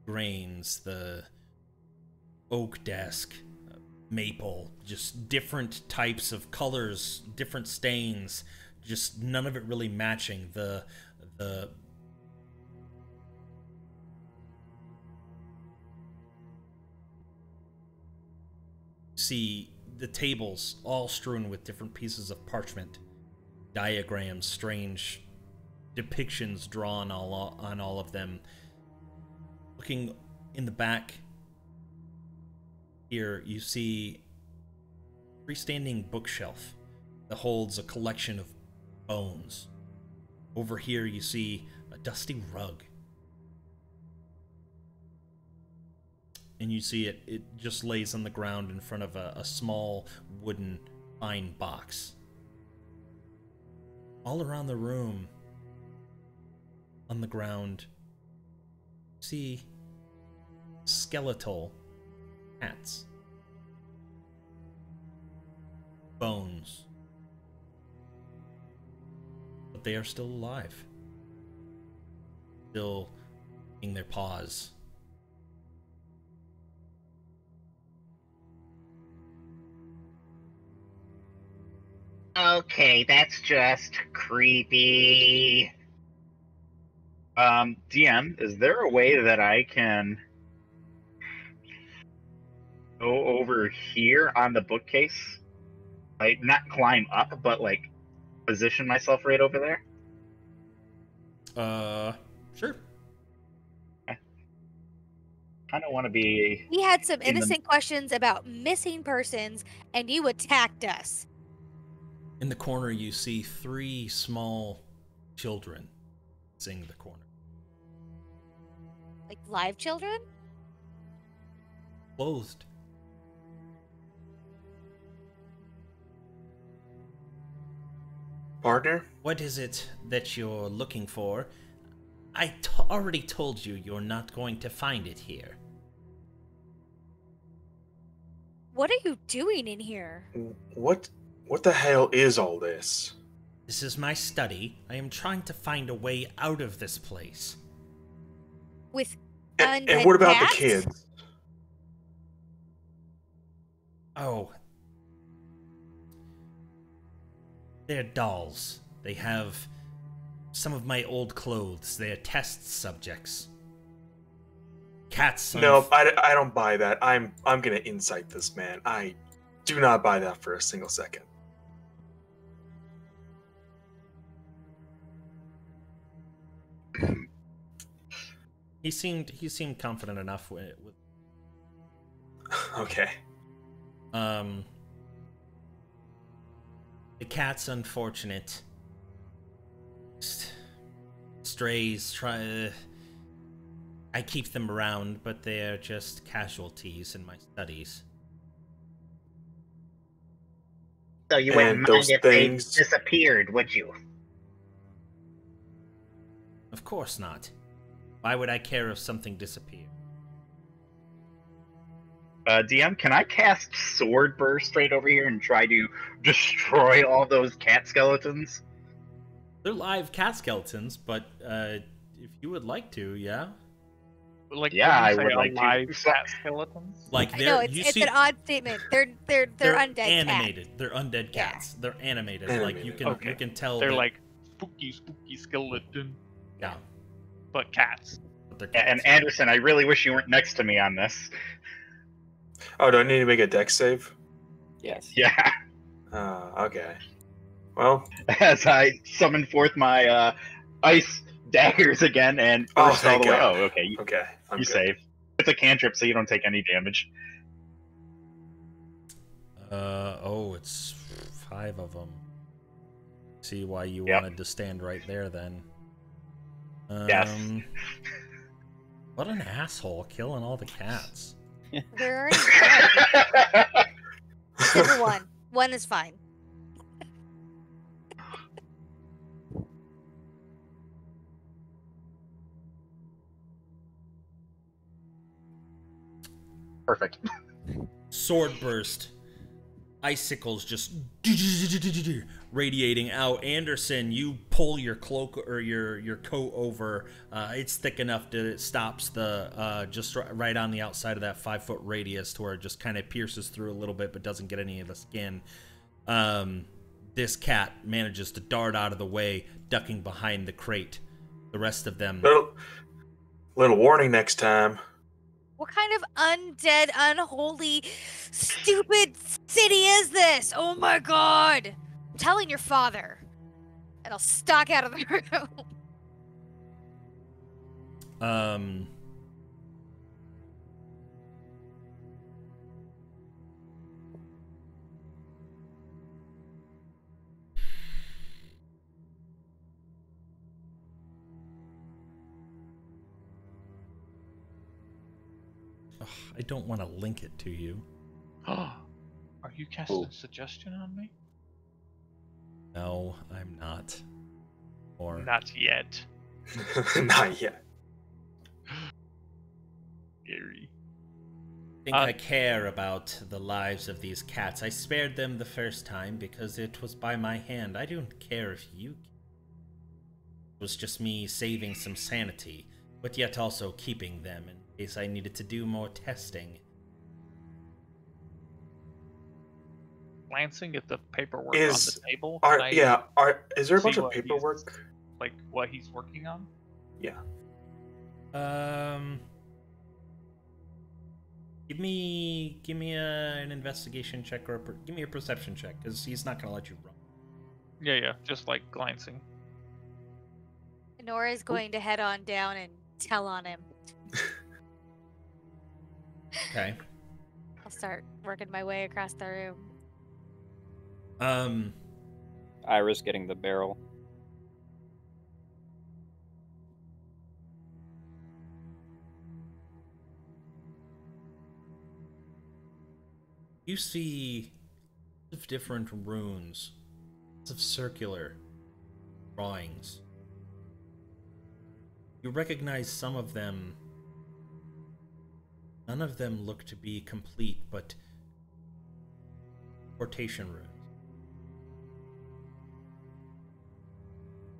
grains. The oak desk, maple, just different types of colors, different stains, just none of it really matching. The see the tables all strewn with different pieces of parchment, diagrams, strange depictions drawn on all of them. Looking in the back here, you see a freestanding bookshelf that holds a collection of bones. Over here, you see a dusty rug. And you see it just lays on the ground in front of a small wooden pine box. All around the room, on the ground, you see skeletal cats. Bones. But they are still alive. Still licking their paws. Okay, that's just creepy. DM, is there a way that I can go over here on the bookcase? Like, not climb up, but, like, position myself right over there? Sure. Kind of want to be... We had some In the- innocent questions about missing persons, and you attacked us. In the corner, you see 3 small children sing the corner. Like live children? Clothed. Partner? What is it that you're looking for? I already told you you're not going to find it here. What are you doing in here? What the hell is all this? This is my study. I am trying to find a way out of this place. With And undead what about cats? the kids? Oh. They're dolls. They have some of my old clothes. They're test subjects. Cats. No, I don't buy that. I'm gonna incite this man. I do not buy that for a single second. He seemed confident enough with Okay. The cat's unfortunate. Strays try. I keep them around, but they're just casualties in my studies. So you And wouldn't those mind if things- they disappeared, would you? Of course not. Why would I care if something disappeared? DM, can I cast Sword Burst right over here and try to destroy all those cat skeletons? They're live cat skeletons, but if you would like to, yeah. Like, Yeah, when you I would say like to. alive cat skeletons. Like I they're know you it's see an odd statement. They're undead animated. cats. They're undead Yeah. cats. They're animated. Like you Animated. can Okay. you can tell They're that- like spooky skeleton, yeah, but cats. but they're And cats. Anderson, I really wish you weren't next to me on this. Oh, do I need to make a dex save? Yes. Yeah, Okay. Well, as I summon forth my ice daggers again and Oh, burst all thank the way. God. Oh, okay, you okay. I'm good. save. It's a cantrip, so you don't take any damage. Oh, it's 5 of them. See why you Yep. wanted to stand right there then. Yes. What an asshole, killing all the cats. They're already dead. Except for one. One is fine. Perfect. Sword burst. Icicles just radiating out. Anderson, you pull your cloak or your coat over. It's thick enough that it stops the just right on the outside of that 5-foot radius, to where it just kind of pierces through a little bit, but doesn't get any of the skin. This cat manages to dart out of the way, ducking behind the crate. The rest of them. Little warning next time. What kind of undead, unholy, stupid city is this? Oh my god! I'm telling your father. And I'll stalk out of the room. I don't want to link it to you. Are you casting suggestion on me? No, I'm not. Or Not yet. Not yet. Gary. I think I care about the lives of these cats. I spared them the first time because it was by my hand. I don't care if you. It was just me saving some sanity, but yet also keeping them in case I needed to do more testing. Glancing at the paperwork Is- on the table. Is there a see bunch of what he's- paperwork? Like what he's working on? Yeah. Give me an investigation check, or give me a perception check, because he's not gonna let you run. Yeah, just like glancing. Nora's going to head on down and tell on him. Okay. I'll start working my way across the room. Ira's getting the barrel. You see of different runes, of circular drawings. You recognize some of them. None of them look to be complete, but portation runes.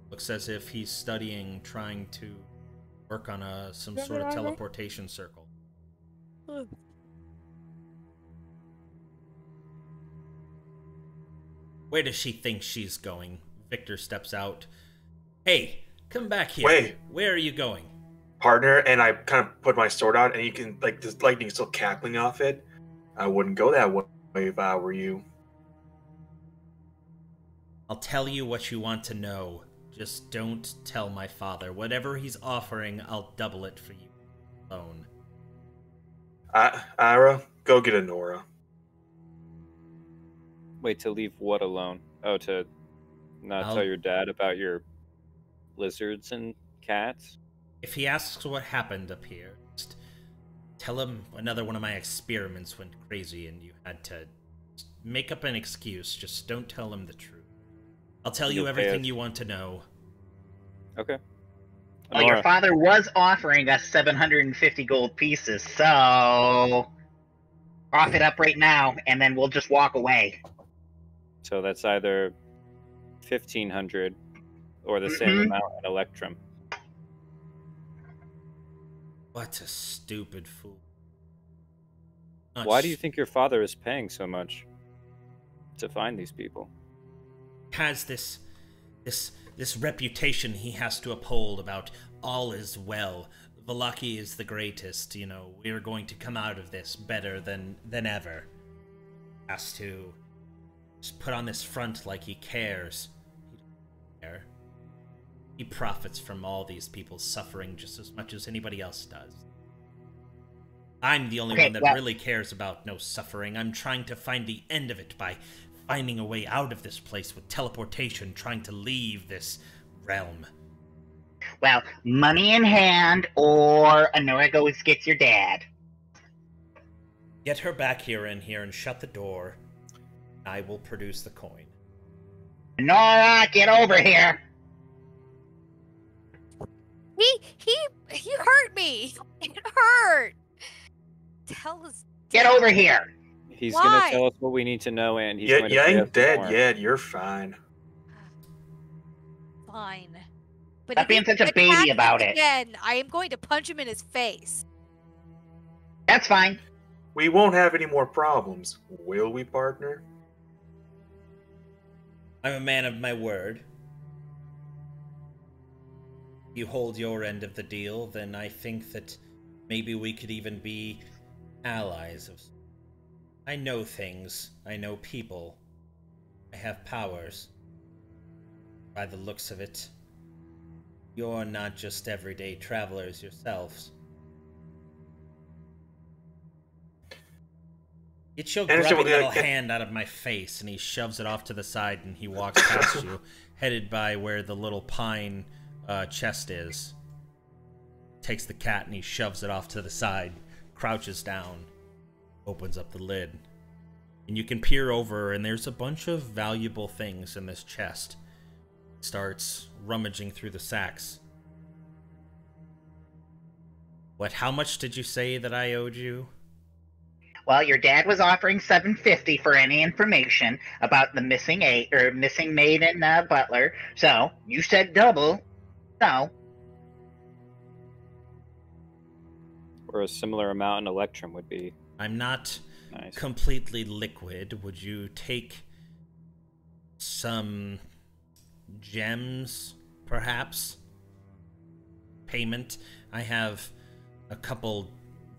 Looks as if he's studying, trying to work on some sort of teleportation circle. Where does she think she's going? Victor steps out. Hey, come back here. Wait. Where are you going? Partner, and I kind of put my sword out, and you can, like, the lightning is still cackling off it. I wouldn't go that way if I were you. I'll tell you what you want to know. Just don't tell my father. Whatever he's offering, I'll double it for you alone. Ira, go get a Nora. Wait to leave what alone? Oh, to not I'll- tell your dad about your lizards and cats? If he asks what happened up here, just tell him another one of my experiments went crazy and you had to make up an excuse. Just don't tell him the truth. I'll tell you You'll pay everything us. you want to know. Okay. Well, your Honora, father was offering us 750 gold pieces, so off it up right now, and then we'll just walk away. so that's either 1,500 or the same Mhm. amount in Electrum. What a stupid fool. Not Why do you sh- think your father is paying so much to find these people? has this reputation he has to uphold about all is well. Vallaki is the greatest, you know, we're going to come out of this better than ever. Has to just put on this front like he cares. He doesn't care. He profits from all these people's suffering just as much as anybody else does. I'm the only Okay, one that well- really cares about no suffering. I'm trying to find the end of it by finding a way out of this place with teleportation, trying to leave this realm. Well, money in hand, or Honora goes gets your dad. Get her back here and shut the door. I will produce the coin. Honora, get over here! He hurt me. It hurt. Tell us. Get over here! He's Why? going to tell us what we need to know, and he's Yeah, going to you pay ain't us dead more. yet. You're fine. Fine. But Stop if being he such a baby attacks about us it. again, I am going to punch him in his face. That's fine. We won't have any more problems, will we, partner? I'm a man of my word. You hold your end of the deal, then I think that maybe we could even be allies of. I know things. I know people. I have powers. By the looks of it, you're not just everyday travelers yourselves. Get your And so, grubby little can- hand out of my face, and he shoves it off to the side, and he walks past you, headed by where the little pine chest is. Takes the cat and he shoves it off to the side, crouches down, opens up the lid. And you can peer over, and there's a bunch of valuable things in this chest. Starts rummaging through the sacks. What, how much did you say that I owed you? Well, your dad was offering 750 for any information about the missing maid and butler. So you said double. So Or a similar amount in Electrum would be I'm not nice. completely liquid. Would you take some gems, perhaps? Payment? I have a couple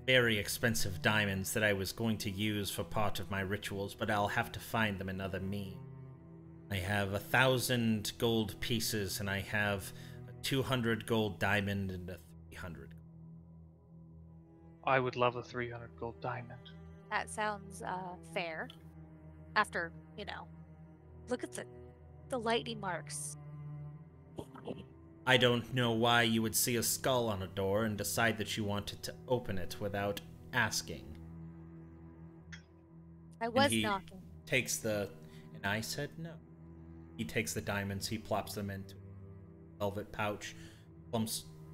very expensive diamonds that I was going to use for part of my rituals, but I'll have to find them another means. I have 1,000 gold pieces, and I have a 200 gold diamond and a 300. I would love a 300 gold diamond. That sounds fair. After, look at the lightning marks. I don't know why you would see a skull on a door and decide that you wanted to open it without asking. I was he knocking. Takes and I said no. He takes the diamonds, he plops them into a velvet pouch,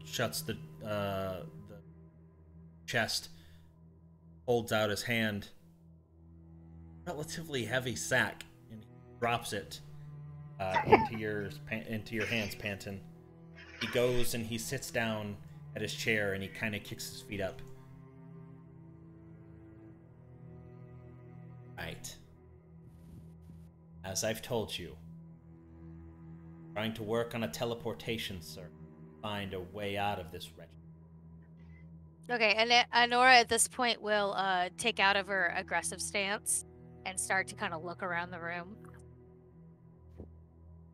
shuts the chest, holds out his hand. Relatively heavy sack, and he drops it into your hands, Panton. He goes and he sits down at his chair and he kind of kicks his feet up. Right. As I've told you, trying to work on a teleportation circuit, find a way out of this wretched. Okay, and Honora at this point will take out of her aggressive stance and start to kind of look around the room.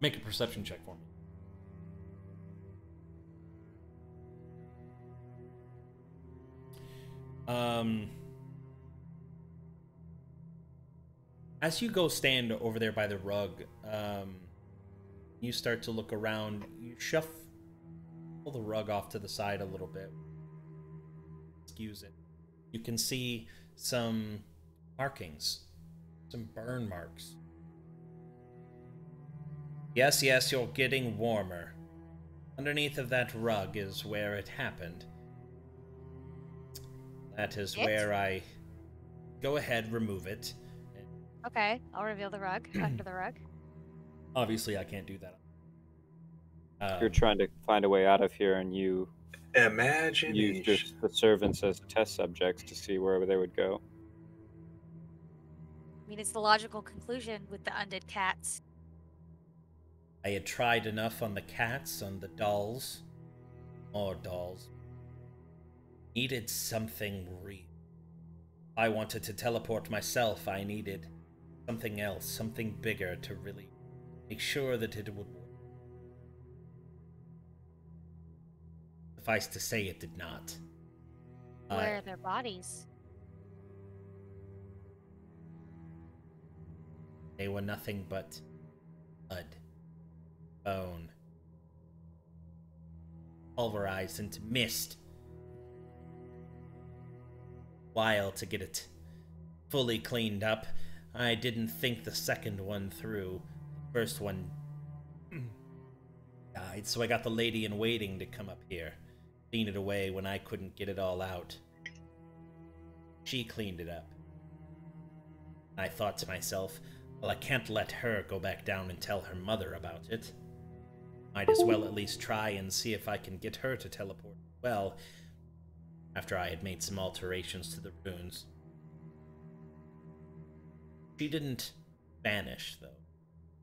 Make a perception check for me. As you go stand over there by the rug, you start to look around. You shuffle the rug off to the side a little bit. Excuse it. You can see some markings, some burn marks. Yes, you're getting warmer. Underneath of that rug is where it happened. That is where I... Go ahead, remove it. Okay, I'll reveal the rug, under the rug. Obviously, I can't do that. You're trying to find a way out of here, and you Imagination. use the servants as test subjects to see wherever they would go. I mean, it's the logical conclusion with the undead cats. I had tried enough on the cats, on the dolls. More dolls. Needed something real. I wanted to teleport myself. I needed something else, something bigger to really make sure that it would work. Suffice to say, it did not. Where are their bodies? They were nothing but blood, bone, pulverized into mist. While to get it fully cleaned up. I didn't think the second one through. The first one died, so I got the lady in waiting to come up here, clean it away when I couldn't get it all out. She cleaned it up. I thought to myself, well, I can't let her go back down and tell her mother about it. Might as well at least try and see if I can get her to teleport. Well, after I had made some alterations to the runes. She didn't vanish, though.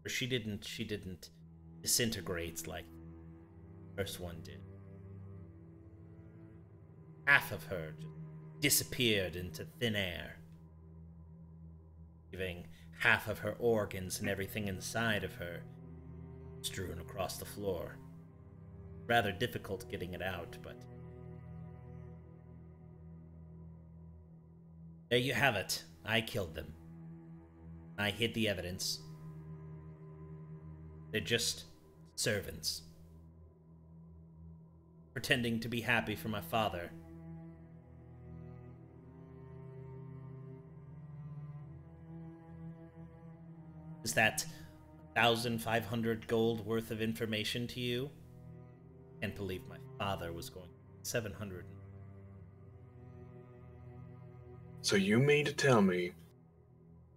Or she didn't disintegrate like the first one did. Half of her just disappeared into thin air, leaving half of her organs and everything inside of her strewn across the floor. Rather difficult getting it out, but there you have it. I killed them. I hid the evidence. They're just servants. Pretending to be happy for my father. Is that 1,500 gold worth of information to you? Can't believe my father was going 700. So you mean to tell me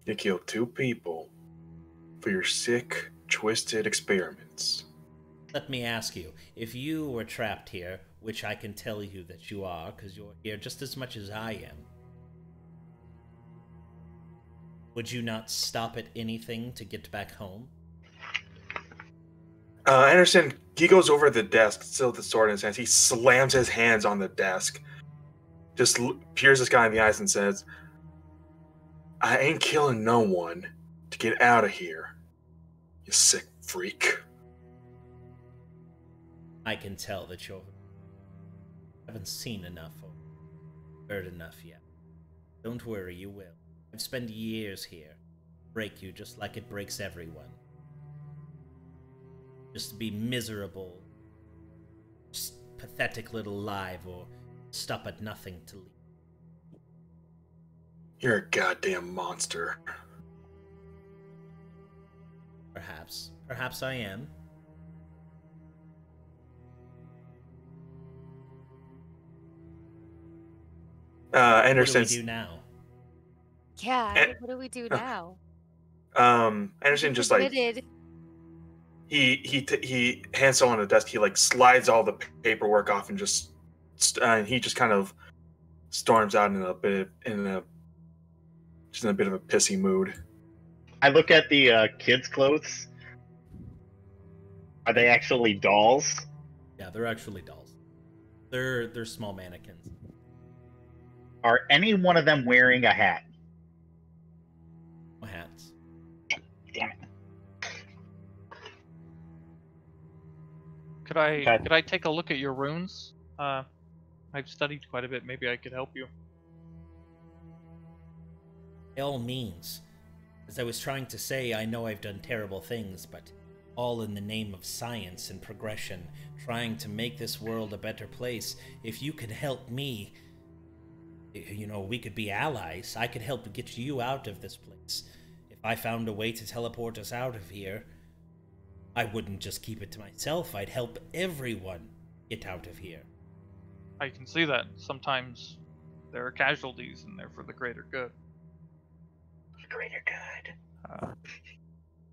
you killed 2 people for your sick, twisted experiments? Let me ask you, if you were trapped here, which I can tell you that you are, because you're here just as much as I am, would you not stop at anything to get back home? Anderson, he goes over the desk, still with the sword in his hands. He slams his hands on the desk, just peers this guy in the eyes and says, I ain't killing no one to get out of here, you sick freak. I can tell that you haven't seen enough or heard enough yet. Don't worry, you will. I've spent years here. Break you just like it breaks everyone. Just to be miserable, just pathetic little live, or stop at nothing to leave. You're a goddamn monster. Perhaps. Perhaps I am. Anderson. What do we do now? Yeah, what do we do now? Anderson just like Admitted. he hands someone on the desk. He like slides all the paperwork off and just he just kind of storms out in a bit of a pissy mood. I look at the kids' clothes. Are they actually dolls? Yeah, they're actually dolls. They're small mannequins. Are any one of them wearing a hat? No hats. Damn it. Could I Okay. could I take a look at your runes? I've studied quite a bit. Maybe I could help you. By all means, As I was trying to say, I know I've done terrible things, but all in the name of science and progression, trying to make this world a better place. If you could help me, you know, we could be allies. I could help get you out of this place. If I found a way to teleport us out of here, I wouldn't just keep it to myself. I'd help everyone get out of here. I can see that. Sometimes there are casualties and they're for the greater good. Greater good.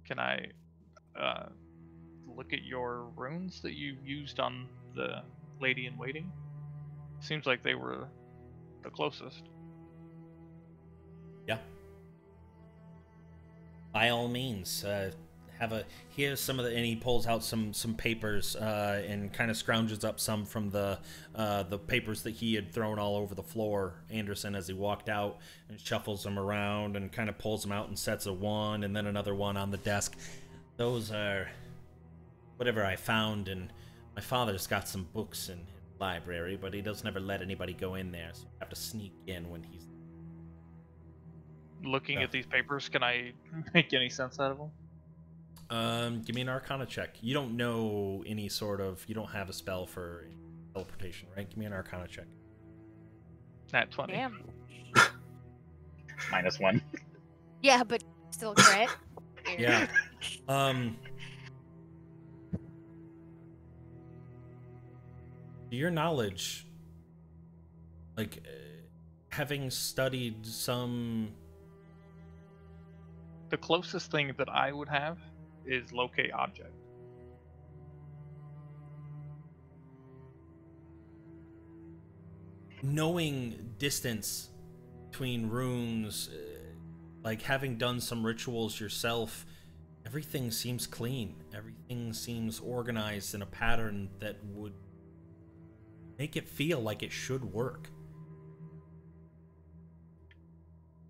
Can I look at your runes that you used on the lady in waiting? Seems like they were the closest. Yeah. By all means, here's some of the, and he pulls out some papers and kind of scrounges up some from the papers that he had thrown all over the floor, Anderson, as he walked out, and shuffles them around and kind of pulls them out and sets a one and then another one on the desk. Those are whatever I found, and my father's got some books in his library, but he doesn't ever let anybody go in there, so I have to sneak in when he's Looking at these papers, can I make any sense out of them? Give me an Arcana check. You don't know any sort of... You don't have a spell for teleportation, right? Give me an Arcana check. Nat 20. Damn. -1. Yeah, but still crit. Yeah. To your knowledge, like, having studied some... The closest thing that I would have is locate object. Knowing distance between runes, like having done some rituals yourself, everything seems clean. Everything seems organized in a pattern that would make it feel like it should work.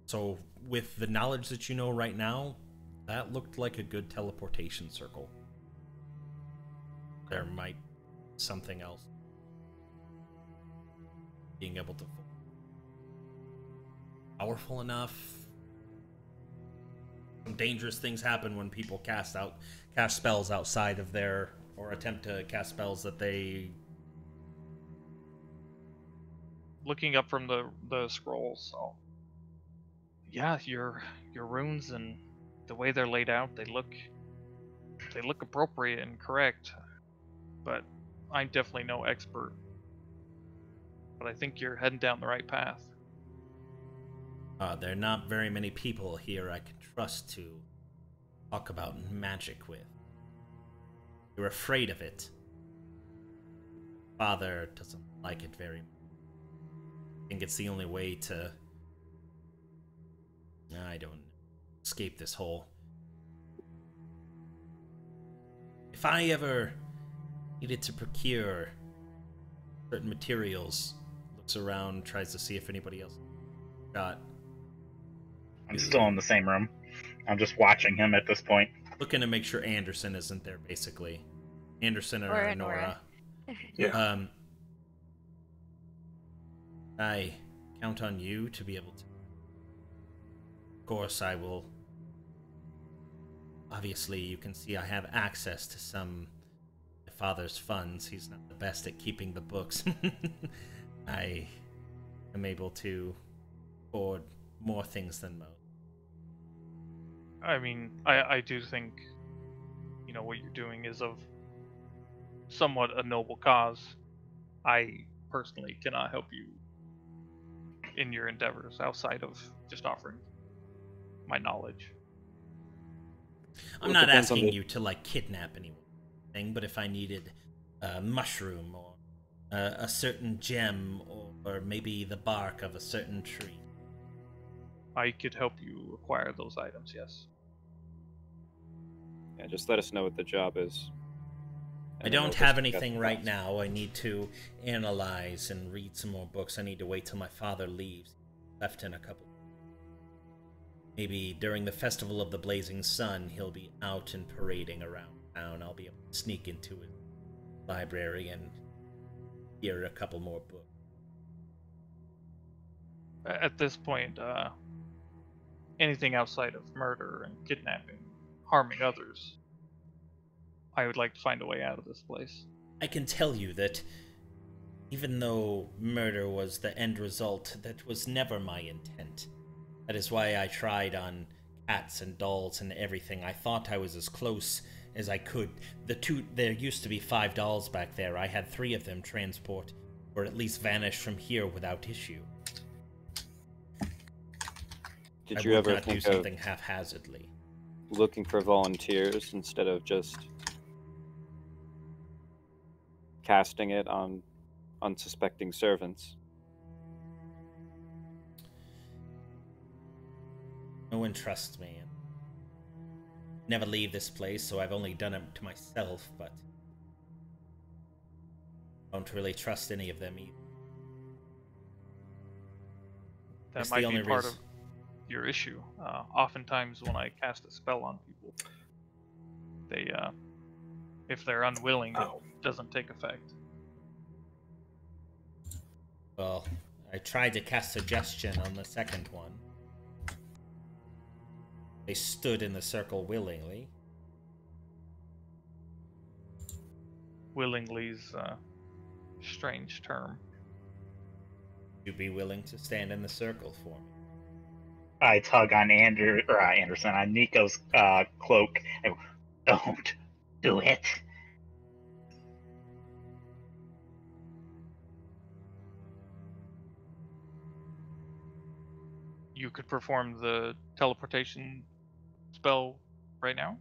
So, with the knowledge that you know right now, that looked like a good teleportation circle. There might be something else. Being able to... Powerful enough. Some dangerous things happen when people cast spells outside of their... or attempt to cast spells that they... Looking up from the scrolls, so... Yeah, your runes and the way they're laid out, they look appropriate and correct. But I'm definitely no expert. But I think you're heading down the right path. There are not very many people here I can trust to talk about magic with. You're afraid of it. Father doesn't like it very much. I think it's the only way to... I don't escape this hole. If I ever needed to procure certain materials, looks around, tries to see if anybody else got. I'm still in the same room. I'm just watching him at this point. Looking to make sure Anderson isn't there, basically. Anderson or Nora. Yeah. I count on you to be able to. Of course, I will. Obviously, you can see I have access to some of my father's funds. He's not the best at keeping the books. I am able to afford more things than most. I mean, I do think, you know, what you're doing is of somewhat a noble cause. I personally cannot help you in your endeavors outside of just offering my knowledge. I'm not asking you to, like, kidnap anything, but if I needed a mushroom or a certain gem or maybe the bark of a certain tree. I could help you acquire those items, yes. Yeah, just let us know what the job is. I don't have anything right now. I need to analyze and read some more books. I need to wait till my father leaves. Left in a couple. Maybe during the Festival of the Blazing Sun, he'll be out and parading around town. I'll be able to sneak into his library and hear a couple more books. At this point, anything outside of murder and kidnapping, harming others, I would like to find a way out of this place. I can tell you that even though murder was the end result, that was never my intent. That is why I tried on cats and dolls and everything. I thought I was as close as I could. There used to be 5 dolls back there. I had 3 of them transport, or at least vanish from here without issue. Did I you would ever not do think something of haphazardly. looking for volunteers instead of just casting it on unsuspecting servants? No one trusts me. Never leave this place, so I've only done it to myself, but I don't really trust any of them either. That It's might the be only part reason- of your issue. Oftentimes when I cast a spell on people, they, if they're unwilling, Oh. it doesn't take effect. Well, I tried to cast suggestion on the second one. They stood in the circle willingly. Willingly's a strange term. You'd be willing to stand in the circle for me. I tug on Anderson, on Nico's cloak. And, don't do it. You could perform the teleportation spell right now?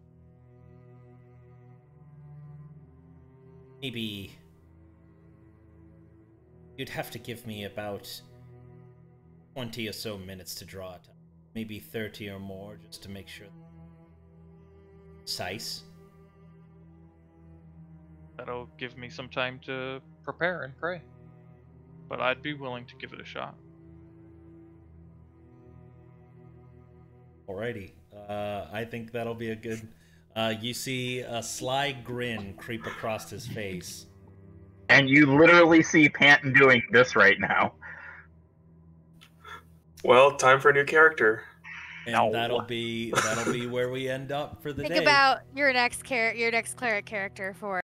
Maybe you'd have to give me about 20 or so minutes to draw it. Maybe 30 or more, just to make sure. Precise. That'll give me some time to prepare and pray. But I'd be willing to give it a shot. Alrighty. I think that'll be a good... you see a sly grin creep across his face. And you literally see Panton doing this right now. Well, time for a new character. And No. that'll be where we end up for the day. Think about your next cleric character for